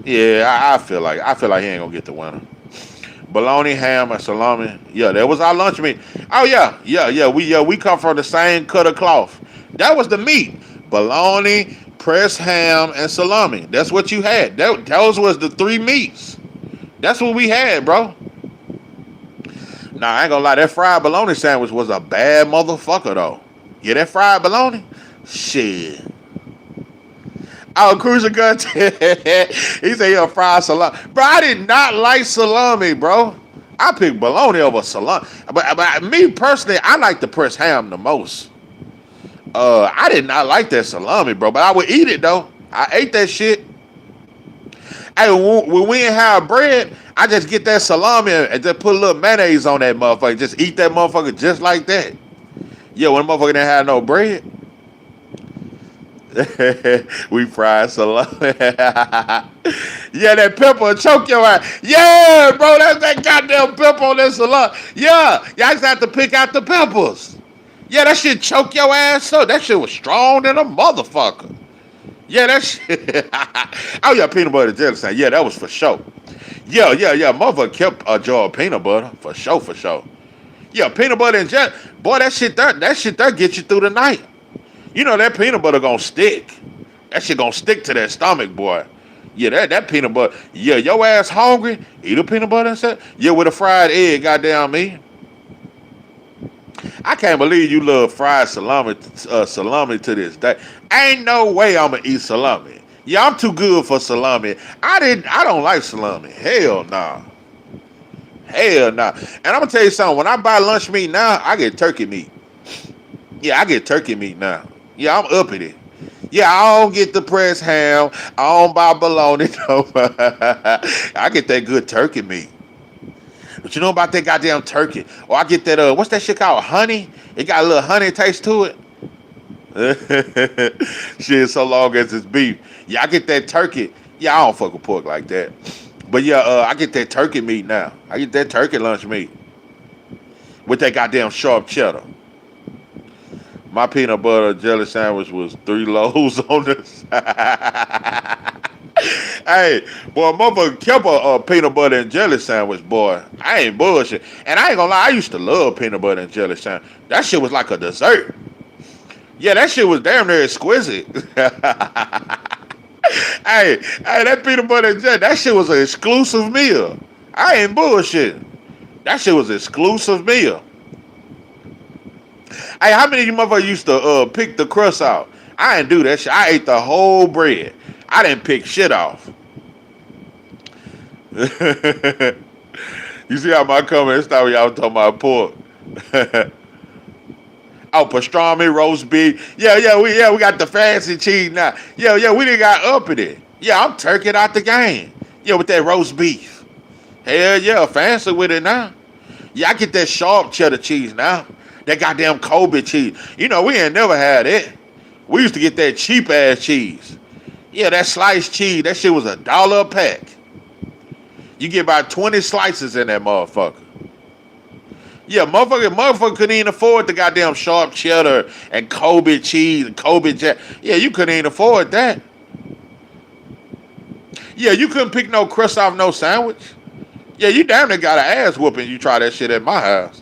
Yeah, I feel like he ain't gonna get the winner. Bologna, ham, and salami. Yeah, that was our lunch meat. Oh yeah. We come from the same cut of cloth. That was the meat. Bologna, pressed ham, and salami. That's what you had. Those was the three meats. That's what we had, bro. Nah, I ain't gonna lie. That fried bologna sandwich was a bad motherfucker, though. Yeah, that fried bologna? Shit. Oh, Cruiser Gun. He said he'll fry salami. Bro, I did not like salami, bro. I picked bologna over salami. But me personally, I like the pressed ham the most. I did not like that salami, bro. But I would eat it, though. I ate that shit. Hey, when we didn't have bread, I just get that salami and just put a little mayonnaise on that motherfucker. Just eat that motherfucker just like that. Yeah, when the motherfucker didn't have no bread. We fried salami. Yeah, that pepper will choke your ass. Yeah, bro, that's that goddamn pepper on that salami. Yeah, y'all just have to pick out the peppers. Yeah, that shit choke your ass up. That shit was strong than a motherfucker. Yeah, that shit. Oh, yeah, peanut butter jelly sandwich. Yeah, that was for sure. Yeah. Motherfucker kept a jar of peanut butter. For sure. Yeah, peanut butter and jelly. Boy, that shit there get you through the night. You know that peanut butter gonna stick. That shit gonna stick to that stomach, boy. Yeah, that peanut butter. Yeah, your ass hungry? Eat a peanut butter and stuff. Yeah, with a fried egg, goddamn me. I can't believe you love fried salami to this day. Ain't no way I'ma eat salami. Yeah, I'm too good for salami. I don't like salami. Hell nah. Hell nah. And I'm gonna tell you something. When I buy lunch meat now, I get turkey meat. Yeah, I get turkey meat now. Yeah, I'm up at it. Yeah, I don't get the pressed ham. I don't buy bologna. No. I get that good turkey meat. But you know about that goddamn turkey? Or I get that what's that shit called? Honey? It got a little honey taste to it. Shit, so long as it's beef. Yeah, I get that turkey. Yeah, I don't fuck with pork like that. But yeah, I get that turkey meat now. I get that turkey lunch meat with that goddamn sharp cheddar. My peanut butter jelly sandwich was 3 loaves on this. Hey, boy, motherfucker kept a peanut butter and jelly sandwich, boy. I ain't bullshit. And I ain't gonna lie, I used to love peanut butter and jelly sandwich. That shit was like a dessert. Yeah, that shit was damn near exquisite. Hey, that peanut butter and jelly, that shit was an exclusive meal. I ain't bullshit. That shit was an exclusive meal. Hey, how many of you motherfuckers used to pick the crust out? I didn't do that shit. I ate the whole bread. I didn't pick shit off. You see how my comments start when y'all talking about pork? Oh, pastrami, roast beef. Yeah, we got the fancy cheese now. Yeah, we done got up in it. Yeah, I'm turkeying out the game. Yeah, with that roast beef. Hell yeah, fancy with it now. Yeah, I get that sharp cheddar cheese now. That goddamn Kobe cheese. You know, we ain't never had it. We used to get that cheap ass cheese. Yeah, that sliced cheese, that shit was $1 a pack. You get about 20 slices in that motherfucker. Yeah, motherfucker couldn't even afford the goddamn sharp cheddar and Kobe cheese and Kobe jack. Yeah, you couldn't even afford that. Yeah, you couldn't pick no crust off no sandwich. Yeah, you damn near got an ass whooping you try that shit at my house.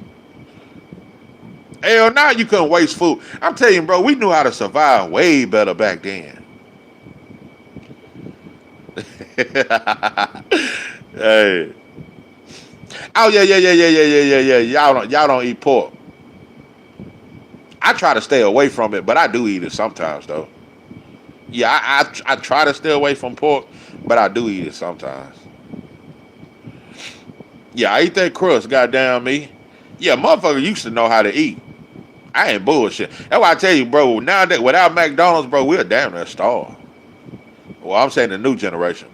Hell, now you couldn't waste food. I'm telling you, bro, we knew how to survive way better back then. Hey. Oh yeah. Y'all don't eat pork. I try to stay away from it, but I do eat it sometimes though. Yeah, I try to stay away from pork, but I do eat it sometimes. Yeah, I eat that crust, goddamn me. Yeah, motherfucker used to know how to eat. I ain't bullshit. That's why I tell you, bro, nowadays, without McDonald's, bro, we're damn near starved. Well, I'm saying the new generation.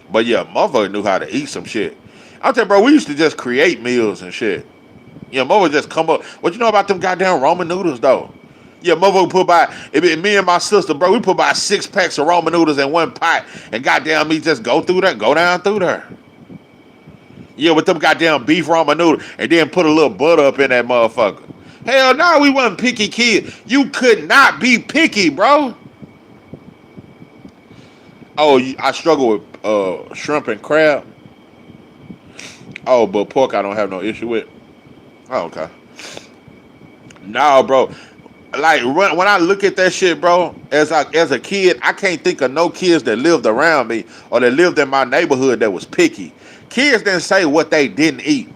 But yeah, motherfucker knew how to eat some shit. I'm telling you, bro, we used to just create meals and shit. Yeah, motherfucker just come up. What you know about them goddamn Roman noodles, though? Yeah, motherfucker put by, me and my sister, bro, we put by 6 packs of Roman noodles in one pot, and goddamn me just go down through there. Yeah, with them goddamn beef Roman noodles, and then put a little butter up in that motherfucker. Hell no, we wasn't picky kids. You could not be picky, bro. Oh, I struggle with shrimp and crab. Oh, but pork I don't have no issue with. Oh, okay. No, bro. Like when I look at that shit, bro, as a kid, I can't think of no kids that lived around me or that lived in my neighborhood that was picky. Kids didn't say what they didn't eat.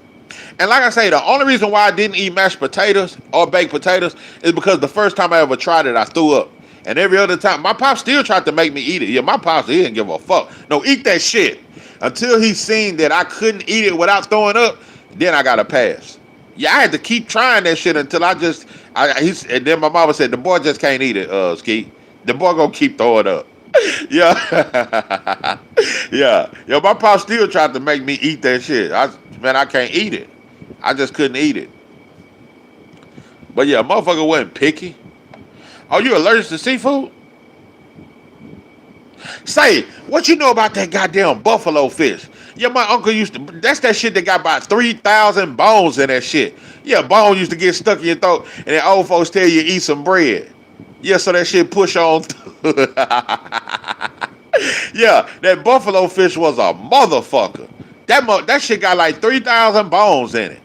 And like I say, the only reason why I didn't eat mashed potatoes or baked potatoes is because the first time I ever tried it, I threw up. And every other time, my pop still tried to make me eat it. Yeah, my pop, he didn't give a fuck. No, eat that shit. Until he seen that I couldn't eat it without throwing up, then I got a pass. Yeah, I had to keep trying that shit until and then my mama said, the boy just can't eat it, Ski. The boy gonna keep throwing up. Yeah. Yeah. Yo, my pop still tried to make me eat that shit. I can't eat it. I just couldn't eat it. But yeah, motherfucker wasn't picky. Oh, you allergic to seafood? Say, what you know about that goddamn buffalo fish? Yeah, my uncle that's that shit that got about 3,000 bones in that shit. Yeah, bones used to get stuck in your throat, and then old folks tell you eat some bread. Yeah, so that shit push on through. Yeah, that buffalo fish was a motherfucker. That shit got like 3,000 bones in it.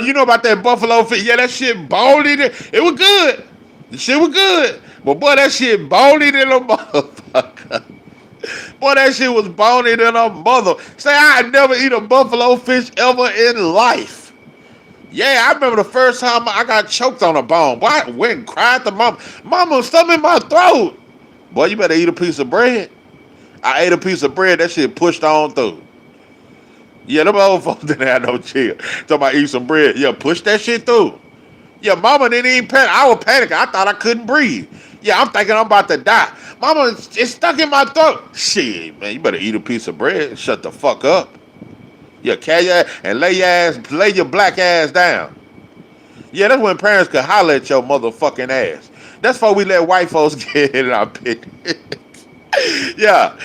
You know about that buffalo fish? Yeah, that shit bony. It was good. The shit was good. But boy, that shit bony than a motherfucker. Boy, that shit was bony than a mother. Say, I never eat a buffalo fish ever in life. Yeah, I remember the first time I got choked on a bone. Boy, I went and cried to mama. Mama, something in my throat. Boy, you better eat a piece of bread. I ate a piece of bread. That shit pushed on through. Yeah, them old folks didn't have no chill. Talking about eat some bread. Yeah, push that shit through. Yeah, mama didn't even panic. I was panicking. I thought I couldn't breathe. Yeah, I'm thinking I'm about to die. Mama, it's stuck in my throat. Shit, man, you better eat a piece of bread and shut the fuck up. Yeah, carry your ass and lay your black ass down. Yeah, that's when parents could holler at your motherfucking ass. That's why we let white folks get in our business. Yeah.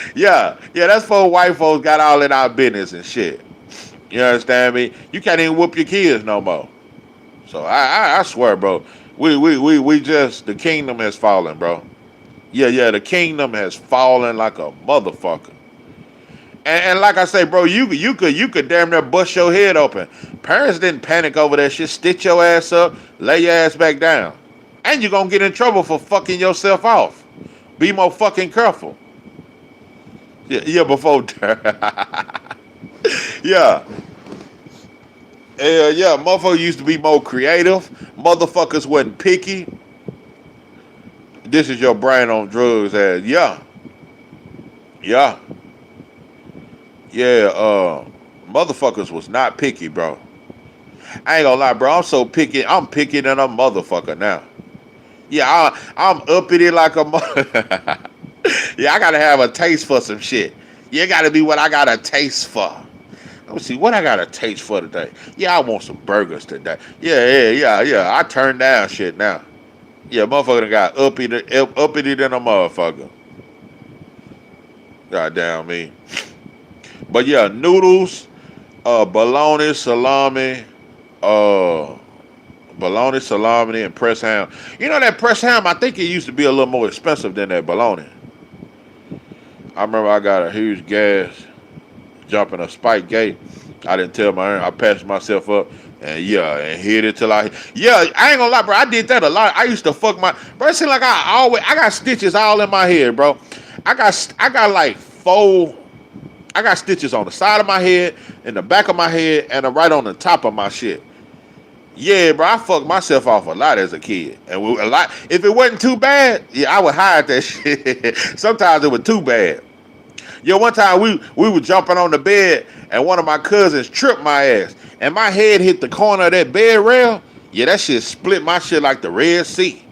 That's why white folks got all in our business and shit. You understand me? You can't even whoop your kids no more. So I swear, bro, we just the kingdom has fallen, bro. Yeah, the kingdom has fallen like a motherfucker. And like I say, bro, you could damn near bust your head open. Parents didn't panic over that shit. Stitch your ass up, lay your ass back down, and you're gonna get in trouble for fucking yourself off. Be more fucking careful. Yeah, before. Yeah. Yeah, motherfuckers used to be more creative. Motherfuckers wasn't picky. This is your brain on drugs ass. Yeah. Motherfuckers was not picky, bro. I ain't gonna lie, bro. I'm so picky. I'm picky than a motherfucker now. Yeah, I'm uppity like a mother. Yeah, I gotta have a taste for some shit. You gotta be what I got a taste for. Let me see what I got a taste for today. Yeah, I want some burgers today. Yeah. I turn down shit now. Yeah, motherfucker done got uppity than a motherfucker. God damn me. But yeah, noodles, bologna, salami, and pressed ham. You know that pressed ham, I think it used to be a little more expensive than that bologna. I remember I got a huge gas jumping a spike gate. I didn't tell I passed myself up and hit it till I ain't gonna lie, bro. I did that a lot. I used to fuck bro. It seemed like I got stitches all in my head, bro. I got like four. I got stitches on the side of my head, in the back of my head, and right on the top of my shit. Yeah, bro, I fucked myself off a lot as a kid, and a lot. If it wasn't too bad, I would hide that shit. Sometimes it was too bad. Yo, one time we were jumping on the bed, and one of my cousins tripped my ass, and my head hit the corner of that bed rail. Yeah, that shit split my shit like the Red Sea.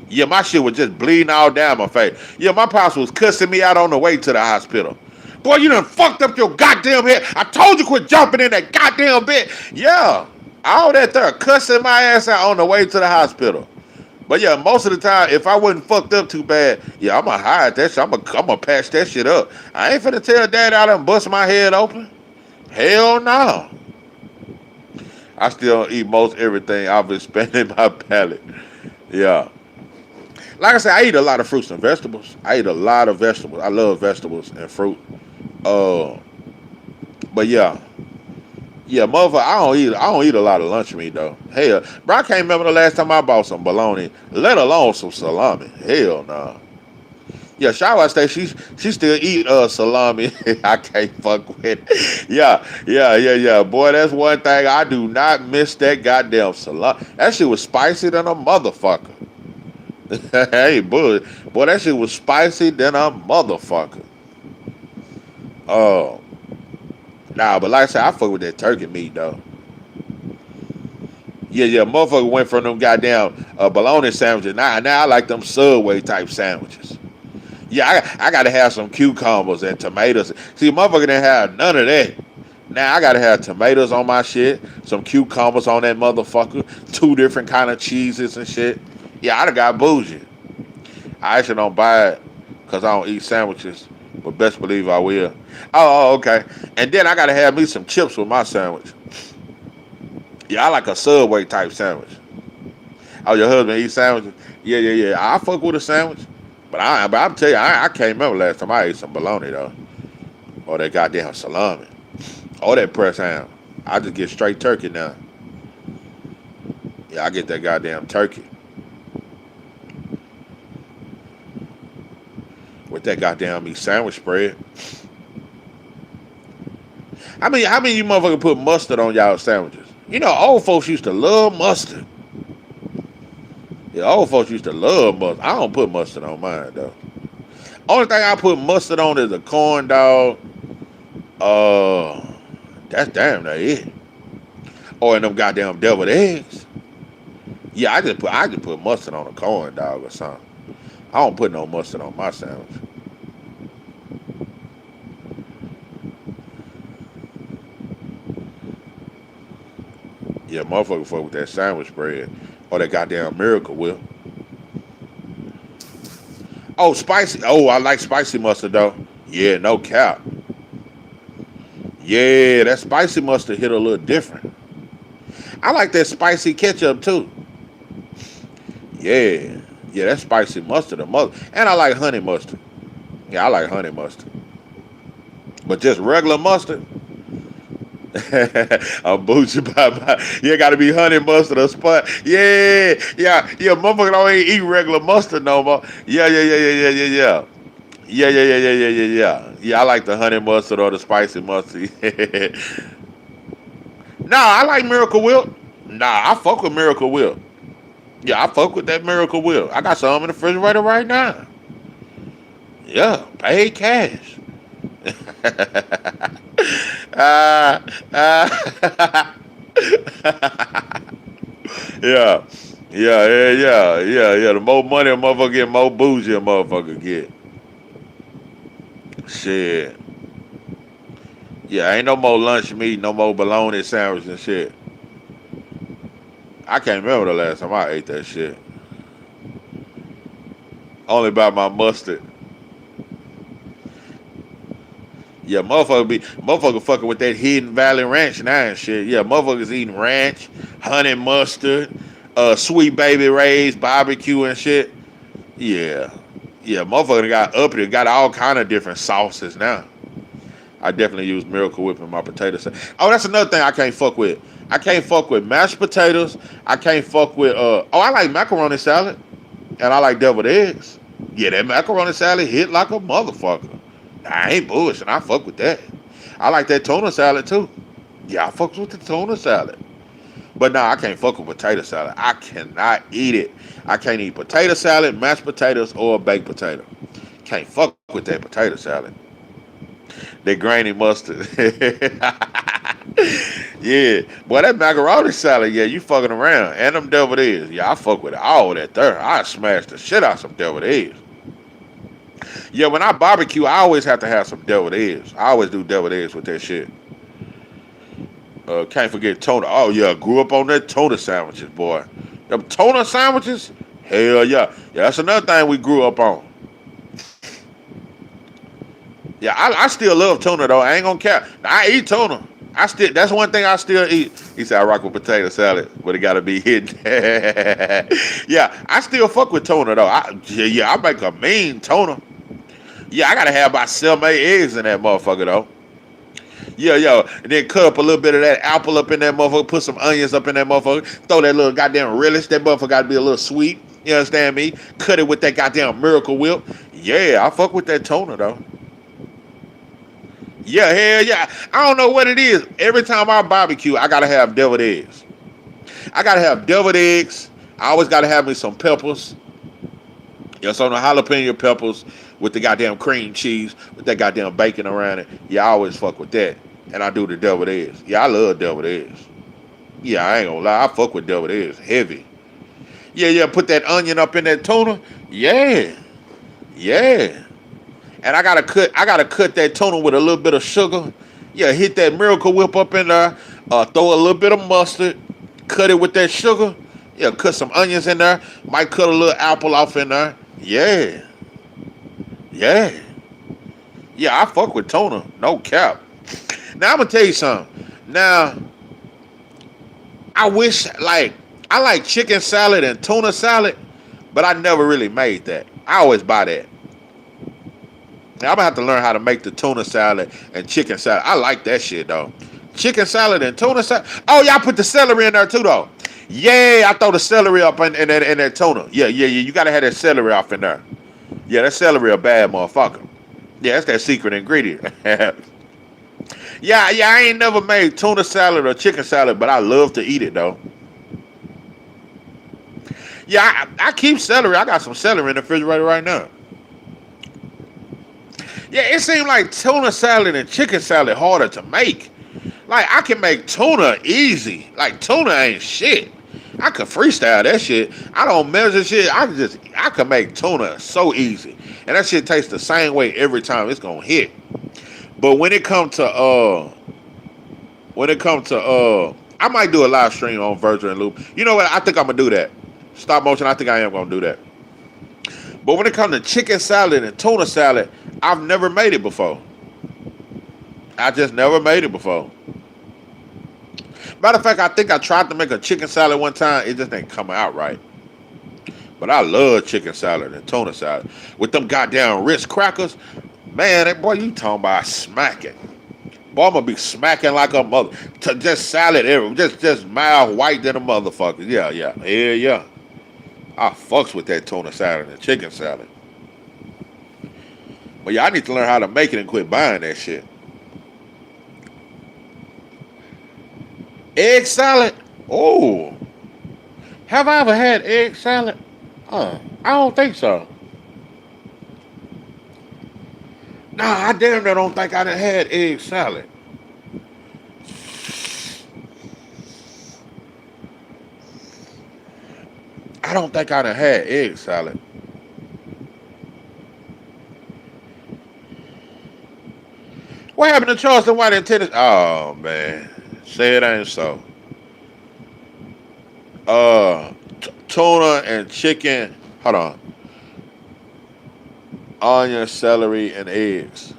Yeah, my shit was just bleeding all down my face. Yeah, my pops was cussing me out on the way to the hospital. Boy, you done fucked up your goddamn head. I told you quit jumping in that goddamn bed. Yeah, all that there cussing my ass out on the way to the hospital. But yeah, most of the time, if I wasn't fucked up too bad, yeah, I'm gonna hide that shit. I'm gonna patch that shit up. I ain't finna tell dad I done bust my head open. Hell no. I still eat most everything I've expanded my palate. Yeah. Like I said, I eat a lot of fruits and vegetables. I eat a lot of vegetables. I love vegetables and fruit. But yeah, motherfucker, I don't eat a lot of lunch meat though. Hell, bro, I can't remember the last time I bought some bologna, let alone some salami. Hell no. Nah. Yeah, Shawa say she still eat salami. I can't fuck with it. Yeah. Boy, that's one thing I do not miss, that goddamn salami. That shit was spicy than a motherfucker. Hey, boy, that shit was spicy than a motherfucker. Oh. Nah, but like I said, I fuck with that turkey meat though. Yeah, motherfucker went from them goddamn bologna sandwiches. Now I like them Subway type sandwiches. Yeah, I gotta have some cucumbers and tomatoes. See, motherfucker didn't have none of that. Now I gotta have tomatoes on my shit, some cucumbers on that motherfucker, 2 different kind of cheeses and shit. Yeah, I done got bougie. I actually don't buy it because I don't eat sandwiches, but best believe I will. Oh, okay. And then I gotta have me some chips with my sandwich. Yeah, I like a Subway type sandwich. Oh, your husband eat sandwiches? Yeah. I fuck with a sandwich. But I'm tell you, I can't remember last time I ate some bologna though. Or that goddamn salami. Or that pressed ham. I just get straight turkey now. Yeah, I get that goddamn turkey. With that goddamn meat sandwich spread. How many of you motherfuckers put mustard on y'all sandwiches? You know, old folks used to love mustard. Yeah, old folks used to love mustard. I don't put mustard on mine, though. Only thing I put mustard on is a corn dog. Damn, That's damn near it. Or in them goddamn deviled eggs. Yeah, I just put mustard on a corn dog or something. I don't put no mustard on my sandwich. Yeah, motherfucker fuck with that sandwich bread. Or that goddamn Miracle Whip. Oh, spicy. Oh, I like spicy mustard though. Yeah, no cap. Yeah, that spicy mustard hit a little different. I like that spicy ketchup too. Yeah. Yeah, that spicy mustard. And I like honey mustard. Yeah, I like honey mustard. But just regular mustard, I'm bougie by my. You gotta be honey mustard or spot. Yeah, yeah, yeah. Motherfucker don't ain't eat regular mustard no more. Yeah, yeah, yeah, yeah, yeah, yeah, yeah. Yeah, yeah, yeah, yeah, yeah, yeah, yeah. Yeah, I like the honey mustard or the spicy mustard. Nah, I like Miracle Whip. Nah, I fuck with Miracle Whip. Yeah, I fuck with that Miracle Whip. I got some in the refrigerator right now. Yeah, paid cash. uh, uh, yeah, yeah, yeah, yeah, yeah, yeah. The more money a motherfucker get, more bougie a motherfucker get. Shit. Yeah, ain't no more lunch meat, no more bologna sandwich and shit. I can't remember the last time I ate that shit. Only by my mustard. Yeah, motherfucker fucking with that Hidden Valley Ranch now and shit. Yeah, motherfuckers eating ranch, honey mustard, Sweet Baby Ray's barbecue and shit. Yeah. Yeah, motherfucker got up there, got all kind of different sauces now. I definitely use Miracle Whip in my potato salad. Oh, that's another thing I can't fuck with. I can't fuck with mashed potatoes. I can't fuck with I like macaroni salad. And I like deviled eggs. Yeah, that macaroni salad hit like a motherfucker. I ain't bullshit. I fuck with that. I like that tuna salad too. Yeah, I fuck with the tuna salad. But nah, I can't fuck with potato salad. I cannot eat it. I can't eat potato salad, mashed potatoes, or baked potato. Can't fuck with that potato salad. That grainy mustard. Yeah. Boy, that macaroni salad, yeah, you fucking around. And them deviled eggs. Yeah, I fuck with all that there. I smash the shit out some deviled eggs. Yeah, when I barbecue, I always have to have some deviled eggs. I always do deviled eggs with that shit. Can't forget tuna. Oh, yeah, grew up on that tuna sandwiches, boy. Them tuna sandwiches? Hell yeah. Yeah, that's another thing we grew up on. Yeah, I still love tuna, though. I ain't gonna care. I eat tuna. That's one thing I still eat. He said I rock with potato salad, but it gotta be hidden. Yeah, I still fuck with tuna, though. I make a mean tuna. Yeah, I gotta have about 7, 8 eggs in that motherfucker, though. Yeah, yo, and then cut up a little bit of that apple up in that motherfucker, put some onions up in that motherfucker, throw that little goddamn relish, that motherfucker gotta be a little sweet, you understand me? Cut it with that goddamn Miracle Whip. Yeah, I fuck with that tuna, though. Yeah, hell yeah. I don't know what it is. Every time I barbecue, I gotta have deviled eggs. I gotta have deviled eggs. I always gotta have me some peppers. Yeah, some of the jalapeno peppers with the goddamn cream cheese, with that goddamn bacon around it. Yeah, I always fuck with that. And I do the deviled eggs. Yeah, I love deviled eggs. Yeah, I ain't gonna lie. I fuck with deviled eggs. Heavy. Yeah, put that onion up in that tuna. Yeah. Yeah. And I gotta cut that tuna with a little bit of sugar. Yeah, hit that Miracle Whip up in there. Throw a little bit of mustard. Cut it with that sugar. Yeah, cut some onions in there. Might cut a little apple off in there. Yeah. Yeah. Yeah, I fuck with tuna. No cap. Now, I'm gonna tell you something. Now, I like chicken salad and tuna salad, but I never really made that. I always buy that. Now, I'm gonna have to learn how to make the tuna salad and chicken salad. I like that shit, though. Chicken salad and tuna salad. Oh, y'all put the celery in there, too, though. Yeah, I throw the celery up in that tuna. Yeah. You gotta have that celery off in there. Yeah, that celery a bad motherfucker. Yeah, that's that secret ingredient. Yeah, I ain't never made tuna salad or chicken salad, but I love to eat it, though. Yeah, I keep celery. I got some celery in the refrigerator right now. Yeah, it seemed like tuna salad and chicken salad harder to make. Like I can make tuna easy. Like tuna ain't shit. I could freestyle that shit. I don't measure shit. I can make tuna so easy. And that shit tastes the same way every time. It's gonna hit. But when it comes to I might do a live stream on Virgil and Loop. You know what? I think I'm gonna do that. Stop motion, I think I am gonna do that. But when it comes to chicken salad and tuna salad, I've never made it before. I just never made it before. Matter of fact, I think I tried to make a chicken salad one time. It just didn't come out right. But I love chicken salad and tuna salad. With them goddamn Ritz crackers, man, that boy, you talking about smacking. Boy, I'm gonna be smacking like a mother. Just salad, just mild white than a motherfucker. Yeah. I fucks with that tuna salad and chicken salad. But yeah, I need to learn how to make it and quit buying that shit. Egg salad? Oh. Have I ever had egg salad? I don't think so. Nah, I damn near don't think I done had egg salad. I don't think I done had egg salad. What happened to Charleston White in Tennessee? Oh, man. Say it ain't so. Tuna and chicken. Hold on. Onion, celery, and eggs.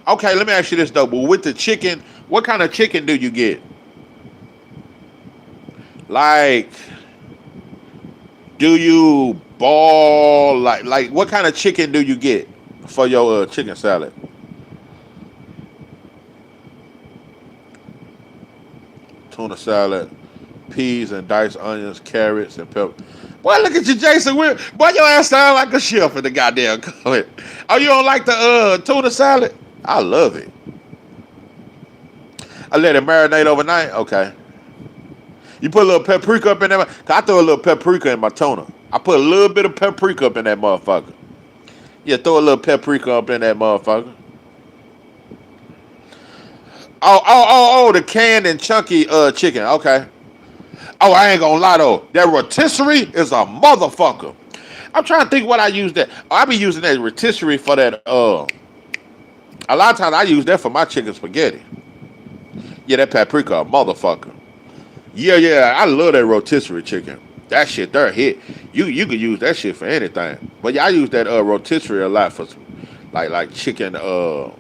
Okay, let me ask you this though. But with the chicken, what kind of chicken do you get? Like, do you ball like what kind of chicken do you get for your chicken salad? Tuna salad, peas and diced onions, carrots and pepper. Boy, look at you, Jason. Boy, your ass sound like a chef in the goddamn comment. Oh, you don't like the tuna salad? I love it. I let it marinate overnight. Okay. You put a little paprika up in there. I throw a little paprika in my tuna. I put a little bit of paprika up in that motherfucker. Yeah, throw a little paprika up in that motherfucker. Oh, the canned and chunky chicken. Okay. Oh, I ain't gonna lie though. That rotisserie is a motherfucker. I'm trying to think what I use that. Oh, I be using that rotisserie for that. A lot of times I use that for my chicken spaghetti. Yeah, that paprika, a motherfucker. Yeah, I love that rotisserie chicken. That shit, they're a hit. You could use that shit for anything. But yeah, I use that rotisserie a lot for some, like chicken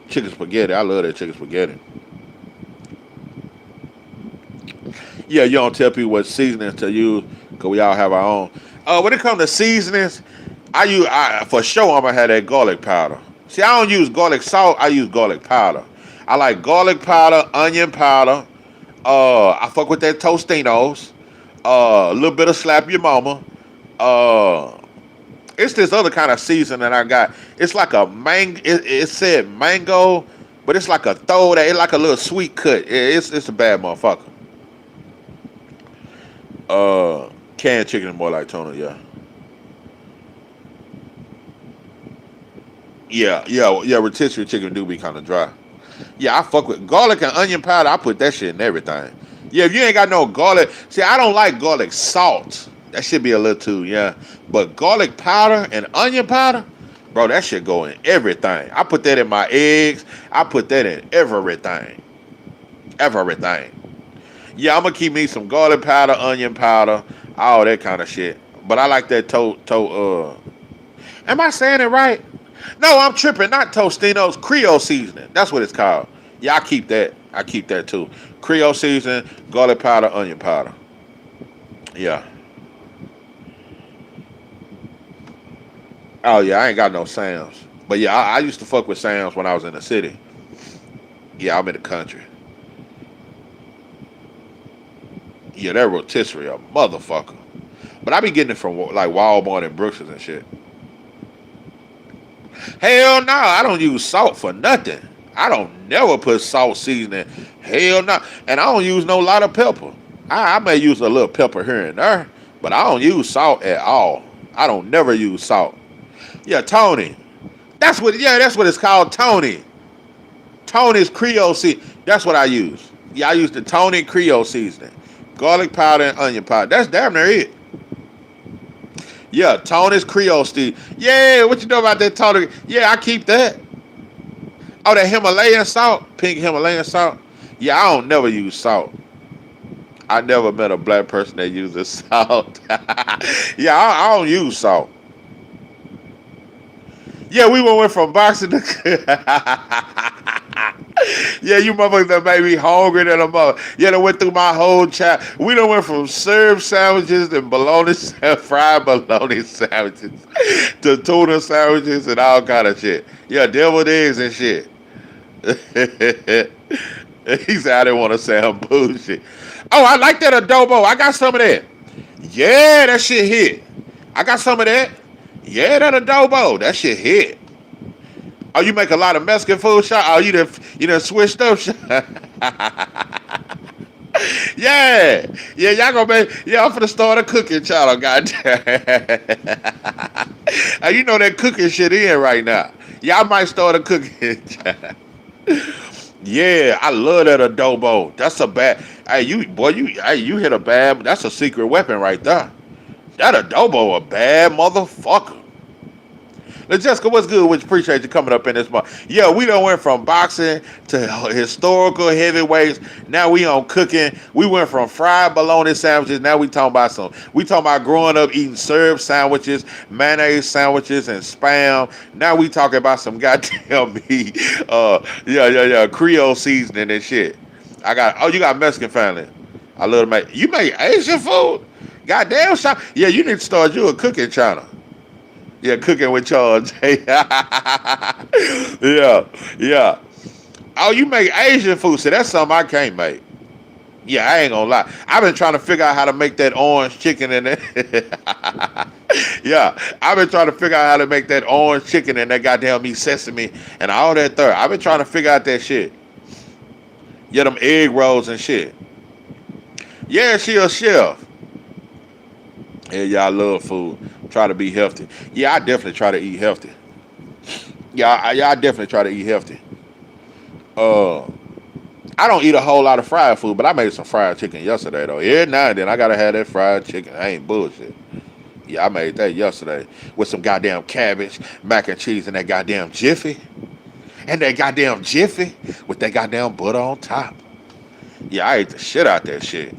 spaghetti. I love that chicken spaghetti. Yeah, you don't tell people what seasonings to use because we all have our own. When it comes to seasonings, for sure I'm gonna have that garlic powder. See, I don't use garlic salt. I use garlic powder. I like garlic powder, onion powder. I fuck with that Tostinos. A little bit of slap your mama. It's this other kind of seasoning I got. It's like a mango. It said mango, but it's like a throw that. It's like a little sweet cut. It's a bad motherfucker. Canned chicken is more like tuna. Yeah. Rotisserie chicken do be kind of dry. Yeah, I fuck with garlic and onion powder. I put that shit in everything. Yeah, if you ain't got no garlic, see, I don't like garlic salt. That should be a little too, yeah. But garlic powder and onion powder, bro, that shit go in everything. I put that in my eggs. I put that in everything. Everything. Yeah, I'm gonna keep me some garlic powder, onion powder, all that kind of shit. But I like that am I saying it right? No, I'm tripping. Not Tostinos, Creole seasoning. That's what it's called. Yeah, I keep that. I keep that too. Creole seasoning, garlic powder, onion powder. Yeah. Oh yeah, I ain't got no Sam's. But yeah, I used to fuck with Sam's when I was in the city. Yeah, I'm in the country. Yeah, that rotisserie a motherfucker. But I be getting it from like Walmart and Brooks and shit. Hell no, I don't use salt for nothing. I don't never put salt seasoning. Hell no. And I don't use no lot of pepper. I may use a little pepper here and there, but I don't use salt at all. I don't never use salt. Yeah, Tony. That's what it's called, Tony. Tony's Creole seasoning. That's what I use. Yeah, I use the Tony Creole seasoning. Garlic powder and onion powder. That's damn near it. Yeah, Tony's Creole seasoning. Yeah, what you know about that Tony? Yeah, I keep that. Oh, that Himalayan salt, pink Himalayan salt. Yeah, I don't never use salt. I never met a black person that uses salt. Yeah, I don't use salt. Yeah, we went from boxing to. Yeah, you motherfuckers that made me hungry than a mother. Yeah, that went through my whole child. We done went from served sandwiches and bologna, fried bologna sandwiches to tuna sandwiches and all kind of shit. Yeah, deviled eggs and shit. He said I didn't want to sound bullshit. Oh, I like that adobo. I got some of that. Yeah, that shit hit. I got some of that. Yeah, that adobo. That shit hit. Oh, you make a lot of Mexican food, shot? Oh, you done switched up, shot? Yeah. Yeah, y'all gonna make, yeah, I'm finna start a cooking channel, goddamn. You know that cooking shit in right now. Y'all might start a cooking channel. Yeah, I love that adobo. That's a bad, hey, you hit a bad, that's a secret weapon right there. That adobo a bad motherfucker. Now, Jessica, what's good? Which appreciate you coming up in this month. Yeah, we done went from boxing to historical heavyweights. Now we on cooking. We went from fried bologna sandwiches. Now we talking about growing up eating served sandwiches, mayonnaise sandwiches, and spam. Now we talking about some goddamn meat. Creole seasoning and shit. You got Mexican family. I love to make. You make Asian food? Goddamn shot. Yeah, you need to start you a cooking channel. Yeah, cooking with Charles. Yeah. Oh, you make Asian food. See, that's something I can't make. Yeah, I ain't gonna lie. I've been trying to figure out how to make that orange chicken in there. Yeah, I've been trying to figure out how to make that orange chicken and that goddamn meat sesame and all that third. I've been trying to figure out that shit. Yeah, them egg rolls and shit. Yeah, she a chef. Yeah, y'all love food. Try to be healthy. Yeah, I definitely try to eat healthy. I definitely try to eat healthy. I don't eat a whole lot of fried food, but I made some fried chicken yesterday though. Every now and then I gotta have that fried chicken. I ain't bullshit. Yeah, I made that yesterday with some goddamn cabbage, mac and cheese, and that goddamn jiffy. And that goddamn jiffy with that goddamn butter on top. Yeah, I ate the shit out that shit.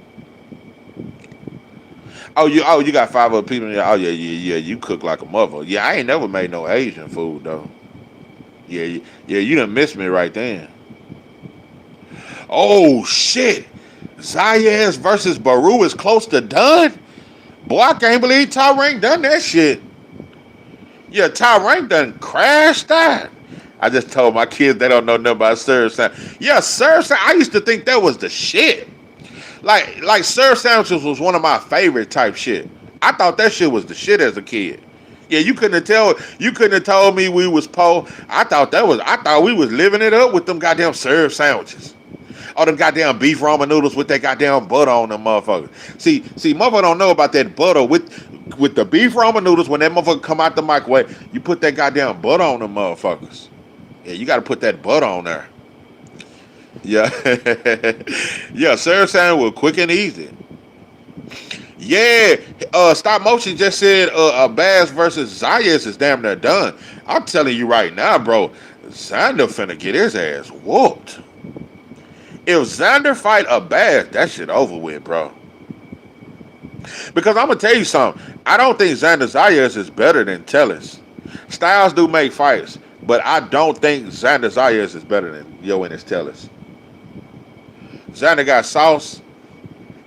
Oh, you got 5 other people in there. Oh, yeah. You cook like a mother. Yeah, I ain't never made no Asian food though. Yeah, you done missed me right then. Oh shit, Zayas versus Baru is close to done. Boy, I can't believe Tyrank done that shit. Yeah, Tyrank done crashed that. I just told my kids they don't know nothing about serve sandwich. Yeah, serve sandwich. I used to think that was the shit. Like serve sandwiches was one of my favorite type shit. I thought that shit was the shit as a kid. Yeah, you couldn't have told me we was poor. I thought we was living it up with them goddamn serve sandwiches. All them goddamn beef ramen noodles with that goddamn butter on them motherfuckers. See, motherfucker don't know about that butter with the beef ramen noodles. When that motherfucker come out the microwave, you put that goddamn butter on them motherfuckers. Yeah, you gotta put that butter on there. Yeah. Yeah, serve sandwich was quick and easy. Yeah, Stop Motion just said Bass versus Zayas is damn near done. I'm telling you right now, bro, Xander finna get his ass whooped. If Xander fight a Bass, that shit over with, bro. Because I'm gonna tell you something. I don't think Xander Zayas is better than Tellus. Styles do make fights, but I don't think Xander Zayas is better than Yoenis Tellus. Xander got sauce.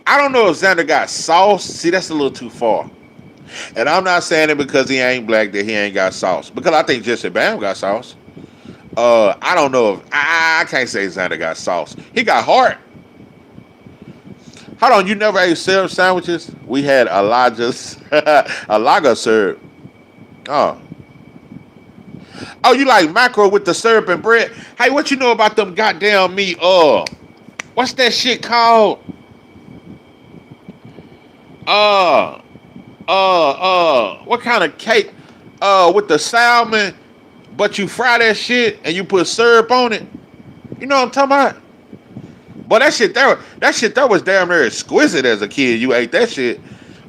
I don't know if Xander got sauce. See, that's a little too far. And I'm not saying it because he ain't black that he ain't got sauce. Because I think Jesse Bam got sauce. I don't know if I can't say Xander got sauce. He got heart. Hold on, you never ate syrup sandwiches? We had Elijah's Alaga syrup. Oh, you like mackerel with the syrup and bread? Hey, what you know about them goddamn meat? What's that shit called? What kind of cake? With the salmon, but you fry that shit and you put syrup on it. You know what I'm talking about? But that was damn near exquisite as a kid. You ate that shit.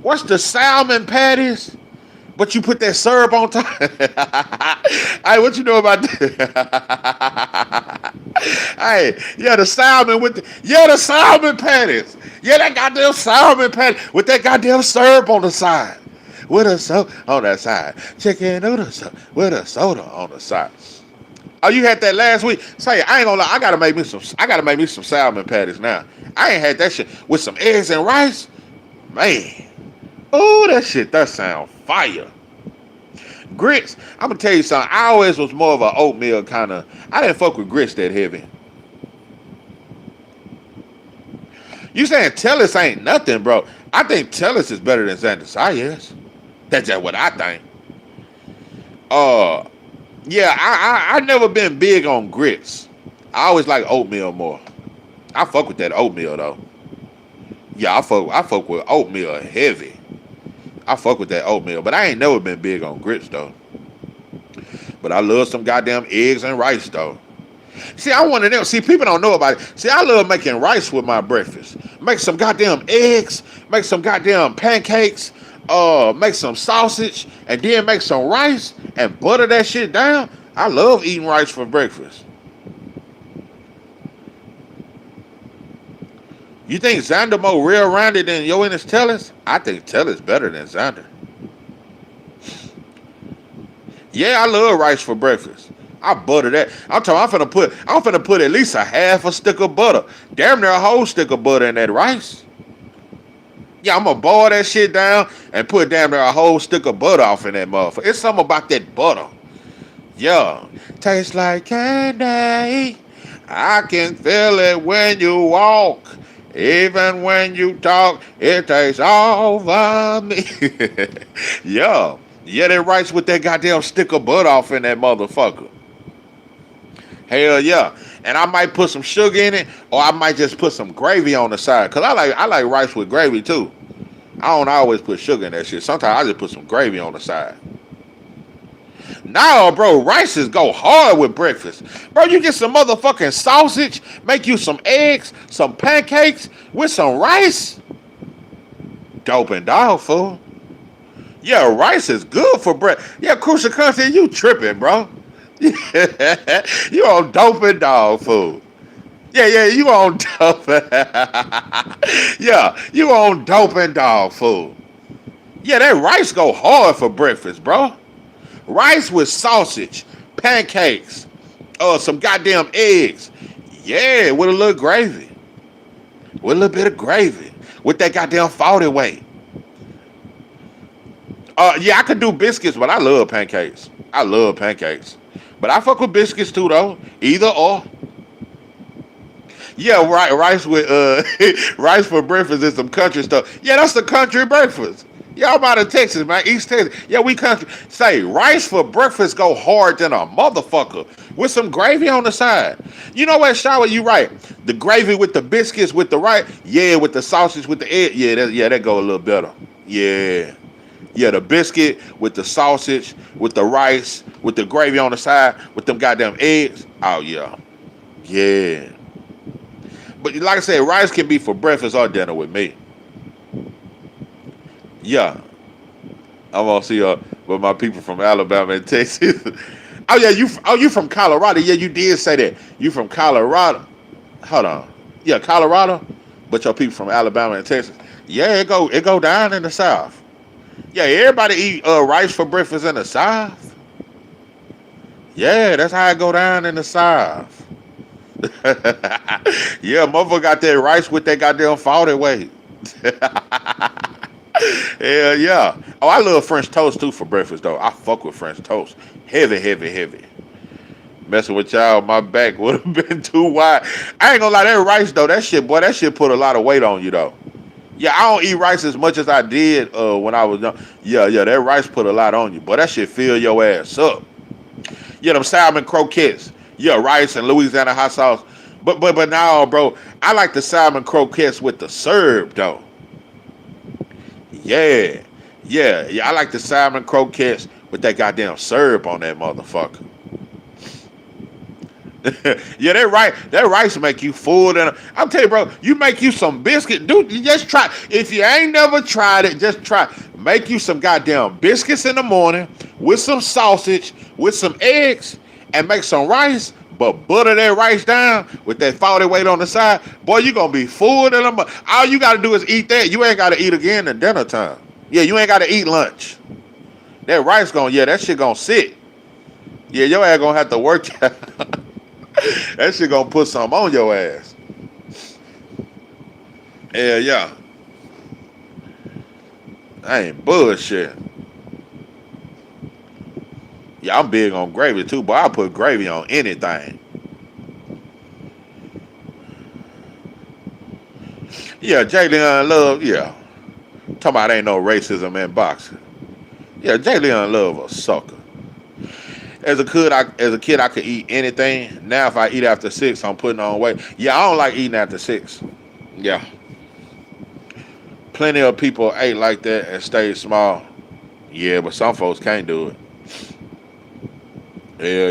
What's the salmon patties? But you put that syrup on top. Hey, what you know about that? Hey, yeah, the salmon the salmon patties. Yeah, that goddamn salmon patty with that goddamn syrup on the side. With a soda on that side. Chicken noodles with a soda on the side. Oh, you had that last week? Say, I ain't gonna lie, I gotta make me some salmon patties now. I ain't had that shit with some eggs and rice. Man. Oh, that sound fire. Grits, I'm gonna tell you something. I always was more of an oatmeal kind of. I didn't fuck with grits that heavy. You saying Tellis ain't nothing, bro? I think Tellis is better than Xanthus. That's just what I think. Yeah, I never been big on grits. I always like oatmeal more. I fuck with that oatmeal though. Yeah, I fuck with oatmeal heavy. I fuck with that oatmeal, but I ain't never been big on grits though. But I love some goddamn eggs and rice though. See, I want to know. See, people don't know about it. See, I love making rice with my breakfast. Make some goddamn eggs, make some goddamn pancakes, make some sausage, and then make some rice and butter that shit down. I love eating rice for breakfast. You think Xander more real-rounded than Yoenis Tellis? I think Tellis better than Xander. Yeah, I love rice for breakfast. I butter that. I'm finna put at least a half a stick of butter. Damn near a whole stick of butter in that rice. Yeah, I'm gonna boil that shit down and put damn near a whole stick of butter off in that motherfucker. It's something about that butter. Yeah. Tastes like candy. I can feel it when you walk. Even when you talk, it takes over me. Yeah. Yeah, that rice with that goddamn stick of butter off in that motherfucker. Hell yeah. And I might put some sugar in it, or I might just put some gravy on the side. Cause I like rice with gravy too. I don't always put sugar in that shit. Sometimes I just put some gravy on the side. Now, bro, rices go hard with breakfast. Bro, you get some motherfucking sausage, make you some eggs, some pancakes with some rice. Dope and dog food. Yeah, rice is good for breakfast. Yeah, Crucial Country, you tripping, bro. You on dope and dog food. Yeah, you on dope. Yeah, you on dope and dog food. Yeah, that rice go hard for breakfast, bro. Rice with sausage, pancakes, some goddamn eggs. Yeah, with a little gravy. With a little bit of gravy. With that goddamn 40 weight. Yeah, I could do biscuits, but I love pancakes. I love pancakes. But I fuck with biscuits too, though. Either or. Yeah, right. Rice with rice for breakfast and some country stuff. Yeah, that's the country breakfast. Y'all out of Texas, man. East Texas. Yeah, we country. Say, rice for breakfast go hard than a motherfucker. With some gravy on the side. You know what, Shower? You right. The gravy with the biscuits, with the rice. Yeah, with the sausage, with the egg. Yeah, that go a little better. Yeah. Yeah, the biscuit with the sausage, with the rice, with the gravy on the side, with them goddamn eggs. Oh, yeah. Yeah. But like I said, rice can be for breakfast or dinner with me. Yeah. I'm gonna see with my people from Alabama and Texas. Oh yeah, you from Colorado. Yeah, you did say that. You from Colorado. Hold on. Yeah, Colorado. But your people from Alabama and Texas. Yeah, it go down in the South. Yeah, everybody eat rice for breakfast in the South. Yeah, that's how it go down in the South. Yeah, motherfucker got that rice with that goddamn 40 weight. Hell yeah. Oh, I love French toast too for breakfast though. I fuck with French toast. Heavy. Messing with y'all, my back would have been too wide. I ain't gonna lie, that rice though, that shit put a lot of weight on you though. Yeah, I don't eat rice as much as I did when I was young. Yeah, that rice put a lot on you. But that shit fill your ass up. Yeah, them salmon croquettes. Yeah, rice and Louisiana hot sauce. But now, bro, I like the salmon croquettes with the syrup though. Yeah, I like the salmon croquettes with that goddamn syrup on that motherfucker. Yeah, that rice make you full. And I'm telling you, bro, you make you some biscuit. Dude, you just try. If you ain't never tried it, just try. Make you some goddamn biscuits in the morning with some sausage, with some eggs, and make some rice. But butter that rice down with that 40 weight on the side, boy, you gonna be full. And all you gotta do is eat that. You ain't gotta eat again at dinner time. Yeah, you ain't gotta eat lunch. That rice that shit gonna sit. Yeah, your ass gonna have to work. That shit gonna put something on your ass. Yeah. I ain't bullshit. Yeah, I'm big on gravy too, but I put gravy on anything. Yeah, Jay Leon Love, yeah. Talking about ain't no racism in boxing. Yeah, Jay Leon Love a sucker. As a kid, I could eat anything. Now, if I eat after 6, I'm putting on weight. Yeah, I don't like eating after 6. Yeah. Plenty of people ate like that and stayed small. Yeah, but some folks can't do it.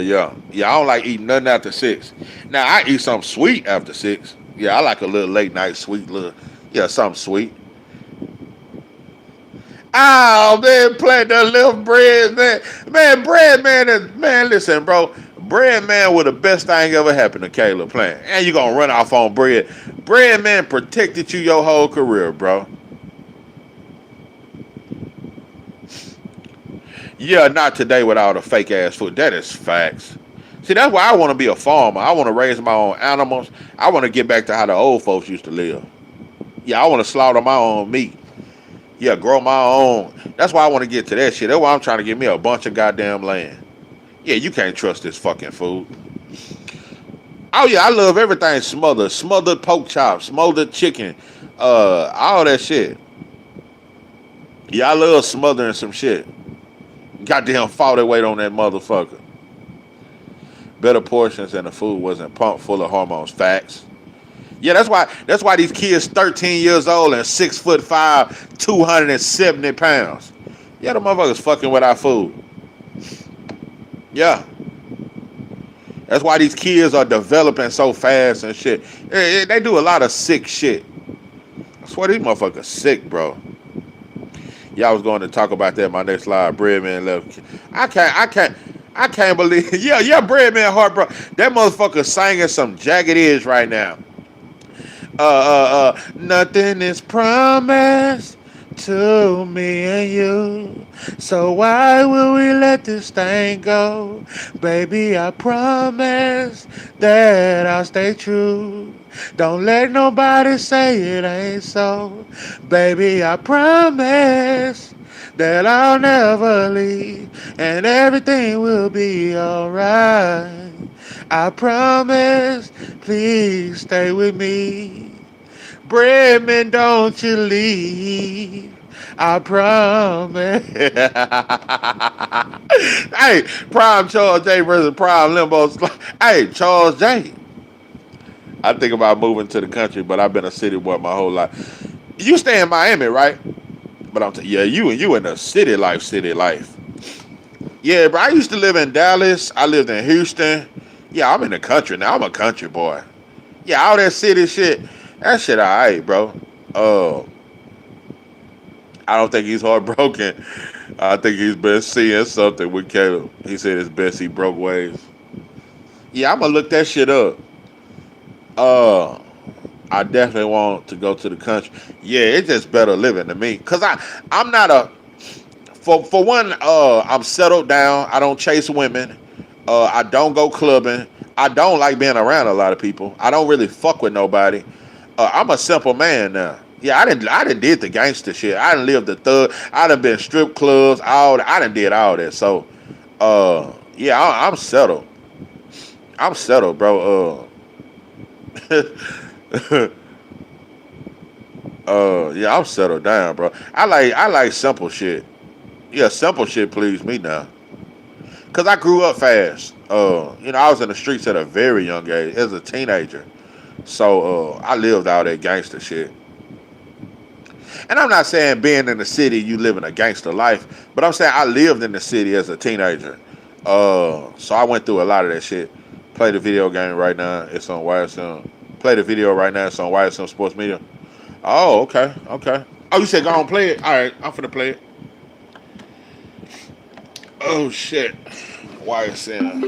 Yeah. I don't like eating nothing after 6. Now, I eat something sweet after 6. Yeah, I like a little late night sweet something sweet. Oh, man, plant that little bread, man. Bread man listen, bro. Bread man was the best thing ever happened to Caleb Plant. And you gonna run off on bread. Bread man protected you your whole career, bro. Yeah, not today with all the fake ass food. That is facts. See, that's why I want to be a farmer. I want to raise my own animals. I want to get back to how the old folks used to live. Yeah, I want to slaughter my own meat. Yeah, grow my own. That's why I want to get to that shit. That's why I'm trying to get me a bunch of goddamn land. Yeah, you can't trust this fucking food. Oh yeah, I love everything smothered. Smothered pork chops, smothered chicken, all that shit. Yeah, I love smothering some shit. Goddamn 40 weight on that motherfucker. Better portions and the food wasn't pumped full of hormones. Facts. Yeah, that's why these kids 13 years old and 6'5", 270 pounds. Yeah, the motherfuckers fucking with our food. Yeah. That's why these kids are developing so fast and shit. They do a lot of sick shit. I swear these motherfuckers sick, bro. Yeah, I was going to talk about that in my next live. Breadman left. I can't believe. Yeah, Breadman heart, bro. That motherfucker singing some Jagged Edge right now. Nothing is promised to me and you. So why will we let this thing go? Baby, I promise that I'll stay true. Don't let nobody say it ain't so. Baby, I promise that I'll never leave and everything will be alright. I promise, please stay with me. Breadman, don't you leave. I promise. Hey, Prime Charles J versus Prime Limbo. Hey, Charles J. I think about moving to the country, but I've been a city boy my whole life. You stay in Miami, right? But I'm telling you in the city life. Yeah, bro, I used to live in Dallas. I lived in Houston. Yeah, I'm in the country now. I'm a country boy. Yeah, all that city shit. That shit alright, bro. I don't think he's heartbroken. I think he's been seeing something with Caleb. He said it's best he broke ways. Yeah, I'm gonna look that shit up. I definitely want to go to the country. Yeah, it's just better living to me. Cause I'm not a for one, I'm settled down. I don't chase women. I don't go clubbing. I don't like being around a lot of people. I don't really fuck with nobody. I'm a simple man now. Yeah, I done did the gangster shit. I done lived the thug. I done been strip clubs. I done did all that. So, yeah, I'm settled. I'm settled, bro. Yeah, I'm settled down, bro. I like simple shit. Yeah, simple shit please me now. Cause I grew up fast. I was in the streets at a very young age as a teenager. So I lived all that gangster shit. And I'm not saying being in the city you living a gangster life, but I'm saying I lived in the city as a teenager. So I went through a lot of that shit. Play the video game right now. It's on YSM. Play the video right now. It's on YSM Sports Media. Oh, okay, okay. Oh, you said go on play it. All right, I'm finna play it. Oh shit. YSM.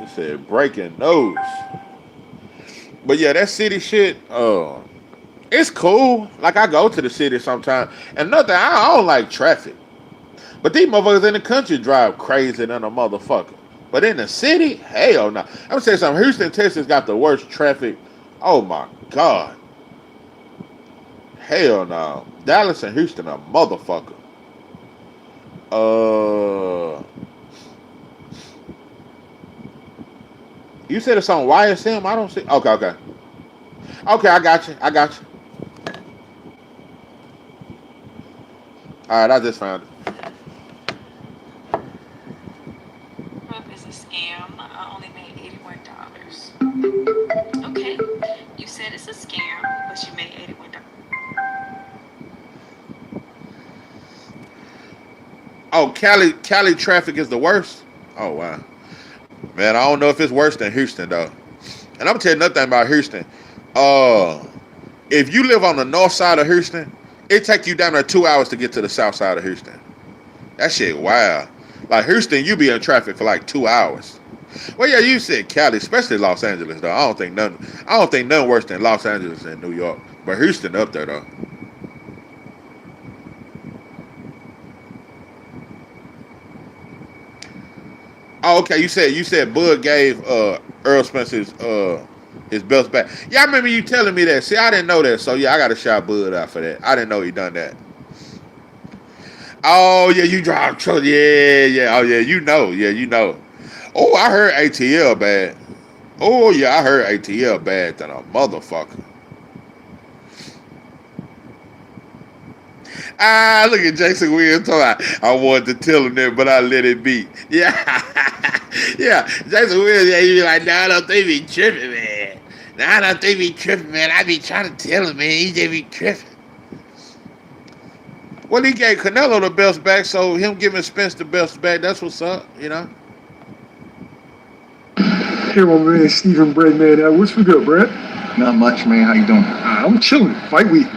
It said breaking news. But yeah, that city shit. It's cool. Like I go to the city sometimes, and nothing. I don't like traffic. But these motherfuckers in the country drive crazy than a motherfucker. But in the city, hell no. I'm gonna say something. Houston, Texas got the worst traffic. Oh my God. Hell no. Dallas and Houston a motherfucker. You said it's on YSM? I don't see. Okay, okay. Okay, I got you. I got you. Alright, I just found it. Is a scam. I only made $81. Okay, you said it's a scam, but you made $81. Oh, Cali traffic is the worst? Oh, wow. Man, I don't know if it's worse than Houston, though. And I'm going to tell you nothing about Houston. If you live on the north side of Houston, it take you down there 2 hours to get to the south side of Houston. That shit wild. Like Houston, you be in traffic for like 2 hours. Well, yeah, you said Cali, especially Los Angeles, though. I don't think nothing worse than Los Angeles and New York. But Houston up there, though. Oh, okay. You said Bud gave Earl Spence his belts back. Yeah, I remember you telling me that. See, I didn't know that. So yeah, I gotta shout Bud out for that. I didn't know he done that. Oh yeah, you drive truck. Yeah, yeah. Oh yeah, you know. Yeah, you know. Oh, I heard ATL bad. Oh yeah, I heard ATL bad than a motherfucker. Ah, look at Jason Williams talking. I wanted to tell him that, but I let it be. Yeah, yeah. Jason Williams, yeah, he be like, nah, I don't think he be tripping, man. Nah, I don't think he be tripping, man. I be trying to tell him, man, he just be tripping. Well, he gave Canelo the belts back, so him giving Spence the belts back, that's what's up, you know. Here, my man, Stephen Bread, man. What's for good, Brett? Not much, man. How you doing? I'm chilling. Fight week.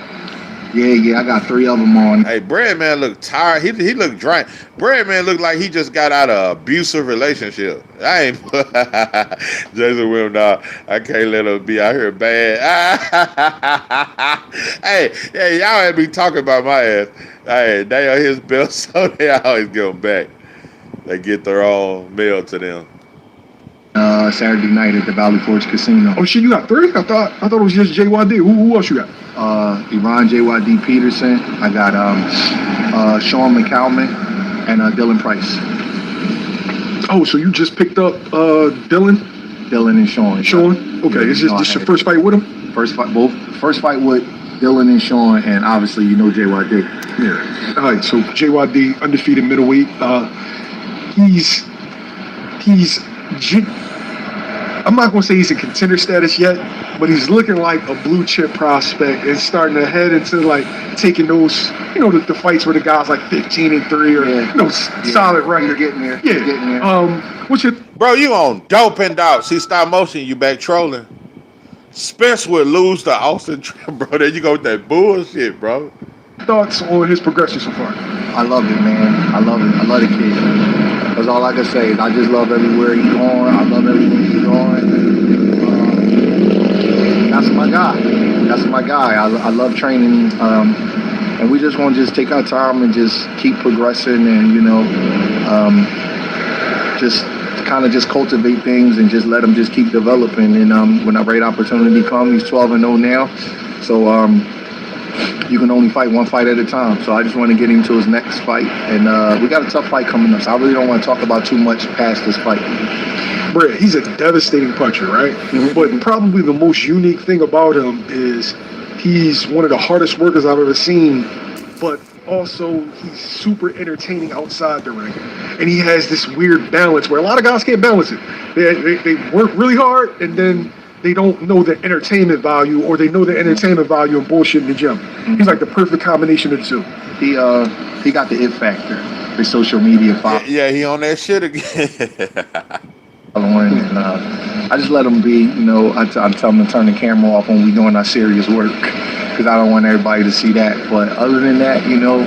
Yeah. I got 3 of them on. Hey, Bread Man looked tired. He looked dry. Bread Man looked like he just got out of an abusive relationship. I ain't Jason Williams. Nah, I can't let him be out here bad. hey, y'all had me talking about my ass. Hey, they are his bills, so they always give them back. They get their own mail to them. Saturday night at the Valley Forge Casino. Oh shit, you got 3? I thought it was just JYD. Who else you got? Iran JYD Peterson. I got Sean McCalman and Dylan Price. Oh, so you just picked up Dylan and Sean. Sean? Okay, Yeah, is this your first fight with him? First fight with Dylan and Sean, and obviously you know JYD. Yeah. All right, so JYD, undefeated middleweight. I'm not going to say he's in contender status yet, but he's looking like a blue chip prospect and starting to head into like taking those, the fights where the guy's like 15-3 or solid record. Getting there. Yeah. Getting there. What's your Bro, you on dope and out. See, stop motion, you back trolling. Spence would lose to Austin, bro. There you go with that bullshit, bro. thoughts on his progression so far? I love it, man. I love it. I love the kid. That's all I can say. I just love everywhere he's going. I love everything he's doing. That's my guy. That's my guy. I love training. And we just want to just take our time and just keep progressing and, just kind of just cultivate things and just let him just keep developing. And when that right opportunity comes, he's 12-0 now. So you can only fight one fight at a time. So I just want to get him to his next fight. And we got a tough fight coming up. So I really don't want to talk about too much past this fight. Brett, he's a devastating puncher, right? Mm-hmm. But probably the most unique thing about him is he's one of the hardest workers I've ever seen, but also he's super entertaining outside the ring. And he has this weird balance where a lot of guys can't balance it. They work really hard and then they don't know the entertainment value, or they know the entertainment value and bullshit in the gym. Mm-hmm. He's like the perfect combination of the two. He got the it factor. the social media following. Yeah, he on that shit again. And I just let him be. You know, I tell him to turn the camera off when we doing our serious work because I don't want everybody to see that. But other than that, you know,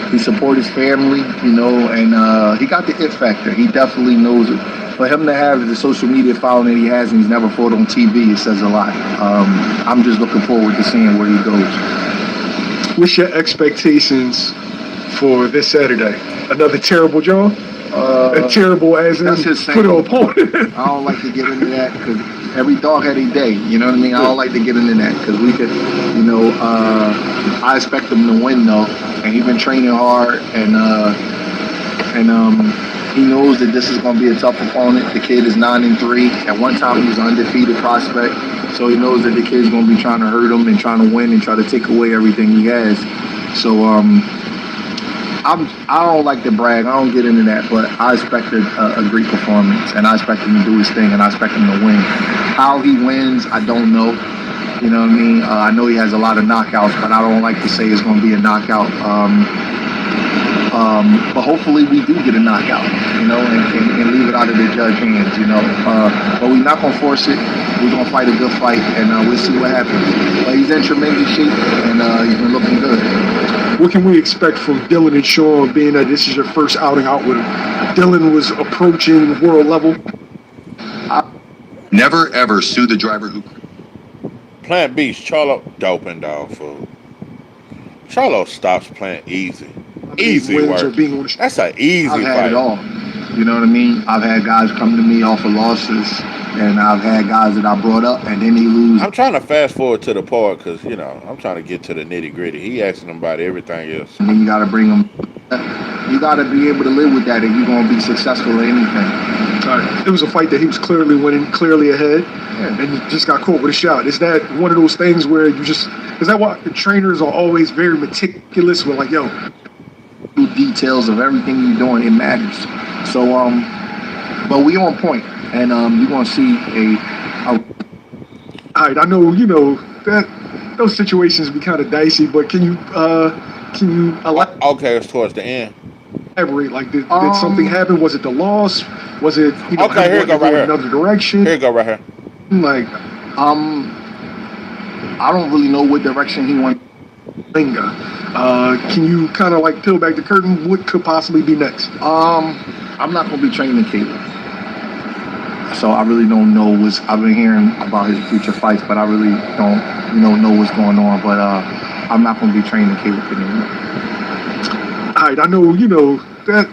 he support his family, you know, and he got the it factor. He definitely knows it. For him to have the social media following that he has and he's never fought on TV, it says a lot. I'm just looking forward to seeing where he goes. What's your expectations for this Saturday? Another terrible draw? Terrible as in put an opponent. I don't like to get into that because every dog had a day. You know what I mean? I don't like to get into that because we could, you know, I expect him to win though, and he's been training hard and he knows that this is going to be a tough opponent. The kid is 9-3. At one time, he was an undefeated prospect, so he knows that the kid's going to be trying to hurt him and trying to win and try to take away everything he has. So I don't like to brag. I don't get into that, but I expect a great performance, and I expect him to do his thing, and I expect him to win. How he wins, I don't know. You know what I mean? I know he has a lot of knockouts, but I don't like to say it's going to be a knockout. But hopefully we do get a knockout, you know, and leave it out of the judge hands, you know. But we're not going to force it. We're going to fight a good fight, and we'll see what happens. But he's in tremendous shape, and he's been looking good. What can we expect from Dylan and Sean, being that this is your first outing out with him? Dylan was approaching world level. Never, ever sue the driver who... Plant Beach, Charlo, doping dog food. Charlo stops playing easy. Easy work. That's an easy fight. I've had it all. You know what I mean? I've had guys come to me off of losses, and I've had guys that I brought up, and then they lose. I'm trying to fast forward to the part because, you know, I'm trying to get to the nitty gritty. He asking them about everything else. And then you got to bring them. You got to be able to live with that if you're going to be successful at anything. It was a fight that he was clearly winning, clearly ahead, and you just got caught with a shot. Is that one of those things where you just... Is that why the trainers are always very meticulous with, like, yo... details of everything you're doing, it matters. So, but we on point, and you're gonna see a. All right, I know you know that those situations be kind of dicey, but can you okay, it's towards the end. Elaborate? Like, did something happen? Was it the loss? Was it okay? Here you go, right here. Another direction. Here you go, right here. Like, I don't really know what direction he went. Linga. Can you kind of like peel back the curtain? What could possibly be next? I'm not going to be training Caleb. So I really don't know I've been hearing about his future fights, but I really don't, know what's going on. But I'm not going to be training Caleb anymore. All right, I know, that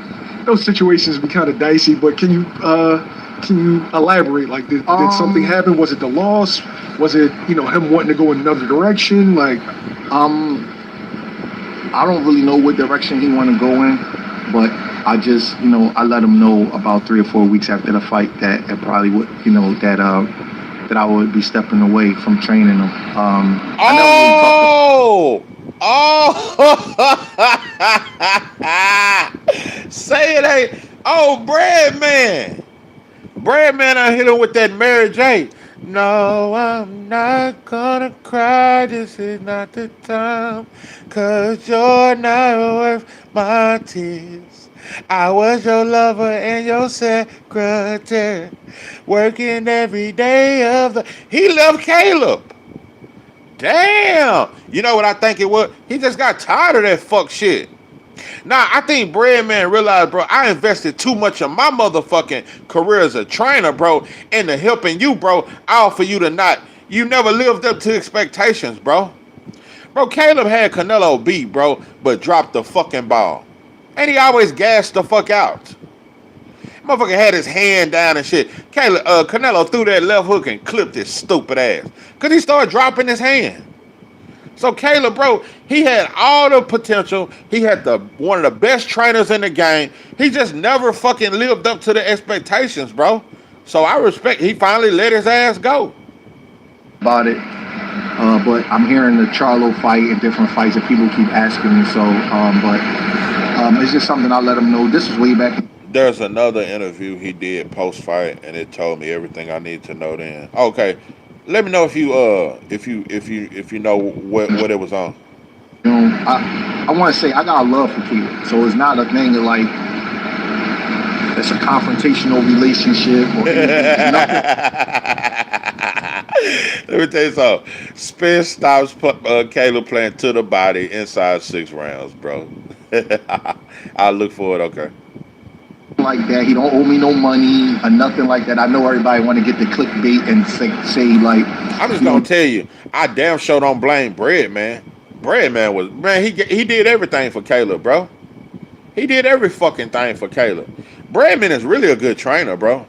those situations be kind of dicey, but can you elaborate? Like, did something happen? Was it the loss? Was it, him wanting to go in another direction? Like, I don't really know what direction he want to go in, but I just, I let him know about 3 or 4 weeks after the fight that it probably would, that I would be stepping away from training him. Say it ain't. Oh, Breadman. Breadman, I hit him with that Mary J. No, I'm not gonna cry, this is not the time, 'cause you're not worth my tears. I was your lover and your secretary, working every day of the... He left Caleb. Damn. You know what I think it was? He just got tired of that fuck shit. Now, I think Breadman realized, bro, I invested too much of my motherfucking career as a trainer, bro, into helping you, bro, all for you to not... You never lived up to expectations, bro. Bro, Caleb had Canelo beat, bro, but dropped the fucking ball. And he always gassed the fuck out. Motherfucker had his hand down and shit. Canelo threw that left hook and clipped his stupid ass. Because he started dropping his hand. So Caleb, bro, he had all the potential. He had one of the best trainers in the game. He just never fucking lived up to the expectations, bro. So I respect, he finally let his ass go. About it. But I'm hearing the Charlo fight and different fights that people keep asking me. So, but it's just something I let them know. This is way back. There's another interview he did post-fight, and it told me everything I need to know then. Okay. Let me know if you know what it was on. I I want to say I got a love for Caleb, so it's not a thing of like it's a confrontational relationship or anything. Nothing. Let me tell you something. Spence stops Caleb playing to the body inside 6 rounds, bro. I'll look for it, okay. Like that. He don't owe me no money or nothing like that. I know everybody want to get the clickbait and say like. I'm just gonna tell you, I damn sure don't blame Bread, man. Bread, man, he did everything for Caleb, bro. He did every fucking thing for Caleb. Breadman is really a good trainer, bro.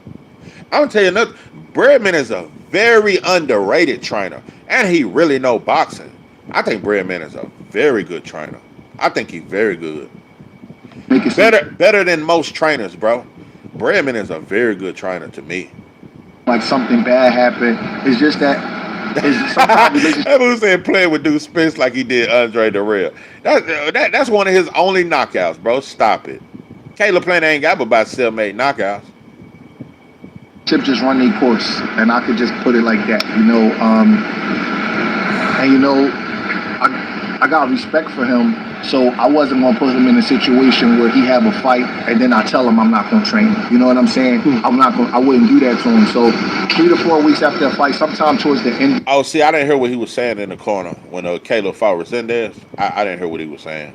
I'm gonna tell you nothing. Breadman is a very underrated trainer, and he really know boxing. I think Breadman is a very good trainer. I think he's very good. Better than most trainers, bro. Breadman is a very good trainer to me. Like something bad happened. It's just that. That was saying playing with dude Spence like he did Andre Darrell. That's one of his only knockouts, bro. Stop it. Caleb Plant ain't got but about 7, 8 knockouts. Chip just run their course, and I could just put it like that, you know. And you know, I got respect for him, so I wasn't gonna put him in a situation where he have a fight, and then I tell him I'm not gonna train him. You know what I'm saying? I wouldn't do that to him. So 3 to 4 weeks after the fight, sometime towards the end. Oh, see, I didn't hear what he was saying in the corner when Caleb fought Resendez. I didn't hear what he was saying.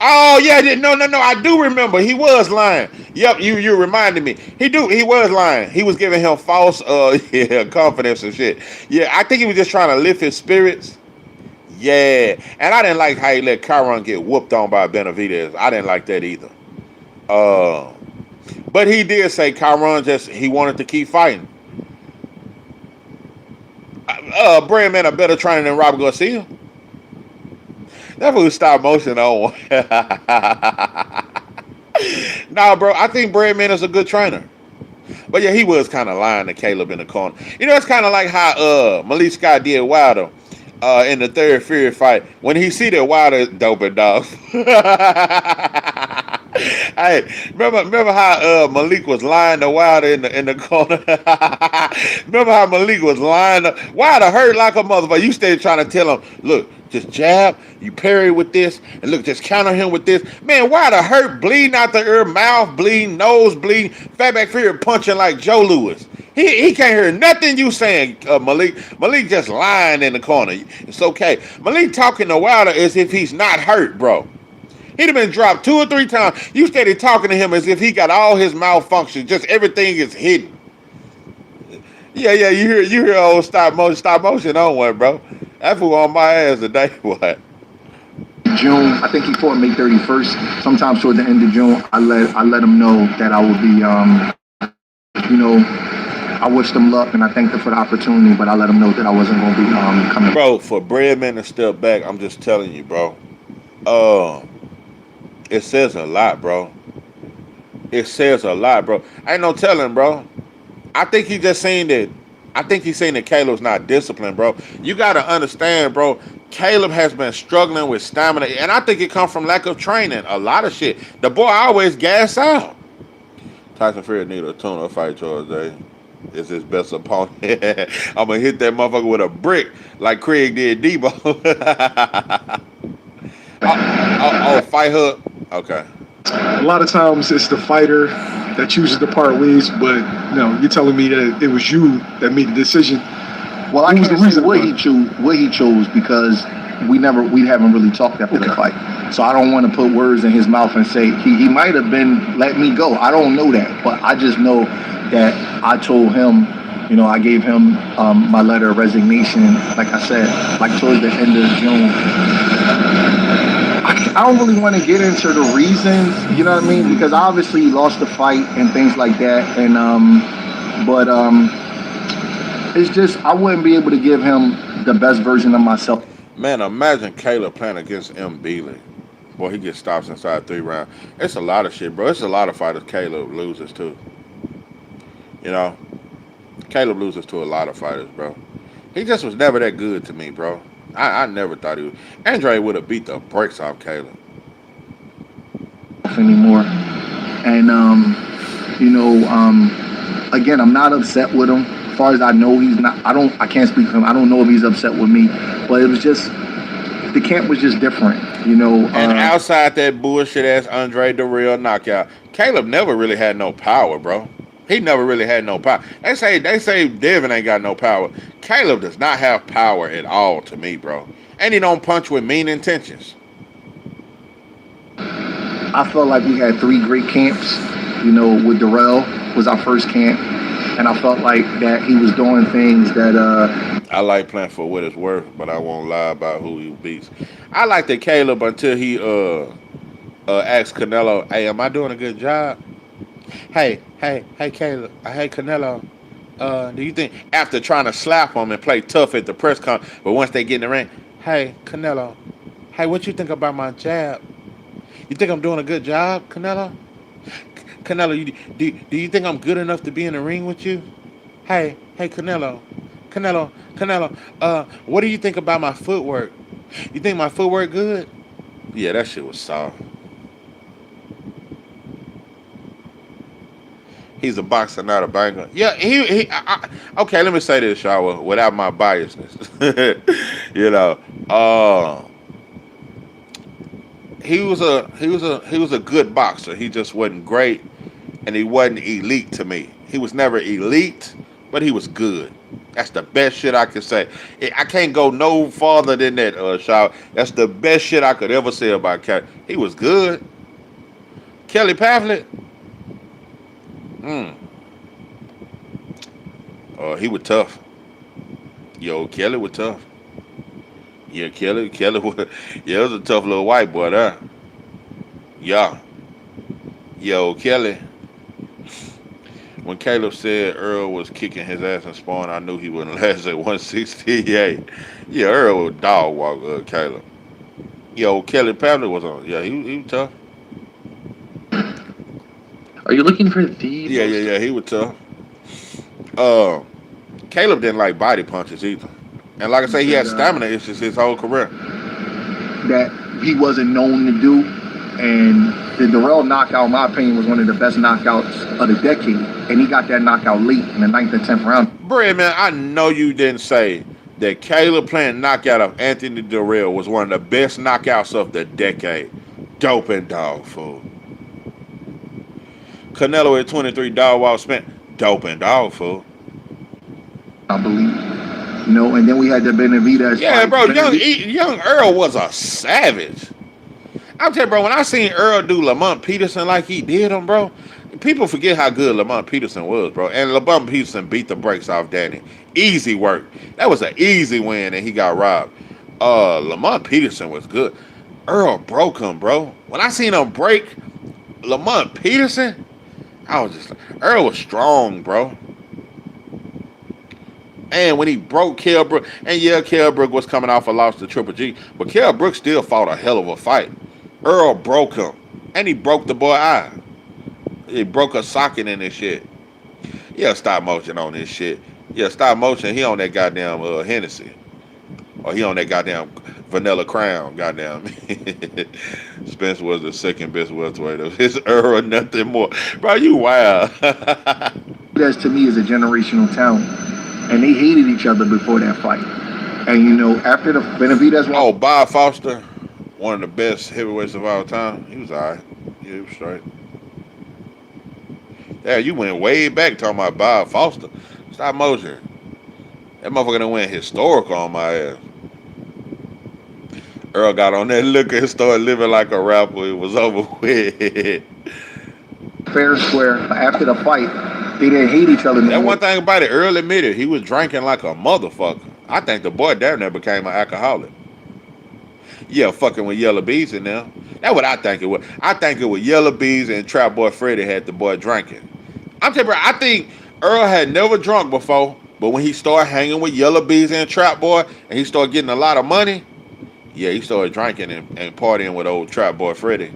Oh yeah, no, I do remember. He was lying. Yep, you reminded me. He was lying. He was giving him false confidence and shit. Yeah, I think he was just trying to lift his spirits. Yeah, and I didn't like how he let Chiron get whooped on by Benavidez. I didn't like that either. But he did say Chiron he wanted to keep fighting. Breadman a better trainer than Robert Garcia. That fool stop motion on. Nah, bro, I think Breadman is a good trainer. But yeah, he was kind of lying to Caleb in the corner. You know, it's kind of like how Malik Scott did Wilder in the third Fury fight. When he see that Wilder doping dog. Hey, remember how Malik was lying to Wilder in the corner? Remember how Malik was lying to Wilder hurt like a motherfucker. You stayed trying to tell him, look, just jab, you parry with this, and look, just counter him with this. Man, Wilder hurt, bleeding out the ear, mouth bleeding, nose bleeding, Fatback Fury punching like Joe Louis. He can't hear nothing you saying, Malik. Malik just lying in the corner. It's okay. Malik talking to Wilder as if he's not hurt, bro. He'd have been dropped 2 or 3 times. You steady talking to him as if he got all his malfunctions. Just everything is hidden. Yeah, you hear old stop motion on one, bro. That fool on my ass today, what? June, I think he fought May 31st. Sometimes toward the end of June, I let him know that I would be, I wished him luck and I thanked him for the opportunity, but I let him know that I wasn't going to be coming. Bro, for Breadman to step back, I'm just telling you, bro. It says a lot, bro. It says a lot, bro. Ain't no telling, bro. I think he just saying that. I think he's saying that Caleb's not disciplined, bro. You got to understand, bro. Caleb has been struggling with stamina, and I think it comes from lack of training. A lot of shit. The boy always gas out. Tyson Fury need a tune-up fight, Charles Day. It's his best opponent. I'm going to hit that motherfucker with a brick like Craig did Debo. Fight hook? Okay. A lot of times it's the fighter that chooses to part ways, but you're telling me that it was you that made the decision. Well, I can't say what he chose because we haven't really talked after the fight. So I don't want to put words in his mouth and say he might have been let me go. I don't know that, but I just know that I told him, I gave him my letter of resignation. Like I said, like towards the end of June. I don't really want to get into the reasons, you know what I mean? Because obviously he lost the fight and things like that. And it's just I wouldn't be able to give him the best version of myself. Man, imagine Caleb playing against M. Beasley. Boy, he gets stops inside 3 rounds. It's a lot of shit, bro. It's a lot of fighters Caleb loses to. Caleb loses to a lot of fighters, bro. He just was never that good to me, bro. I never thought he would. Andre would have beat the brakes off Caleb. Anymore. And, again, I'm not upset with him. As far as I know, he's not. I can't speak for him. I don't know if he's upset with me. But it was just, the camp was just different, you know. And outside that bullshit ass Andre Darrell knockout, Caleb never really had no power, bro. He never really had no power. They say Devin ain't got no power. Caleb does not have power at all to me, bro. And he don't punch with mean intentions. I felt like we had 3 great camps. You know, with Darrell was our first camp, and I felt like that he was doing things that I like playing for what it's worth, but I won't lie about who he beats. I like that Caleb until he asked Canelo, "Hey, am I doing a good job?" Hey, Caleb, hey Canelo, do you think after trying to slap him and play tough at the press conference, but once they get in the ring, hey Canelo, hey, what you think about my jab? You think I'm doing a good job, Canelo? Canelo, do you think I'm good enough to be in the ring with you? Hey, Canelo, what do you think about my footwork? You think my footwork good? Yeah, that shit was soft. He's a boxer, not a banker. Yeah, okay, let me say this, Shawa, without my biasness. You know, he was a good boxer. He just wasn't great, and he wasn't elite to me. He was never elite, but he was good. That's the best shit I could say. I can't go no farther than that, Shaw. That's the best shit I could ever say about Kelly. He was good. Kelly Pavlik. He was tough. Yo, Kelly was tough. Yeah, Kelly was. Yeah, it was a tough little white boy there. Yeah. Yo, Kelly. When Caleb said Earl was kicking his ass in sparring, I knew he wouldn't last at 168. Yeah, Earl was dog walk Caleb. Yo, Kelly Pavlik was on. Yeah, he was tough. Are you looking for the? Yeah, he was tough. Caleb didn't like body punches either. And like I say, he had stamina issues his whole career. That he wasn't known to do. And the Darrell knockout, in my opinion, was one of the best knockouts of the decade. And he got that knockout late in the 9th and 10th round. Bread, man, I know you didn't say that Caleb playing knockout of Anthony Darrell was one of the best knockouts of the decade. Dope and dog food. Canelo at 23, dog walk spent. Dope and dog food. I believe. You know, and then we had the Benavidez. Yeah, bro, young Earl was a savage. I'm telling you, bro, when I seen Earl do Lamont Peterson like he did him, bro, people forget how good Lamont Peterson was, bro. And Lamont Peterson beat the brakes off Danny. Easy work. That was an easy win, and he got robbed. Lamont Peterson was good. Earl broke him, bro. When I seen him break Lamont Peterson, I was just like, Earl was strong, bro. And when he broke Kell Brook, and yeah, Kell Brook was coming off a loss to Triple G, but Kell Brook still fought a hell of a fight. Earl broke him, and he broke the boy eye. He broke a socket in this shit. Yeah, stop motion on this shit. Yeah, stop motion. He on that goddamn Hennessy, or he on that goddamn Vanilla Crown. Goddamn. Spence was the second best welterweight of his era, nothing more. Bro, you wild. That to me is a generational talent. And they hated each other before that fight. And, you know, after the Benavidez... Oh, Bob Foster, one of the best heavyweights of all time. He was all right. Yeah, he was straight. Yeah, you went way back talking about Bob Foster. Stop motion. That motherfucker done went historical on my ass. Earl got on that liquor and started living like a rapper. It was over with. Fair and square. After the fight... They didn't hate each other. That one thing about it, Earl admitted he was drinking like a motherfucker. I think the boy damn near became an alcoholic. Yeah, fucking with Yellow Bees in there. That's what I think it was. I think it was Yellow Bees and Trap Boy Freddy had the boy drinking. I'm telling you, bro, I think Earl had never drunk before, but when he started hanging with Yellow Bees and Trap Boy, and he started getting a lot of money, yeah, he started drinking and partying with old Trap Boy Freddy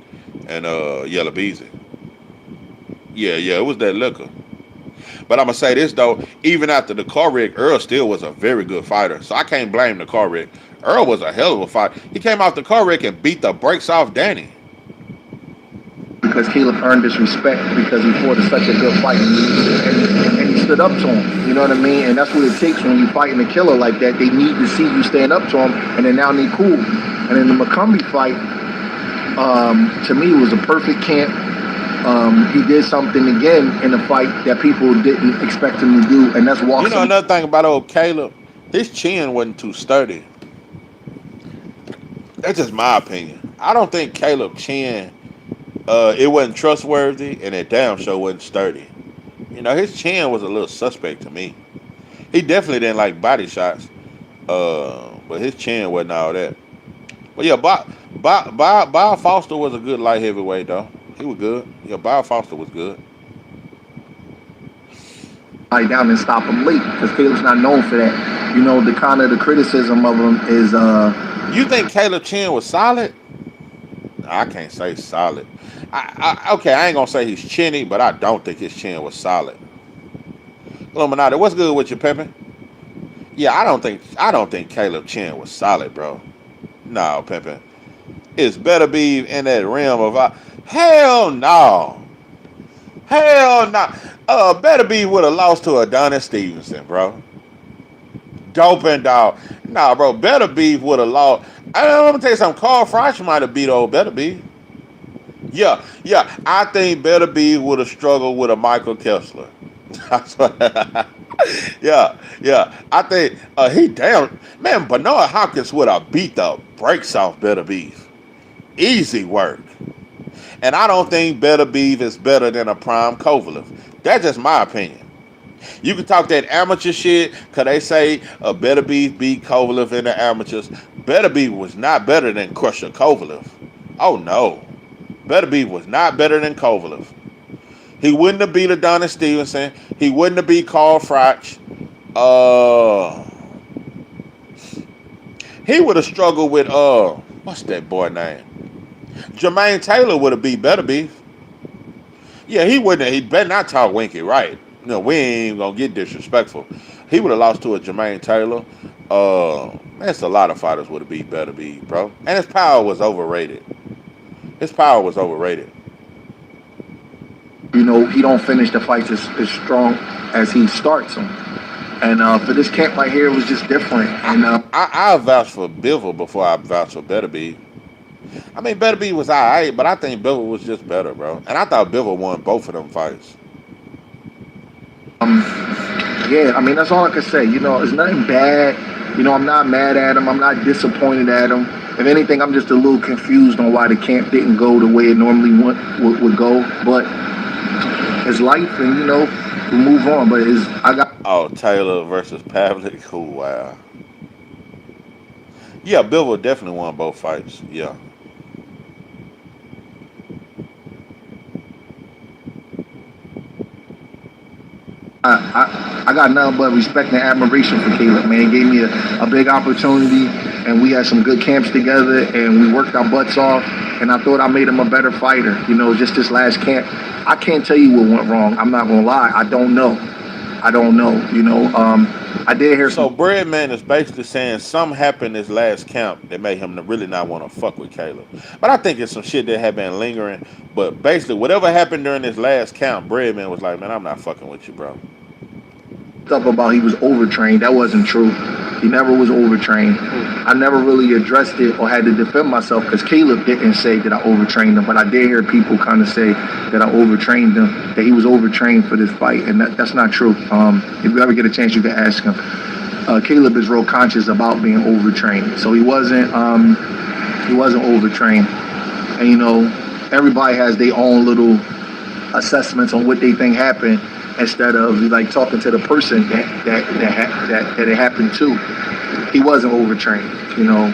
and Yellow Bees. Yeah, it was that liquor. But I'm going to say this, though. Even after the car wreck, Earl still was a very good fighter. So I can't blame the car wreck. Earl was a hell of a fighter. He came off the car wreck and beat the brakes off Danny. Because Caleb earned his respect because he fought such a good fight. And he stood up to him. You know what I mean? And that's what it takes when you're fighting a killer like that. They need to see you stand up to him, and then now they cool. And in the McCombie fight, to me, it was a perfect camp. He did something again in the fight that people didn't expect him to do, and that's walk You know some. another thing about old Caleb, his chin wasn't too sturdy. That's just my opinion. I don't think Caleb chin, it wasn't trustworthy, and it damn sure wasn't sturdy. You know, his chin was a little suspect to me. He definitely didn't like body shots, but his chin wasn't all that. But yeah, Bob Foster was a good light heavyweight though. He was good. Yeah, Bob Foster was good. Lie down and stop him late because Caleb's not known for that. You know, the kind of the criticism of him is You think Caleb chin was solid? I can't say solid. Okay, I ain't gonna say he's chinny, but I don't think his chin was solid. Illuminati, what's good with you, Pepe? Yeah, I don't think Caleb chin was solid, bro. No, Pepe. It's better be in that realm of hell no. Hell no. Better be would have lost to Adonis Stevenson, bro. Doping dog. Nah, bro. Better be would have lost. I'm gonna tell you something. Carl Froch might have beat old Better Be. Yeah. I think Better Be would have struggled with a Michael Kessler. yeah. I think he damn man. Bernard Hopkins would have beat the brakes off Better Beef. Easy work. And I don't think Better Beef is better than a Prime Kovalev. That's just my opinion. You can talk that amateur shit, cause they say Better Beef beat Kovalev in the amateurs. Better Beef was not better than Crusher Kovalev. Oh no. Better Beef was not better than Kovalev. He wouldn't have beat Adonis Stevenson. He wouldn't have beat Carl Froch. He would have struggled with what's that boy name? Jermaine Taylor would have beat Better Beef. Yeah, he wouldn't have. He better not talk Winky right. No, we ain't gonna get disrespectful. He would have lost to a Jermaine Taylor. That's a lot of fighters would have beat Better Beef, bro. And his power was overrated. You know, he don't finish the fights as strong as he starts them. And for this camp right here, it was just different. And I vouched for Bivol before I vouched for Better Beef. I mean, Better Beef was alright, but I think Bivol was just better, bro. And I thought Bivol won both of them fights. yeah, I mean, that's all I can say. You know, it's nothing bad. You know, I'm not mad at him. I'm not disappointed at him. If anything, I'm just a little confused on why the camp didn't go the way it normally would go. But it's life, and you know, we move on. But Taylor versus Pavlik. Oh wow. Yeah, Bivol definitely won both fights. Yeah. I got nothing but respect and admiration for Caleb, man. He gave me a big opportunity, and we had some good camps together, and we worked our butts off, and I thought I made him a better fighter. You know, just this last camp, I can't tell you what went wrong. I'm not gonna lie, I don't know. You know, I did hear So some. Breadman is basically saying something happened this last camp that made him really not want to fuck with Caleb. But I think it's some shit that had been lingering. But basically, whatever happened during this last camp, Breadman was like, man, I'm not fucking with you, bro. Stuff about he was overtrained. That wasn't true. He never was overtrained. I never really addressed it or had to defend myself because Caleb didn't say that I overtrained him, but I did hear people kind of say that I overtrained him, that he was overtrained for this fight, and that's not true. If you ever get a chance, you can ask him. Caleb is real conscious about being overtrained, so he wasn't overtrained. And you know, everybody has their own little assessments on what they think happened, instead of like talking to the person that it happened to. He wasn't overtrained, you know.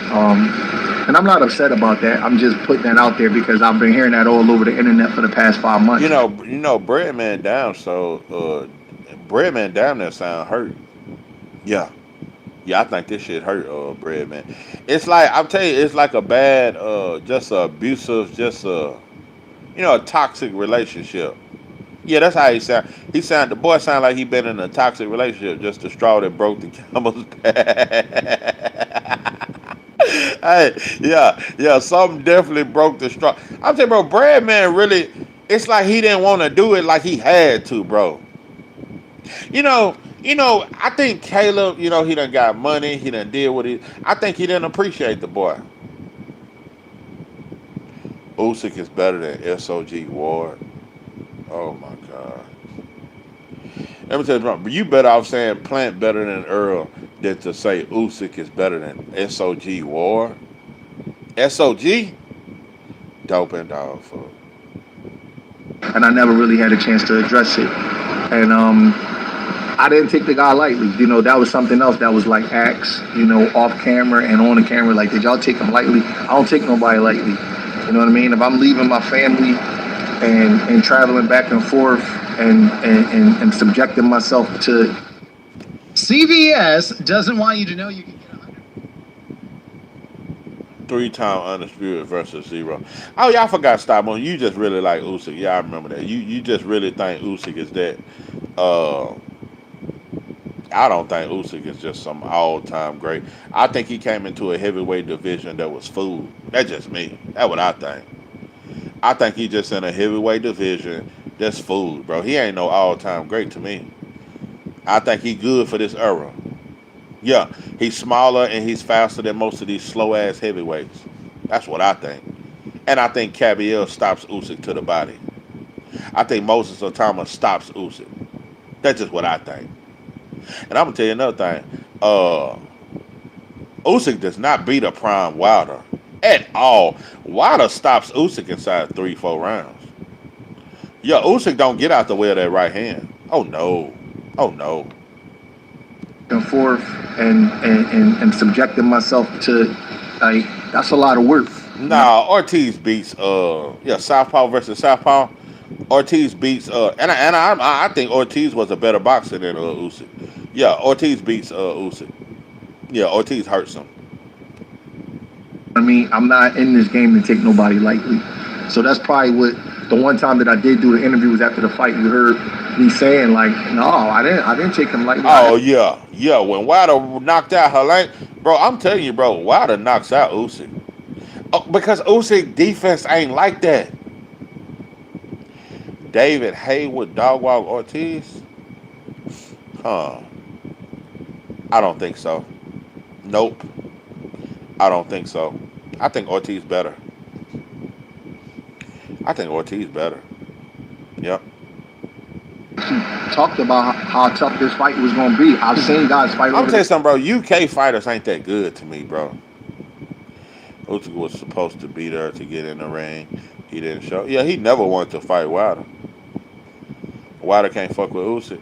And I'm not upset about that. I'm just putting that out there because I've been hearing that all over the internet for the past 5 months. You know, Breadman down. So Breadman down there sound hurt. Yeah, I think this shit hurt Breadman. It's like I'm telling you, it's like a bad, just a abusive, just a a toxic relationship. Yeah, that's how he sound. The boy sound like he been in a toxic relationship, just the straw that broke the camel's back. Hey, yeah, something definitely broke the straw. I'm saying, bro, Breadman really, it's like he didn't want to do it like he had to, bro. You know, I think Caleb, he done got money, he done did what I think he didn't appreciate the boy. Usyk is better than SOG Ward. Oh my God. Let me tell you something. You better off saying Plant better than Earl than to say Usyk is better than SOG Ward. SOG? Dope and dog food. And I never really had a chance to address it. And I didn't take the guy lightly. You know, that was something else that was like asked, you know, off camera and on the camera. Like, did y'all take him lightly? I don't take nobody lightly. You know what I mean? If I'm leaving my family and traveling back and forth and subjecting myself to... CBS doesn't want you to know you can get 100. 3-time undisputed versus 0. Oh, y'all forgot stop on. You just really like Usyk. Yeah, I remember that. You just really think Usyk is that. I don't think Usyk is just some all-time great. I think he came into a heavyweight division that was food. That's just me. That's what I think. I think he just in a heavyweight division that's food, bro. He ain't no all-time great to me. I think he good for this era. Yeah, he's smaller and he's faster than most of these slow-ass heavyweights. That's what I think. And I think Cabiel stops Usyk to the body. I think Moses Otama stops Usyk. That's just what I think. And I'm going to tell you another thing. Usyk does not beat a prime Wilder at all. Wilder stops Usyk inside 3-4 rounds. Yeah, Usyk don't get out the way of that right hand. Oh, no. Oh, no. And forth and subjecting myself to, like, that's a lot of work. Nah, Ortiz beats Southpaw versus Southpaw. Ortiz beats and I think Ortiz was a better boxer than Usyk. Yeah, Ortiz beats Usyk. Yeah, Ortiz hurts him. I mean, I'm not in this game to take nobody lightly. So that's probably what the one time that I did do the interview was after the fight. You heard me saying, like, no, I didn't take him lightly. Oh yeah. When Wilder knocked out Helene, bro, I'm telling you, bro, Wilder knocks out Usyk. Oh, because Usyk defense ain't like that. David Haywood, Dogwalk Ortiz? Huh. I don't think so. Nope. I don't think so. I think Ortiz better. Yep. Talked about how tough this fight was going to be. I've seen guys fight I'm over telling you something, bro. UK fighters ain't that good to me, bro. Usyk was supposed to be there to get in the ring. He didn't show. Yeah, he never wanted to fight Wilder. Wilder can't fuck with Usyk.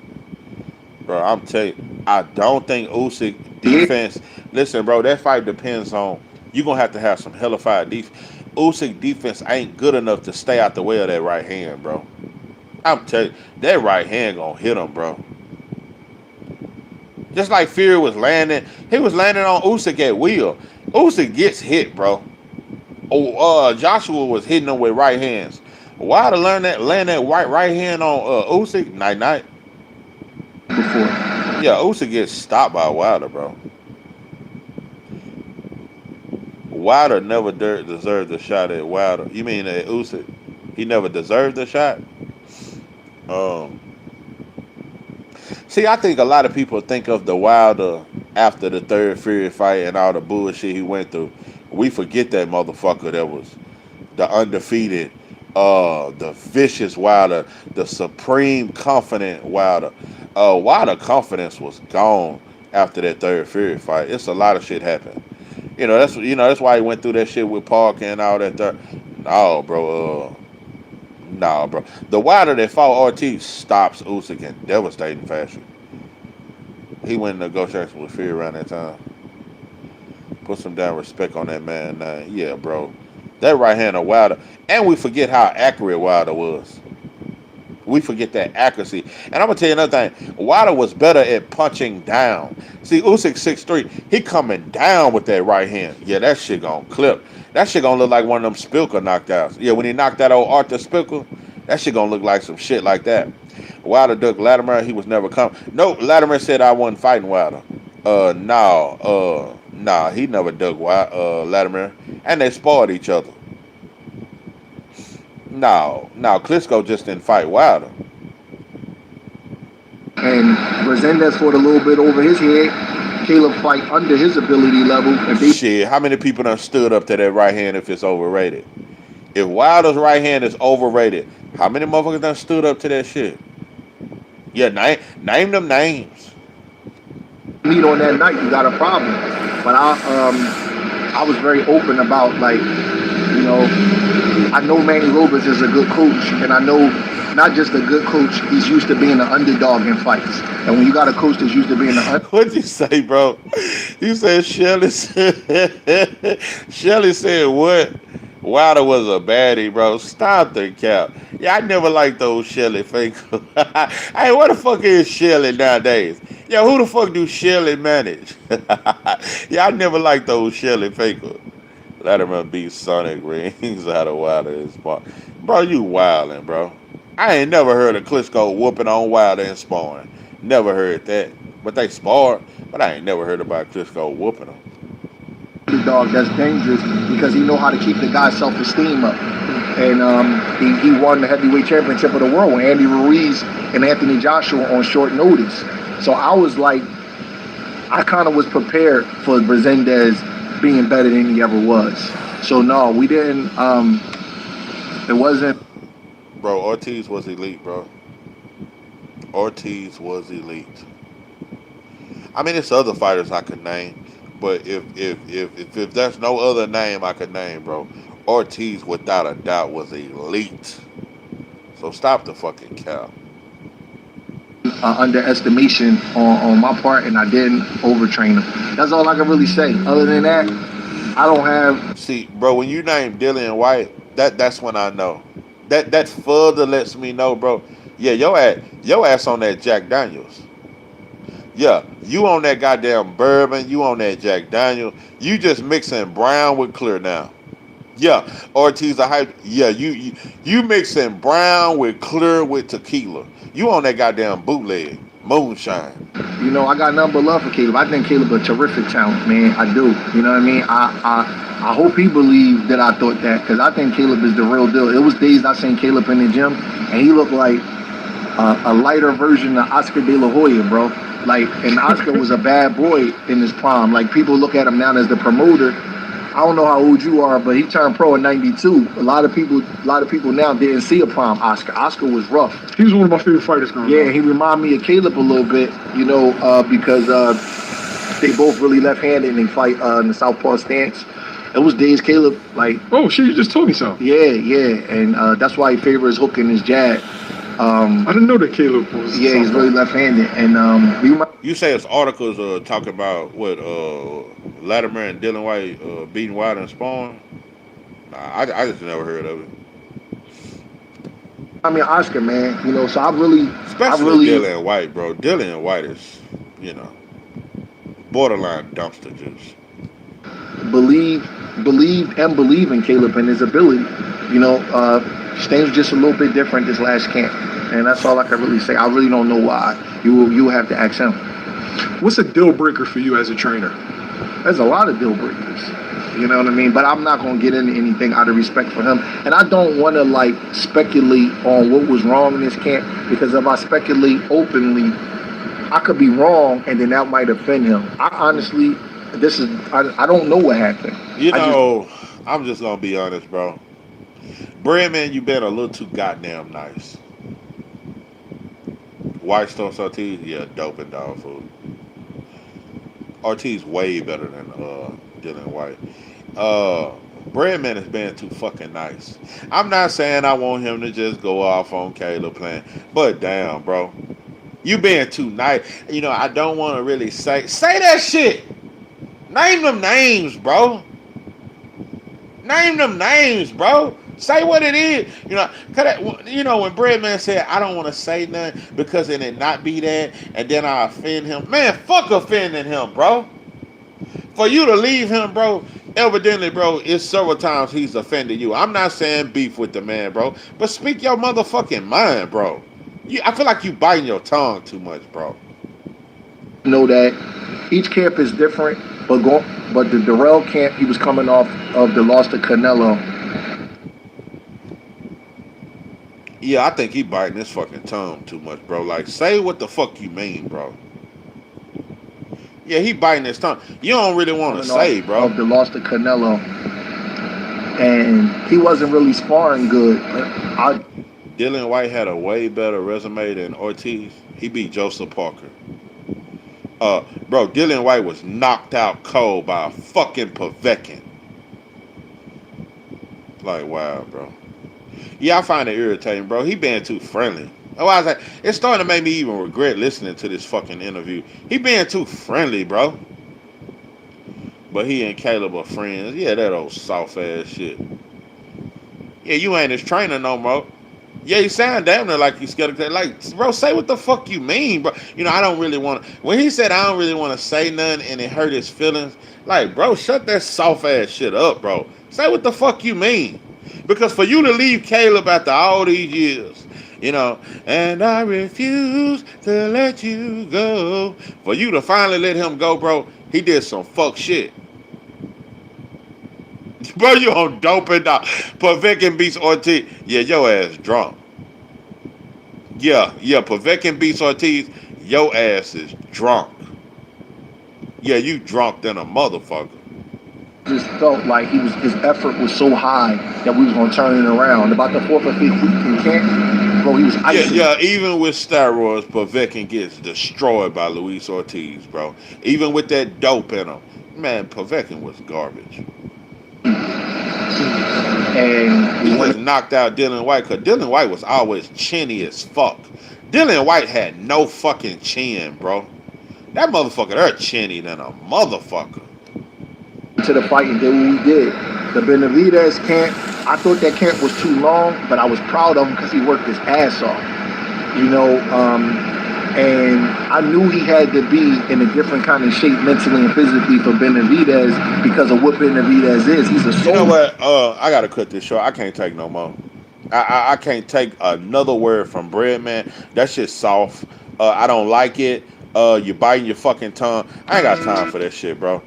Bro, I'm telling you, I don't think Usyk defense. Listen, bro, that fight depends on. You're going to have some hellified defense. Usyk defense ain't good enough to stay out the way of that right hand, bro. I'm telling you, that right hand going to hit him, bro. Just like Fury was landing. He was landing on Usyk at will. Usyk gets hit, bro. Joshua was hitting him with right hands. Wilder land that right hand on Usyk, night. before. Yeah, Usyk gets stopped by Wilder, bro. Wilder never deserved a shot at Wilder. You mean at Usyk? He never deserved a shot? See, I think a lot of people think of the Wilder after the third Fury fight and all the bullshit he went through. We forget that motherfucker that was the undefeated, the vicious Wilder, the supreme confident Wilder. Wilder confidence was gone after that third Fury fight. It's a lot of shit happened. That's why he went through that shit with Parker and all that. No, bro. The Wilder that fought Ortiz stops Usyk in devastating fashion. He went in negotiations with Fury around that time. Put some damn respect on that man. Yeah, bro. That right hand of Wilder. And we forget how accurate Wilder was. We forget that accuracy. And I'm going to tell you another thing. Wilder was better at punching down. See, Usyk 6'3", he coming down with that right hand. Yeah, that shit going to clip. That shit going to look like one of them Spilker knockouts. Yeah, when he knocked that old Arthur Spilker, that shit going to look like some shit like that. Wilder ducked Latimer. He was never coming. No, Latimer said I wasn't fighting Wilder. Nah, he never ducked Latimer. And they sparred each other. No, Klitschko just didn't fight Wilder. And Resendez fought a little bit over his head. Caleb fight under his ability level. And Shit, how many people done stood up to that right hand if it's overrated? If Wilder's right hand is overrated, how many motherfuckers done stood up to that shit? Yeah, name them names. Meet on that night, you got a problem. But I was very open about like, you know, I know Manny Robles is a good coach, and I know not just a good coach, he's used to being an underdog in fights. And when you got a coach that's used to being an What'd you say, bro? You said Shelly said Shelly said what? Wilder was a baddie, bro. Stop the cap. Yeah, I never liked those Shelly fake. Hey, what the fuck is Shelly nowadays? Yeah, who the fuck do Shelly manage? Yeah, I never liked those Shelly fakers. Let him beat Sonic rings out of Wilder and spawn. Bro, you wildin', bro. I ain't never heard of Klitschko whooping on Wilder and sparring. Never heard that. But they sparred. But I ain't never heard about Klitschko whooping them. underdog that's dangerous because he know how to keep the guy's self-esteem up. And he won the heavyweight championship of the world with Andy Ruiz and Anthony Joshua on short notice. So I was like, I kind of was prepared for Brezendez being better than he ever was. So no, we didn't. It wasn't. Bro, Ortiz was elite, bro. Ortiz was elite. I mean, it's other fighters I could name, but if there's no other name I could name, bro, Ortiz without a doubt was elite. So stop the fucking cap. Underestimation on my part, and I didn't overtrain him. That's all I can really say. Other than that, I don't have. See, bro, when you name Dillian White, that's when I know. That further lets me know, bro. Yeah, your ass on that Jack Daniels. Yeah, you on that goddamn bourbon. You on that Jack Daniel. You just mixing brown with clear now. Yeah, Ortiz a hype. Yeah, you mixing brown with clear with tequila. You on that goddamn bootleg moonshine. You know, I got nothing but love for Caleb. I think Caleb a terrific talent, man. I do. You know what I mean? I hope he believed that I thought that, because I think Caleb is the real deal. It was days I seen Caleb in the gym, and he looked like a lighter version of Oscar De La Hoya, bro. Like, and Oscar was a bad boy in his prime. Like, people look at him now as the promoter. I don't know how old you are, but he turned pro in '92. A lot of people now didn't see a prime Oscar. Oscar was rough. He was one of my favorite fighters growing up. Yeah, he reminded me of Caleb a little bit, you know, because they both really left-handed and they fight in the southpaw stance. It was days Caleb, like... Oh, shit, you just told me something. Yeah, and that's why he favors hook and his jab. I didn't know that Caleb was... Yeah, he's really left-handed, and You say it's articles talking about what Latimer and Dillian White beating Wilder and Spawn? Nah, I just never heard of it. I mean, Oscar, man, you know, so Especially Dillian White, bro. Dillian White is, you know, borderline dumpster juice. believed in Caleb and his ability. You know, things just a little bit different this last camp, and that's all I can really say. I really don't know why. You have to ask him. What's a deal breaker for you as a trainer? There's a lot of deal breakers. You know what I mean? But I'm not going to get into anything out of respect for him. And I don't want to, like, speculate on what was wrong in this camp, because if I speculate openly, I could be wrong, and then that might offend him. I honestly, I don't know what happened. You know, I'm just going to be honest, bro. Breadman, you been a little too goddamn nice. White Stone Ortiz, yeah, dope and dog food. Ortiz way better than Dillian White. Breadman is being too fucking nice. I'm not saying I want him to just go off on Caleb playing, but damn, bro, you being too nice. You know, I don't want to really say that shit. Name them names, bro. Name them names, bro. Say what it is. You know, when Breadman said, I don't want to say nothing because it did not be that, and then I offend him. Man, fuck offending him, bro. For you to leave him, bro, evidently, bro, it's several times he's offended you. I'm not saying beef with the man, bro, but speak your motherfucking mind, bro. I feel like you biting your tongue too much, bro. Know that each camp is different, but the Darrell camp, he was coming off of the loss to Canelo. Yeah, I think he biting his fucking tongue too much, bro. Like, say what the fuck you mean, bro. Yeah, he biting his tongue. You don't really want to say, bro. Of the loss to Canelo, and he wasn't really sparring good. Dylan White had a way better resume than Ortiz. He beat Joseph Parker. Bro, Dylan White was knocked out cold by a fucking Povetkin. Like, wow, bro. Yeah, I find it irritating, bro. He being too friendly. Oh, I was like, it's starting to make me even regret listening to this fucking interview. He being too friendly, bro. But he and Caleb are friends. Yeah, that old soft ass shit. Yeah, you ain't his trainer no more. Yeah, you sound damn near like you scared of like, bro, say what the fuck you mean, bro. You know, I don't really want to. When he said I don't really want to say nothing and it hurt his feelings, like, bro, shut that soft ass shit up, bro. Say what the fuck you mean. Because for you to leave Caleb after all these years, you know, and I refuse to let you go. For you to finally let him go, bro, he did some fuck shit. Bro, you on dope and down. Povetkin beats Ortiz. Yeah, your ass drunk. Yeah, Povetkin beats Ortiz. Your ass is drunk. Yeah, you drunk than a motherfucker. Just felt like his effort was so high that we was gonna turn it around. About the fourth or fifth week in camp, bro, he was icing. Yeah, even with steroids, Povetkin gets destroyed by Luis Ortiz, bro. Even with that dope in him. Man, Povetkin was garbage. And he just knocked out Dylan White because Dylan White was always chinny as fuck. Dylan White had no fucking chin, bro. That motherfucker, they're chinny than a motherfucker. To the fight and did what we did. The Benavidez camp, I thought that camp was too long, but I was proud of him because he worked his ass off. You know, and I knew he had to be in a different kind of shape mentally and physically for Benavidez because of what Benavidez is. He's a soldier. You know what? I gotta cut this short. I can't take no more. I can't take another word from Bread, man. That shit's soft. I don't like it. You biting your fucking tongue. I ain't got time for that shit, bro.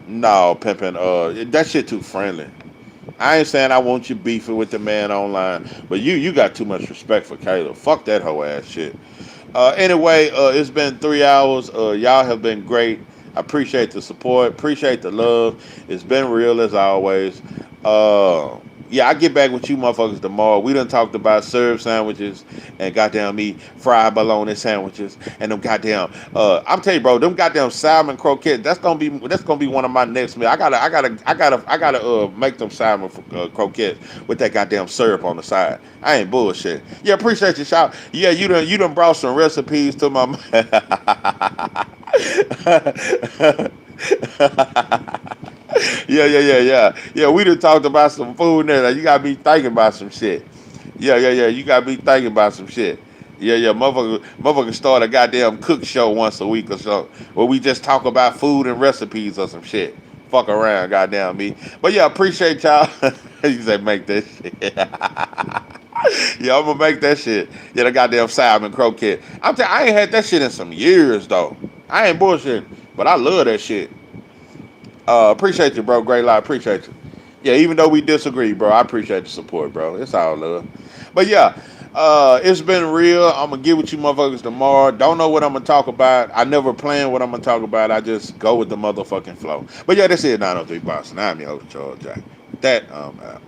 No, pimpin'. That shit too friendly. I ain't saying I want you beefing with the man online, but you got too much respect for Caleb. Fuck that hoe ass shit. Anyway, it's been 3 hours. Y'all have been great. I appreciate the support. Appreciate the love. It's been real as always. Yeah, I get back with you motherfuckers tomorrow. We done talked about serve sandwiches and goddamn me fried bologna sandwiches and them goddamn I'm telling you, bro, them goddamn salmon croquettes. That's gonna be one of my next meals. I gotta make them salmon croquettes with that goddamn syrup on the side. I ain't bullshit. Yeah, appreciate you, shout. Yeah, you done brought some recipes to my Yeah, we done talked about some food there. You gotta be thinking about some shit. Yeah, you gotta be thinking about some shit. Yeah, motherfucker start a goddamn cook show once a week or so, where we just talk about food and recipes or some shit. Fuck around, goddamn me. But yeah, appreciate y'all. You said make that shit. Yeah, I'm gonna make that shit. Yeah, the goddamn salmon croquette. I ain't had that shit in some years though. I ain't bullshit, but I love that shit. Appreciate you, bro. Great life. Appreciate you. Yeah, even though we disagree, bro, I appreciate the support, bro. It's all love. But yeah, it's been real. I'm going to get with you motherfuckers tomorrow. Don't know what I'm going to talk about. I never plan what I'm going to talk about. I just go with the motherfucking flow. But yeah, this is 903 Boston. I'm your host, Charles Jack. That, out.